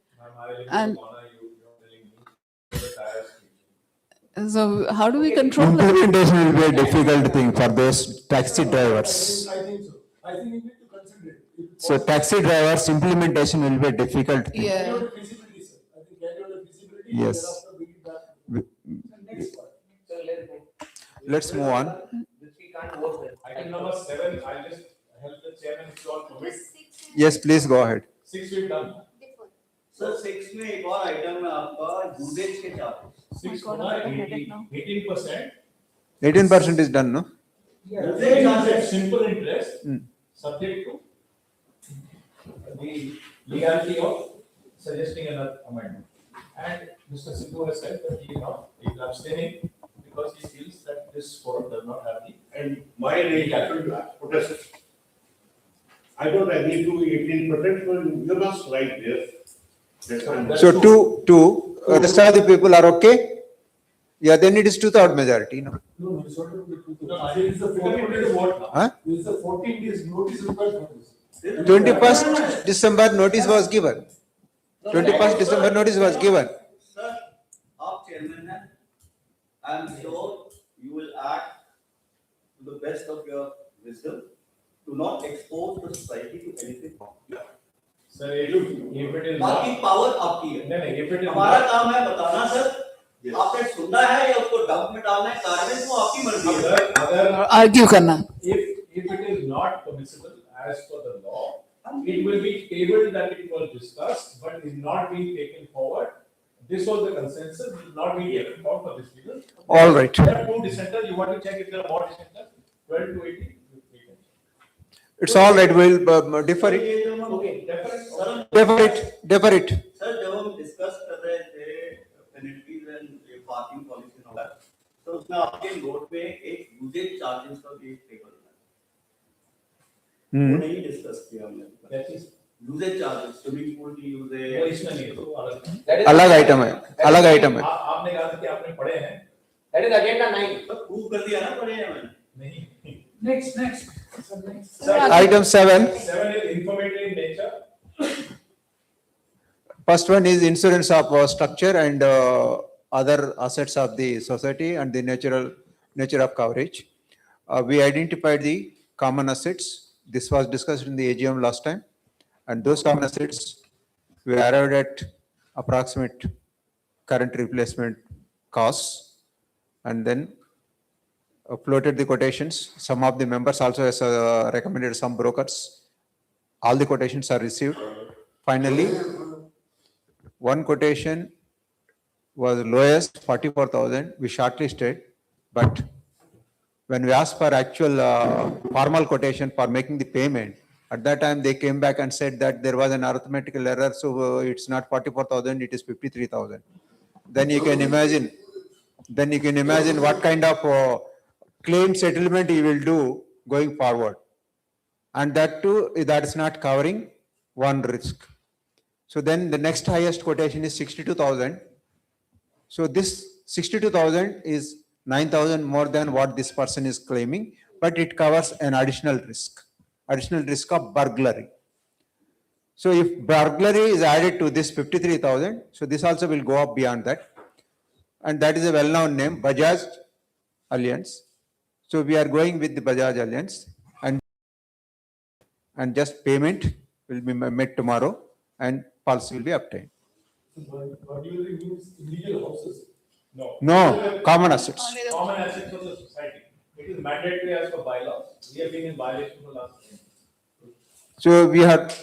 And so how do we control that? Implementation will be a difficult thing for those taxi drivers. I think so, I think you need to consider it. If So taxi drivers, implementation will be a difficult thing. Carry Yeah. out the feasibility, sir, I think carry out the feasibility. Yes. Thereafter bring it back. Next part. So let go. Let's move on. This we can't vote with. Item number 7, I'll just help the chairman if you all permit. Yes, please go ahead. 6 we've done. Sir 6 में एक और item है आपका usage के charges 6 God, होना I've got a headache now. 18%. 18% is done, no? Usage charges, simple interest, Hmm. subject to the legality of suggesting an amendment. And Mr. Sidhu has said that he is abstaining because he feels that this forum does not have the. And my protest. I don't agree to 18%, but you must write there. So the rest of the people are okay? Yeah, then it is 2/3 majority, no? No, it's not to be two. No, I There is a think we can 14 take a days, vote now. Huh? there is a 14 days notice required for this. 21st December notice was given. 21st December notice was given. Sir आप chairman हैं I am sure you will act to the best of your wisdom to not expose the society to anything wrong Sir, if it is बाकी not. Power आपकी है नहीं, if it is हमारा not. काम है बताना sir आपने सुनना है या उसको डंप में डालना है कार्य वो आपकी मर्जी है अगर Argue करना. if it is not permissible as per the law, it will be tabled that it was discussed, but is not being taken forward. This was the consensus, it is not being taken forward for this reason. All right. There are 2 dissenters, you want to check if there are more dissenters, 12 to 18. we can check. It's all right, we'll defer it. Okay, definitely. Defer it. Sir जब हम discuss कर रहे थे penalties and parking policy और तो उसमें आपके note पे एक यूजेज चार्जेस का भी एक टेबल है वो नहीं डिस्कस किया हमने That is, usage charges swimming pool की वो यूजेज इसमें नहीं है, तो अलग है। अलग आइटम है, अलग आइटम है. आपने कहा था कि आपने पढ़े हैं, That is agenda 9. तो प्रूव कर दिया ना पढ़े हैं मैंने नहीं. Next. Item 7. 7 is informative in nature. First one is insurance of structure and other assets of the society and the nature of coverage. We identified the common assets. This was discussed in the AGM last time. And those common assets, we arrived at approximate current replacement costs and then floated the quotations. Some of the members also has recommended some brokers. All the quotations are received. Finally, one quotation was lowest, 44,000, we shortlisted, but when we asked for actual formal quotation for making the payment, at that time they came back and said that there was an arithmetical error, so it's not 44,000, it is 53,000. Then you can imagine what kind of claim settlement you will do going forward. And that too, that is not covering one risk. So then the next highest quotation is 62,000. So this 62,000 is 9,000 more than what this person is claiming, but it covers an additional risk of burglary. So if burglary is added to this 53,000, so this also will go up beyond that. And that is a well-known name, Bajaj Allianz. So we are going with the Bajaj Allianz and just payment will be made tomorrow and policy will be obtained. What do you mean illegal houses? No, common assets. Common assets of the society. It is mandatory as per bylaws. We have been in violation for the last 10 years. So we have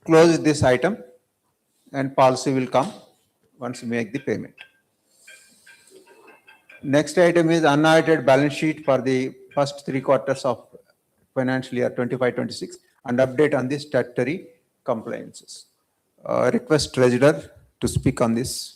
closed this item and policy will come once we make the payment. Next item is unaudited balance sheet for the first 3 quarters of financial year 25-26 and update on the statutory compliances. Request treasurer to speak on this.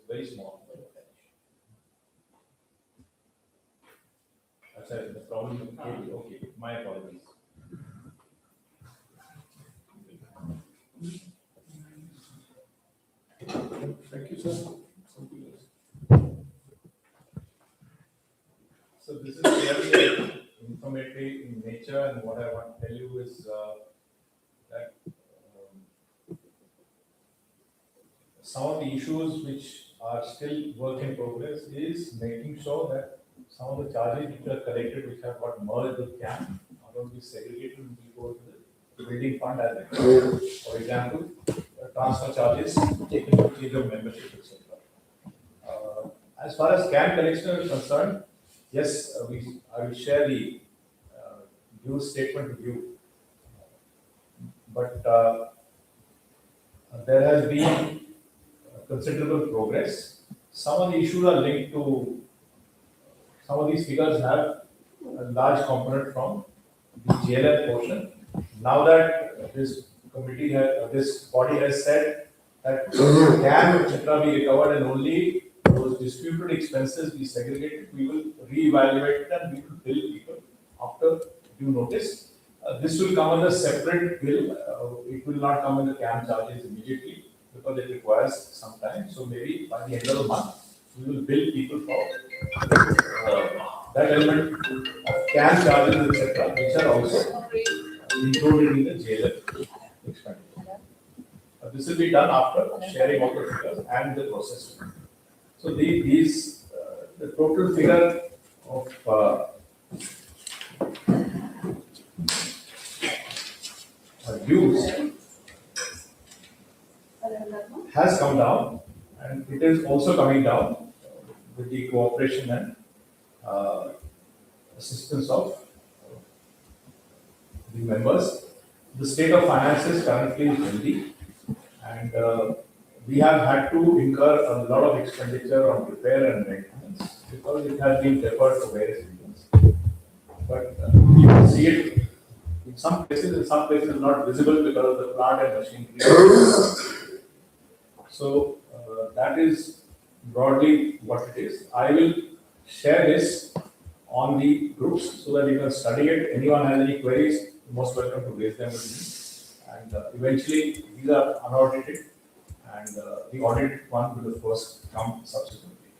Very small. That's the problem. Okay, my apologies. Thank you, sir. So this is very informative in nature, and what I want to tell you is that some of the issues which are still work in progress is making sure that some of the charges which are collected, which have got merged with CAM, are going to be segregated and will go to the building fund as well. For example, transfer charges taken to change of membership, etc. As far as CAM collection is concerned, yes, I will share the dues statement with you. But there has been considerable progress. Some of the issues are linked to, some of these figures have a large component from the JLF portion. Now that this committee this body has said that CAM, etc. be recovered and only those disputed expenses be segregated, we will reevaluate it and we will bill people after due notice. This will come as a separate bill. It will not come in the CAM charges immediately because it requires some time. So maybe by the end of the month, we will bill people for that element of CAM charges, etc., which are also included in the JLF expenditure. This will be done after sharing all the figures and the process. So the total figure of dues has come down, and it is also coming down with the cooperation and assistance of the members. The state of finances currently is healthy, and we have had to incur a lot of expenditure on repair and maintenance because it has been deferred for various reasons. But you can see it in some places not visible because of the plant and machinery. So that is broadly what it is. I will share this on the groups so that you can study it. Anyone has any queries, you're most welcome to raise them with me. And eventually, these are unaudited, and the audited one will of course come subsequently.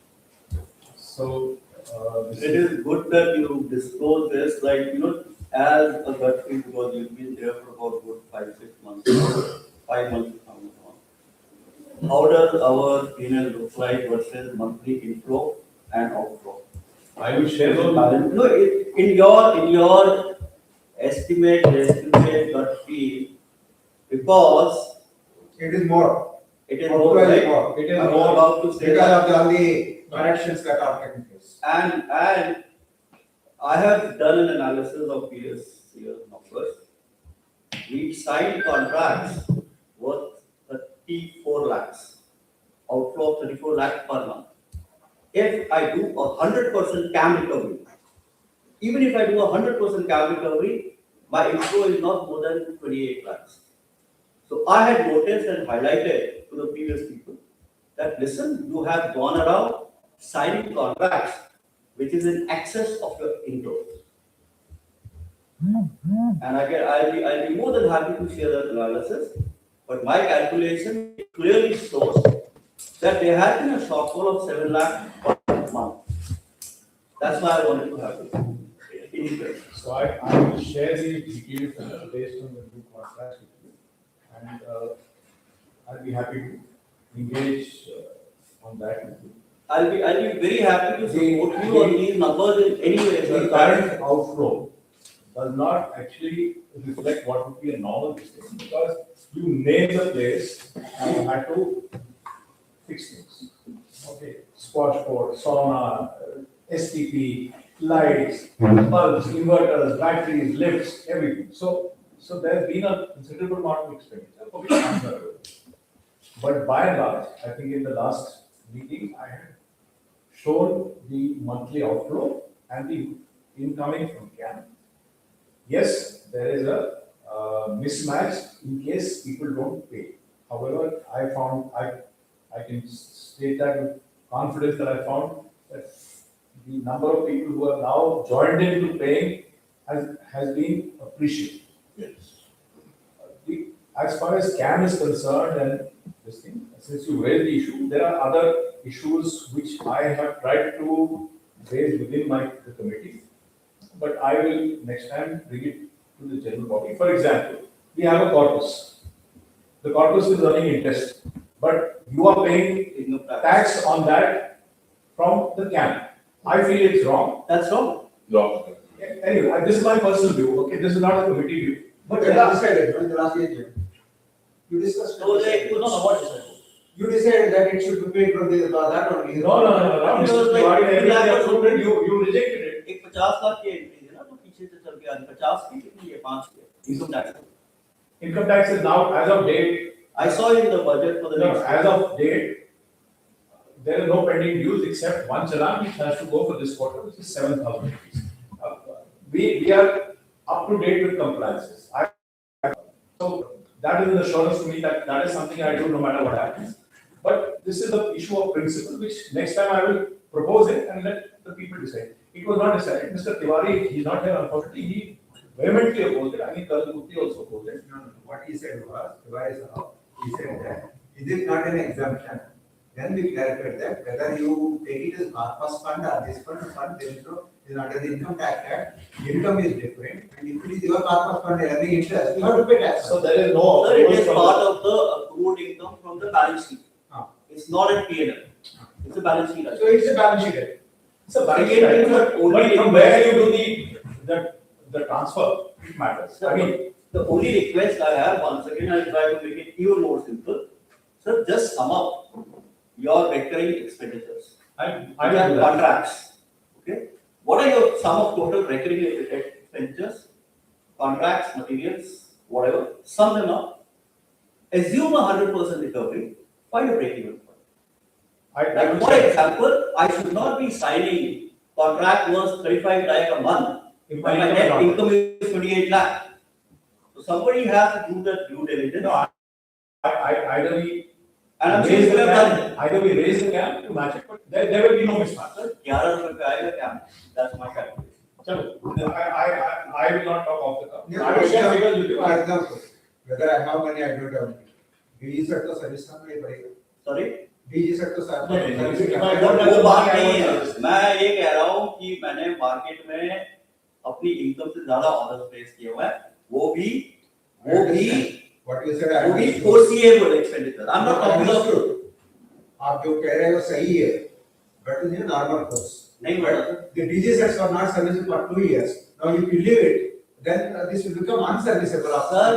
So it is good that you disclose this, like, as a gut feel, because you've been there for about good 5-6 months, 5 months. How does our P&L look like versus monthly inflow and outflow? I will share those. No, in your estimate gut feel, because It is more. it is more, right? It is I'm more about to say because that. of all the corrections that are taking place. And I have done an analysis of previous year's numbers. We signed contracts worth 34 lakhs, outflow of 34 lakhs per month. If I do 100% CAM recovery, even if I do 100% CAM recovery, my inflow is not more than 28 lakhs. So I had noticed and highlighted to the previous people that, listen, you have gone around signing contracts which is in excess of your inflow. And I'll be more than happy to share that analysis. But my calculation clearly shows that there has been a shortfall of 7 lakh per month. That's why I wanted to have it. So I will share the details based on the new contracts with you, and I'll be happy to engage on that with you. I'll be very happy to support you on these numbers in any way. The current outflow does not actually reflect what would be a normal mistake, because you name the place and you had to fix things. Okay, squash court, sauna, STP, lights, bulbs, inverters, batteries, lifts, everything. So there's been a considerable amount of expenditure for which I'm not aware. But by and large, I think in the last meeting, I had shown the monthly outflow and the incoming from CAM. Yes, there is a mismatch in case people don't pay. However, I can state that with confidence that I found that the number of people who are now joined into paying has been appreciated. Yes. As far as CAM is concerned and this thing, since you raised the issue, there are other issues which I have tried to raise within the committee. But I will next time bring it to the general body. For example, we have a corpus. The corpus is earning interest, but you are paying tax on that from the CAM. I feel it's wrong. That's wrong. Wrong. Anyway, this is my personal view. Okay, this is not a committee view. But you decided in the last AGM. You discussed. So what is it? You decided that it should be paid from that only. No. Mr. Tiwari, everything you rejected it. एक 50 लाख की entry है ना, तो पीछे से चल के आगे 50 की कितनी है 5 की income tax. Income tax is now, as of date. I saw it in the budget for the next. As of date, there is no pending dues except one challan which has to go for this quarter, which is 7,000 rupees. We are up to date with compliances. So that is an assurance to me that that is something I do no matter what happens. But this is the issue of principle, which next time I will propose it and let the people decide. It was not decided. Mr. Tiwari, he is not here unfortunately. He vehemently opposed it. I think Karl Gupti also opposed it. No. What he said was, he said that it is not an exemption. Then we clarified that whether you take it as corpus fund or this fund, there is no, is under the income tax act. Income is different, and if it is your corpus fund earning interest, you have to pay tax. So there is no. Sir, it is part of the accrued income from the balance sheet. It's not a P&L. It's a balance sheet. So it's a balance sheet. It's a balance sheet. But from where you do the transfer, it matters. I mean, the only request I have, once again, I'll try to make it even more simple. Sir, just sum up your recurring expenditures. I have contracts. Okay. What are your sum of total recurring expenditures? Contracts, materials, whatever. Sum them up. Assume 100% recovery. Find a break-even point. Like for example, I should not be signing contract worth 35 lakh a month if my net income is 28 lakh. So somebody has to do the due diligence. No, either we and I'm saying either we raise the cap to match it, but there will be no mismatch. Sir, 11 rupees ka aayega cap. That's my calculation. I will not talk off the cuff. Yeah, I will share figures with you. For example, whether I have money, I don't have money. DG sir तो service करना ही पड़ेगा. Sorry? DG sir तो service. वो बात नहीं है. मैं ये कह रहा हूँ कि मैंने मार्केट में अपनी इनकम से ज्यादा ऑर्डर प्लेस किए हुए हैं. वो भी What you said, वो भी foreseeable expenditure. I'm not talking of. आप जो कह रहे हो सही है, but in normal course. नहीं madam. The DG sets are not serviceable for 2 years. Now if you leave it, then this will become unserviceable.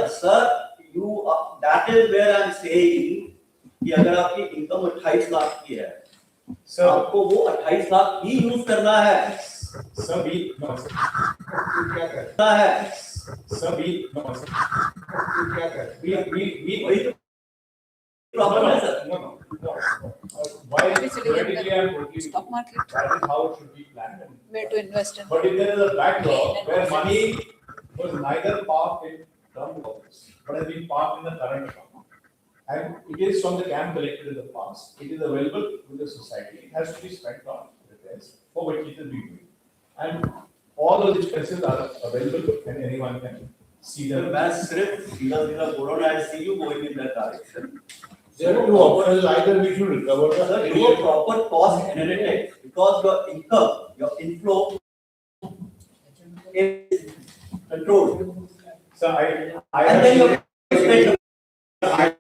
Sir, that is where I'm saying कि अगर आपकी इनकम 28 लाख की है, सर आपको वो 28 लाख ही use करना है. सभी क्या करना है? सभी क्या कर? वही problem है sir. No. Why theoretically I am totally stock market. That is how it should be planned. Where to invest in? But if there is a backdrop where money was neither parked in term deposits, but has been parked in the current account, and it is from the CAM collected in the past, it is available to the society. It has to be spent on repairs for which it is being used. And all those expenses are available and anyone can see them. मैं सिर्फ सीधा बोल रहा है. I see you going in that direction. There are two options. Either we should recover Sir, do a proper cost analytics because your income, your inflow is controlled. So I and then your expenditure. I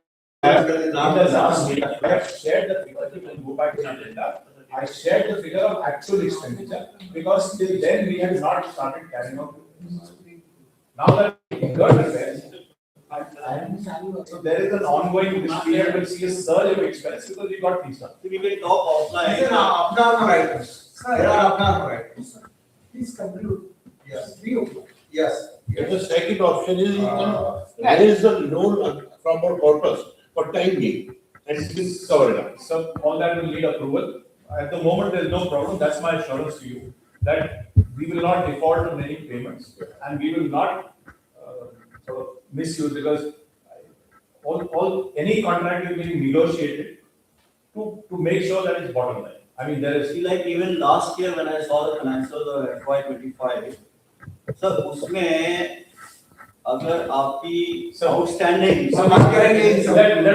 have shared the figures. You can go back to the agenda. I shared the figure of actual expenditure because till then we had not started carrying out. Now that we incurred repairs, so there is an ongoing, this period will see a surge of expense because we got things done. We will talk offline. These are abnormal items. There are abnormal items. Please conclude. Yes. 3 o'clock. Yes. The second option is you can raise the loan from our corpus for time being and it will cover it up. So all that will need approval. At the moment, there is no problem. That's my assurance to you that we will not default on any payments and we will not sort of misuse because any contract is being negotiated to make sure that it's bottom line. I mean, there is. See, like even last year when I saw the financials of FY25, sir, उसमें अगर आपकी outstanding. Let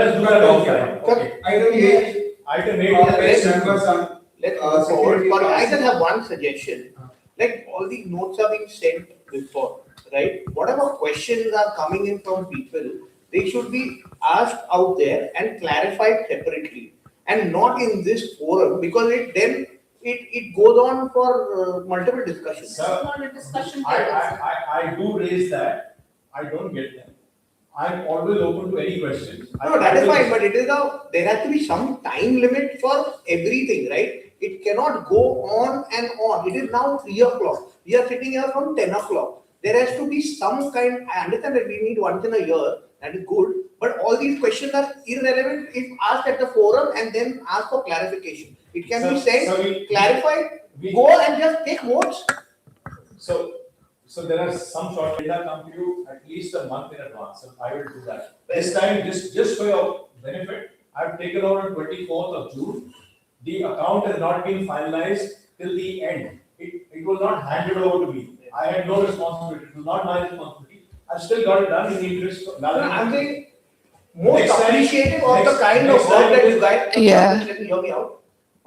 us do that offline. Okay. Item 8. Let's move forward. But I just have one suggestion. Like all the notes are being sent before, right? Whatever questions are coming in from people, they should be asked out there and clarified separately and not in this forum because it goes on for multiple discussions. Sir, It's not a discussion. I do raise that. I don't get them. I'm always open to any questions. No, that is fine, but there has to be some time limit for everything, right? It cannot go on and on. It is now 3 o'clock. We are sitting here from 10 o'clock. There has to be some kind, I understand that we meet once in a year, that is good, but all these questions are irrelevant if asked at the forum and then asked for clarification. It can be sent, clarified, go and just take votes. So there are some short data come to you at least a month in advance, so I will do that. This time, just for your benefit, I've taken over on 24th of June. The account has not been finalized till the end. It was not handed over to me. I had no responsibility. It was not my responsibility. I've still got it done in the interest of. I'm saying most appreciative of the kind of work that you guys. Yeah. Let me hear me out.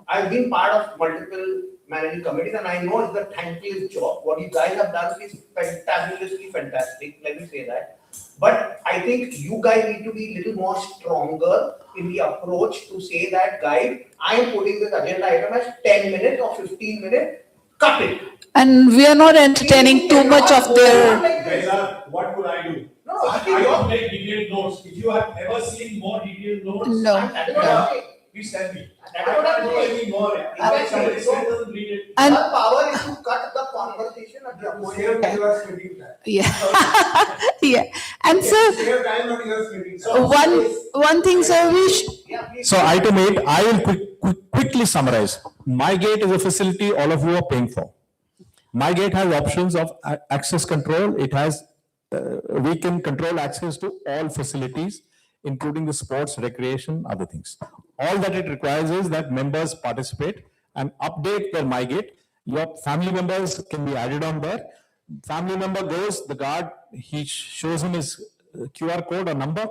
I've been part of multiple managing committees and I know it's a thankless job. What you guys have done is fabulously fantastic. Let me say that. But I think you guys need to be a little more stronger in the approach to say that, guys, I am putting this agenda item as 10 minutes or 15 minutes. Cut it. And we are not entertaining too much of their. Gaila, what would I do? No, I don't make detailed notes. If you have ever seen more detailed notes. No. Please tell me. That's what I'm saying. Any more. Exactly. Doesn't read it. And- Our power is to cut the conversation at the appropriate. Yeah. Yeah. And so one thing, sir, So item 8, I will quickly summarize. MyGate is a facility all of you are paying for. MyGate has options of access control. It has, we can control access to all facilities, including the sports, recreation, other things. All that it requires is that members participate and update their MyGate. Your family members can be added on there. Family member goes, the guard, he shows him his QR code or number.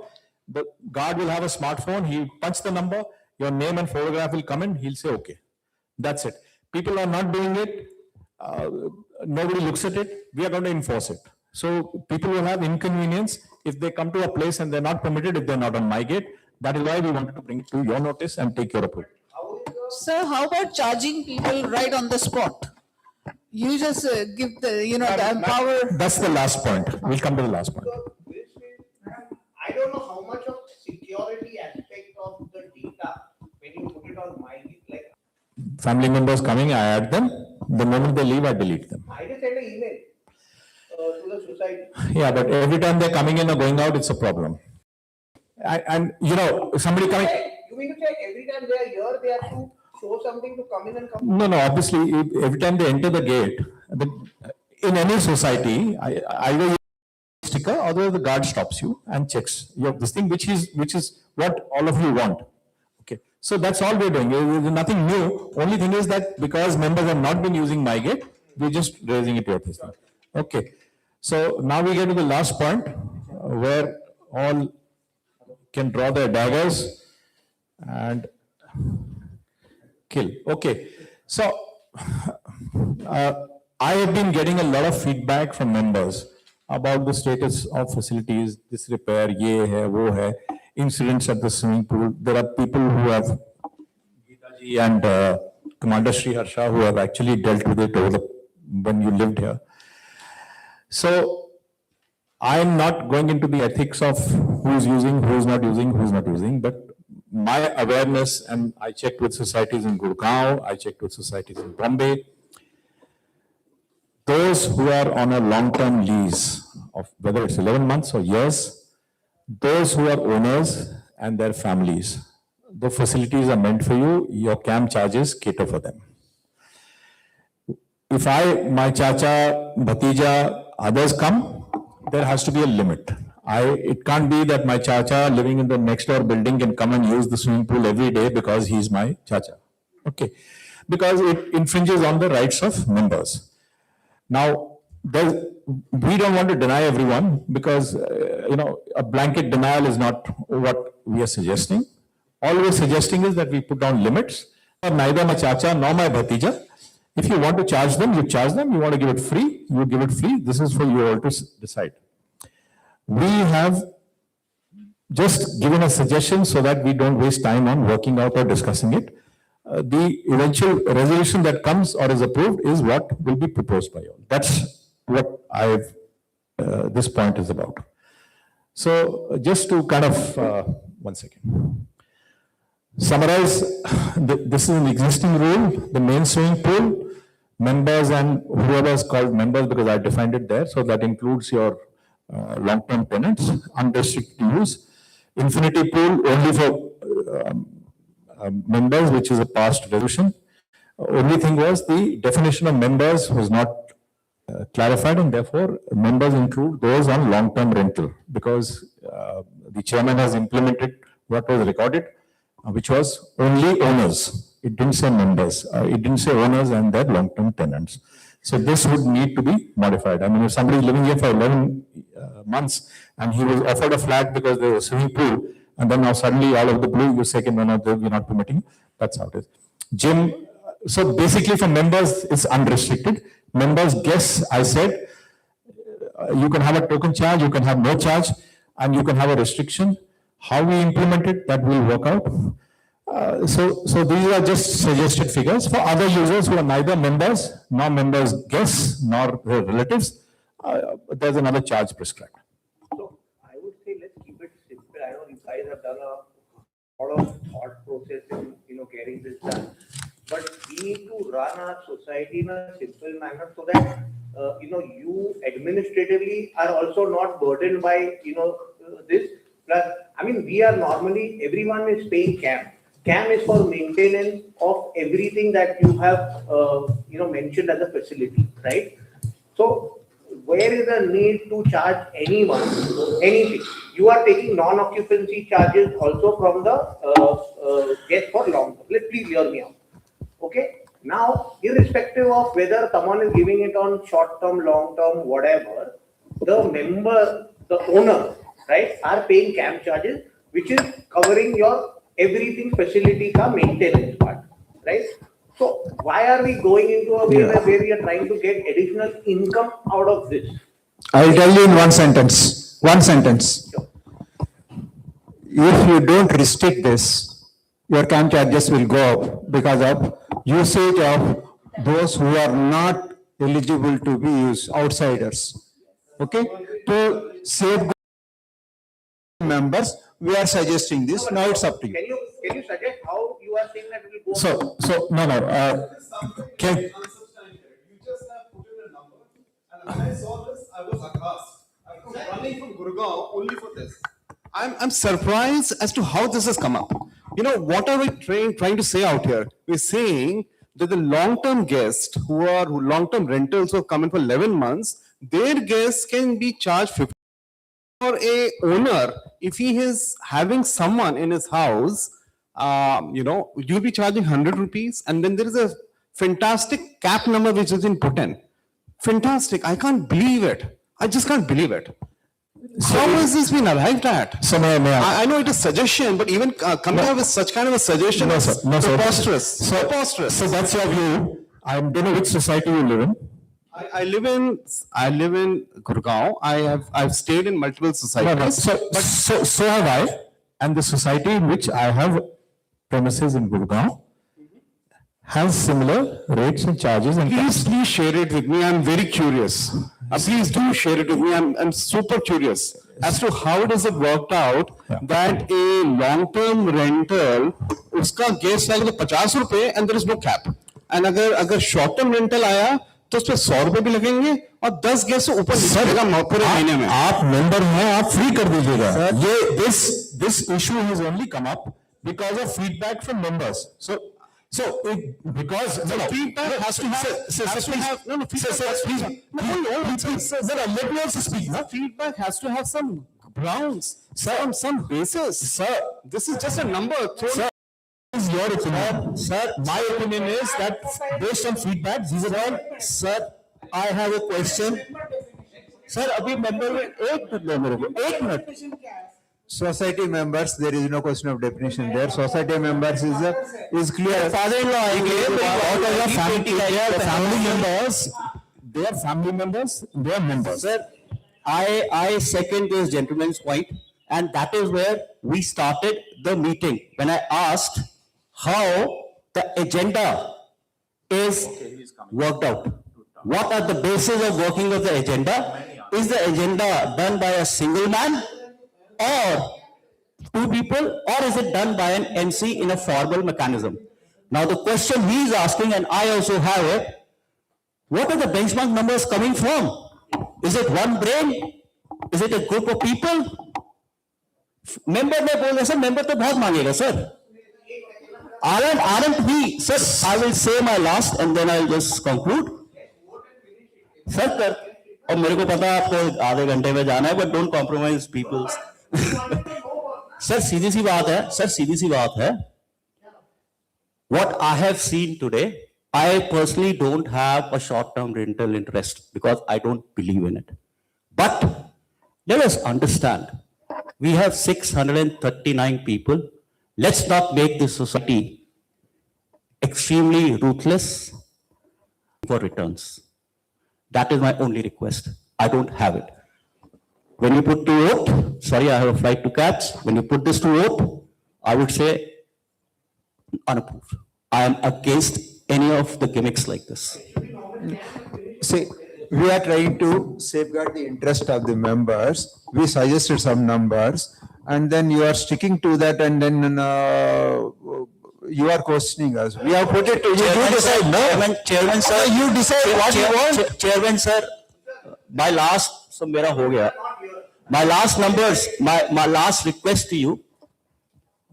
The guard will have a smartphone. He'll punch the number. Your name and photograph will come in. He'll say, okay. That's it. People are not doing it. Nobody looks at it. We are going to enforce it. So people will have inconvenience if they come to a place and they're not permitted if they're not on MyGate. That is why we wanted to bring it to your notice and take your approval. Sir, how about charging people right on the spot? You just give the, the power. That's the last point. We'll come to the last point. I don't know how much of security aspect of the data when you put it on MyGate, like Family members coming, I add them. The moment they leave, I delete them. I just send an email to the society. Yeah, but every time they're coming in or going out, it's a problem. And somebody coming. You mean to say every time they are here, they have to show something to come in and come out? No, obviously, every time they enter the gate, in any society, either you sticker or the guard stops you and checks you have this thing, which is what all of you want. Okay, so that's all we're doing. There's nothing new. Only thing is that because members have not been using MyGate, we're just raising it here. Okay, so now we get to the last point where all can draw their daggers and kill. Okay, so I have been getting a lot of feedback from members about the status of facilities, this repair, ye hai, wo hai, incidents at the swimming pool. There are people who have, Geeta ji and Commander Sri Harsha, who have actually dealt with it when you lived here. So I'm not going into the ethics of who's using, who's not using, but my awareness, and I checked with societies in Gurgaon, I checked with societies in Bombay, those who are on a long-term lease of whether it's 11 months or years, those who are owners and their families, the facilities are meant for you, your CAM charges cater for them. If my chacha, bhatija, others come, there has to be a limit. It can't be that my chacha living in the next door building can come and use the swimming pool every day because he's my chacha. Okay. Because it infringes on the rights of members. Now, we don't want to deny everyone because, a blanket denial is not what we are suggesting. All we're suggesting is that we put down limits. Neither my chacha nor my bhatija. If you want to charge them, you charge them. You want to give it free, you give it free. This is for you all to decide. We have just given a suggestion so that we don't waste time on working out or discussing it. The eventual resolution that comes or is approved is what will be proposed by you. That's what this point is about. So just to kind of, one second. Summarize, this is an existing rule, the main swimming pool, members and whoever is called members because I defined it there. So that includes your long-term tenants, unrestricted use. Infinity pool only for members, which is a past resolution. Only thing was the definition of members was not clarified, and therefore members include those on long-term rental because the chairman has implemented what was recorded, which was only owners. It didn't say members. It didn't say owners and their long-term tenants. So this would need to be modified. I mean, if somebody is living here for 11 months and he was offered a flat because there was a swimming pool, and then now suddenly out of the blue you say, we're not permitting, that's how it is. Gym, so basically for members it's unrestricted. Members, guests, I said, you can have a token charge, you can have no charge, and you can have a restriction. How we implement it, that will work out. So these are just suggested figures. For other users who are neither members, nor members' guests, nor their relatives, there's another charge prescribed. So I would say let's keep it simple. I know you guys have done a lot of thought process in getting this done. But we need to run our society in a simple manner so that you administratively are also not burdened by this. Plus, I mean, we are normally, everyone is paying CAM. CAM is for maintenance of everything that you have, mentioned as a facility, right? So, where is the need to charge anyone anything? You are taking non-occupancy charges also from the guest for long term. Please hear me out. Okay. Now, irrespective of whether someone is giving it on short term, long term, whatever, the member, the owner, right, are paying CAM charges, which is covering your everything facility ka maintenance part, right? So why are we going into a way where we are trying to get additional income out of this? I'll tell you in one sentence. Sure. If you don't restrict this, your CAM charges will go up because of usage of those who are not eligible to be used, outsiders. Okay? To save members, we are suggesting this. Now it's up to you. Can you suggest how you are saying that it will go up? So no. You just have put in a number, and when I saw this, I was aghast. I was running from Gurgaon only for this. I'm surprised as to how this has come up. What are we trying to say out here? We're saying that the long-term guests who long-term rentals who have come in for 11 months, their guests can be charged 50. For a owner, if he is having someone in his house, you'll be charging 100 rupees, and then there is a fantastic cap number which has been put in. Fantastic. I can't believe it. I just can't believe it. How has this been arrived at? So I know it is suggestion, but even coming up with such kind of a suggestion is preposterous. Preposterous. So that's your view. I don't know which society you live in. I live in Gurgaon. I've stayed in multiple societies. So have I, and the society in which I have premises in Gurgaon has similar rates and charges and. Please share it with me. I'm very curious. Please do share it with me. I'm super curious as to how does it worked out that a long-term rental, उसका guest आएगा तो 50 रुपए and there is no cap. And अगर short-term rental आया तो उस पे 100 रुपए भी लगेंगे और 10 गेस्ट से ऊपर लगेगा पूरे महीने में. आप मेंबर हैं, आप फ्री कर दीजिएगा. ये this issue has only come up because of feedback from members. So because feedback has to have no feedback please let me also speak. Feedback has to have some grounds, some basis. Sir, This is just a number. sir, is your opinion. Sir, my opinion is that based on feedback, these are all. Sir, I have a question. Sir, अभी member में एक minute low मेरे को, एक minute. Society members, there is no question of definition there. Society members is clear. Father-in-law आएंगे, They are family members. They are family members. They are members. Sir, I second this gentleman's point, and that is where we started the meeting. When I asked how the agenda is worked out. What are the basis of working of the agenda? Is the agenda done by a single man or two people, or is it done by an MC in a formal mechanism? Now the question he is asking, and I also have it, what are the benchmark numbers coming from? Is it one brain? Is it a group of people? Member ने बोल रहे sir, member तो बहुत मांगेगा sir. Aren't we, sir, I will say my last and then I'll just conclude. Sir, और मेरे को पता है आपको आधे घंटे में जाना है, but don't compromise people. Sir सीधी सी बात है. What I have seen today, I personally don't have a short-term rental interest because I don't believe in it. But let us understand, we have 639 people. Let's not make this society extremely ruthless for returns. That is my only request. I don't have it. When you put to vote, sorry, I have a flight to catch. When you put this to vote, I would say unapproved. I am against any of the gimmicks like this. See, we are trying to safeguard the interest of the members. We suggested some numbers and then you are sticking to that and then you are questioning us. We have put it to you. You decide, no? Chairman sir, You decide what you want. Chairman sir, my last, so मेरा हो गया. My last numbers, my last request to you,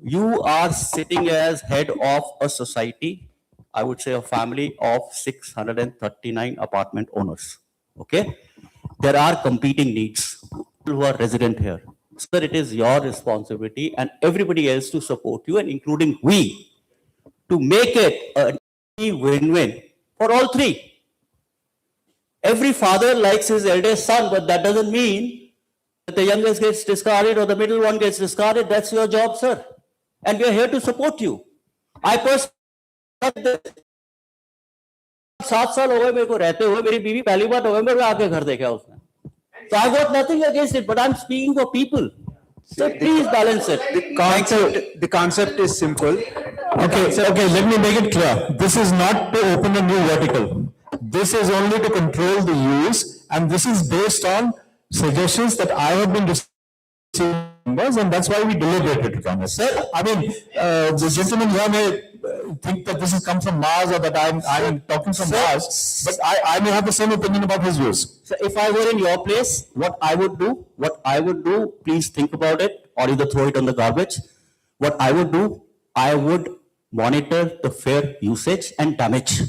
you are sitting as head of a society, I would say a family of 639 apartment owners. Okay? There are competing needs, people who are resident here. Sir, it is your responsibility and everybody else to support you and including we to make it a win-win for all three. Every father likes his eldest son, but that doesn't mean that the youngest gets discarded or the middle one gets discarded. That's your job, sir. And we are here to support you. I personally 7 साल हो गए मेरे को रहते हुए, मेरी बीवी पहली बार नवंबर में आके घर देखा उसने. So I got nothing against it, but I'm speaking for people. So please balance it. The concept is simple. Okay, let me make it clear. This is not to open a new vertical. This is only to control the use, and this is based on suggestions that I have been receiving members, and that's why we deliberated on it. Sir, I mean, the gentleman here may think that this has come from Mars or that I'm talking from Mars, but I may have the same opinion about his views. So if I were in your place, what I would do, please think about it or either throw it on the garbage. What I would do, I would monitor the fair usage and damage.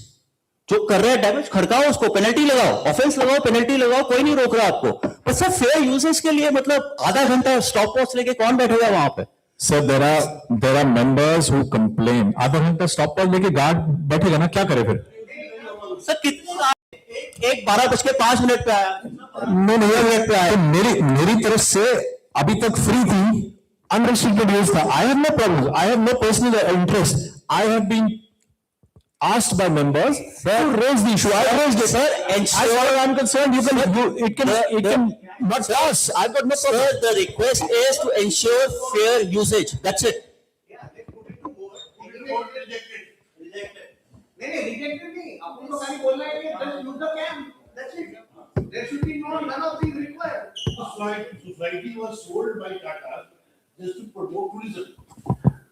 जो कर रहे हैं damage खड़काओ उसको, penalty लगाओ, offence लगाओ, penalty लगाओ, कोई नहीं रोक रहा आपको. पर सर फेयर यूसेज के लिए मतलब आधा घंटा स्टॉप वॉच लेके कौन बैठेगा वहां पे? Sir, there are members who complain. आधा घंटा स्टॉप वॉच लेके गार्ड बैठेगा ना, क्या करे फिर? सर कितना 1:12:05 पे आया. नहीं पे आया. मेरी तरफ से अभी तक फ्री थी, अनरिस्ट्रिक्टेड यूज था. I have no problems. I have no personal interest. I have been asked by members to raise the issue. I raised it. Sir, as far as I'm concerned, it can not pass. I've got no problem. Sir, the request is to ensure fair usage. That's it. बोलना है कि just use the camp. That's it. There should be none of these required. Society was sold by Tata just to promote tourism.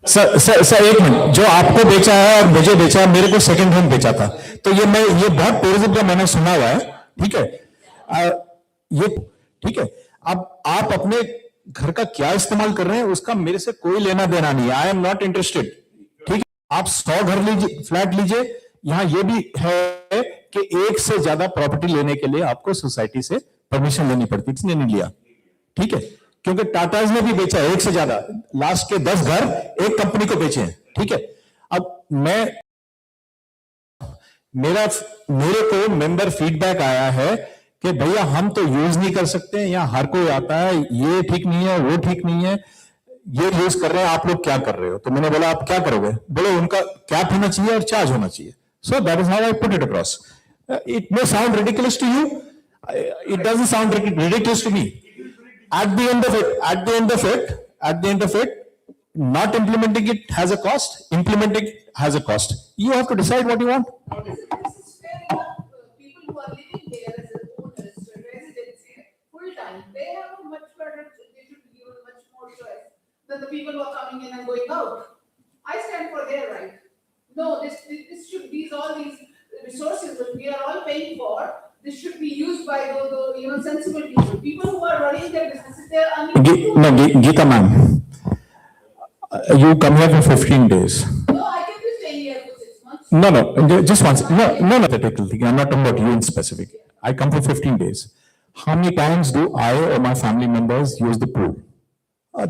Sir एक minute, जो आपको बेचा है और मुझे बेचा है, मेरे को सेकंड हैंड बेचा था, तो ये बहुत टूरिज्म का मैंने सुना हुआ है, ठीक है, ये ठीक है। अब आप अपने घर का क्या इस्तेमाल कर रहे हैं उसका मेरे से कोई लेना देना नहीं है, आई एम नॉट इंटरेस्टेड, ठीक है। आप 100 घर लीजिए, फ्लैट लीजिए, यहां ये भी है कि एक से ज्यादा प्रॉपर्टी लेने के लिए आपको सोसाइटी से परमिशन लेनी पड़ती, इसने नहीं लिया, ठीक है, क्योंकि टाटाज ने भी बेचा है एक से ज्यादा, लास्ट के 10 घर एक कंपनी को बेचे हैं, ठीक है। अब मेरे को मेंबर फीडबैक आया है कि भैया हम तो यूज नहीं कर सकते, यहाँ हर कोई आता है, ये ठीक नहीं है, वो ठीक नहीं है, ये यूज कर रहे हैं, आप लोग क्या कर रहे हो? तो मैंने बोला आप क्या करोगे? बोले उनका कैप होना चाहिए और चार्ज होना चाहिए। So that is how I put it across. It may sound ridiculous to you, it doesn't sound ridiculous to me. At the end of it, not implementing it has a cost, implementing it has a cost. You have to decide what you want. This is fair enough. People who are living there as owners, residents here, full time, they have a much better, they should be given much more choice than the people who are coming in and going out. I stand for their right. No, this should be, all these resources that we are all paying for, this should be used by the sensible people who are running their businesses. They are unable Geeta ma'am, you come here for 15 days. No, I can be staying here for 6 months. No, just once. No, hypothetical thing. I'm not talking about you in specific. I come for 15 days. How many times do I or my family members use the pool?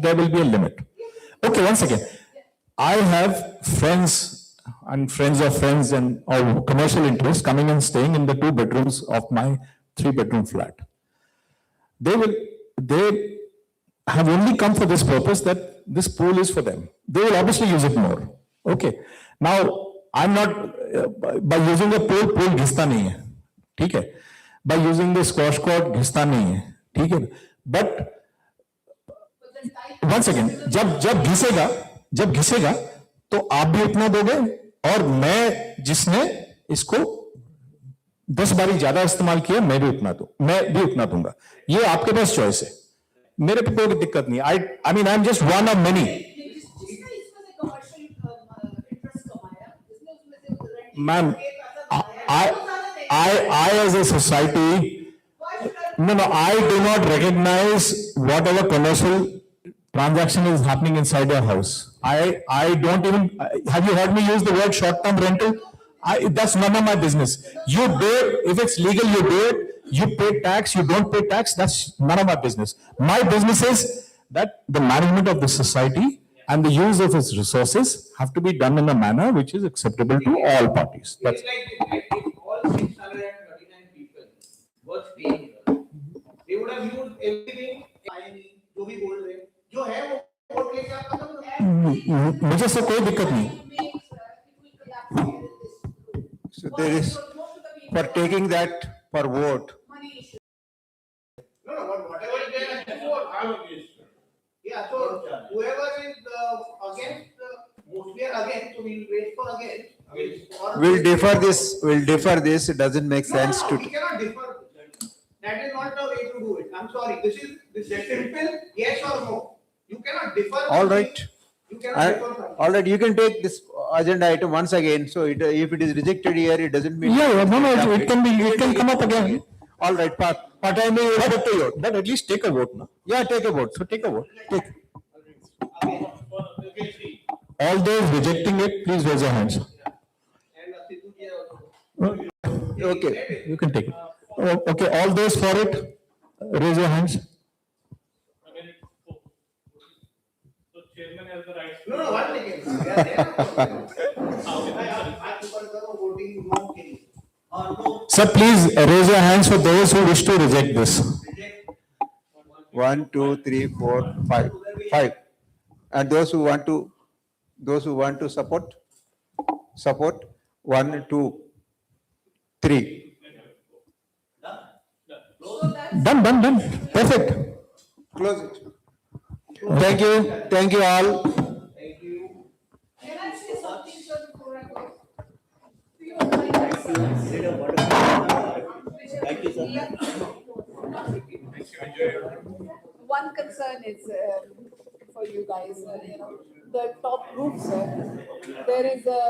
There will be a limit. Okay, once again, I have friends and friends of friends and or commercial interests coming and staying in the 2 bedrooms of my 3-bedroom flat. They have only come for this purpose, that this pool is for them. They will obviously use it more. Okay. Now, I'm not, by using a pool घिसता नहीं है, ठीक है? By using the squash court घिसता नहीं है, ठीक है? But once again, जब घिसेगा, तो आप भी उतना दोगे और मैं जिसने इसको 10 बारी ज्यादा इस्तेमाल किया मैं भी उतना दूंगा। ये आपके पास चॉइस है, मेरे पे कोई दिक्कत नहीं। I mean I am just one of many. Ma'am, I as a society, no, I do not recognize whatever commercial transaction is happening inside your house. I don't even, have you heard me use the word short-term rental? That's none of my business. You do it, if it's legal, you do it. You pay tax, you don't pay tax, that's none of my business. My business is that the management of the society and the use of its resources have to be done in a manner which is acceptable to all parties. That's If all 639 people were staying here, they would have used everything, जो भी बोल रहे हैं, जो है वो vote लेके आप खत्म करो। मुझे से कोई दिक्कत नहीं। So there is, for taking that for vote. No, but whatever they are before, I'm against. Yeah, so whoever is against, we are against, so we'll wait for against. We'll defer this, it doesn't make sense No, to. we cannot defer. That is not the way to do it. I'm sorry, this is simple, yes or no. You cannot defer. All right. You cannot defer. All right, you can take this agenda item once again, so if it is rejected here, it doesn't mean. Yeah, no, it can come up again. All right, Patai may put to you, But at least take a vote, no? yeah, take a vote, so take a vote, take. All those rejecting it, please raise your hands. Okay, You can take it. Okay, all those for it, raise your hands. So chairman has the right. No, one second. They are there. I prefer the voting no case. No. Sir, please raise your hands for those who wish to reject this. 1, 2, 3, 4, 5. And those who want to support? 1, 2, 3. Done. Perfect. Close it. Thank you all. Can I say something, sir, before I go? Yeah. One concern is for you guys, the top roofs, there is a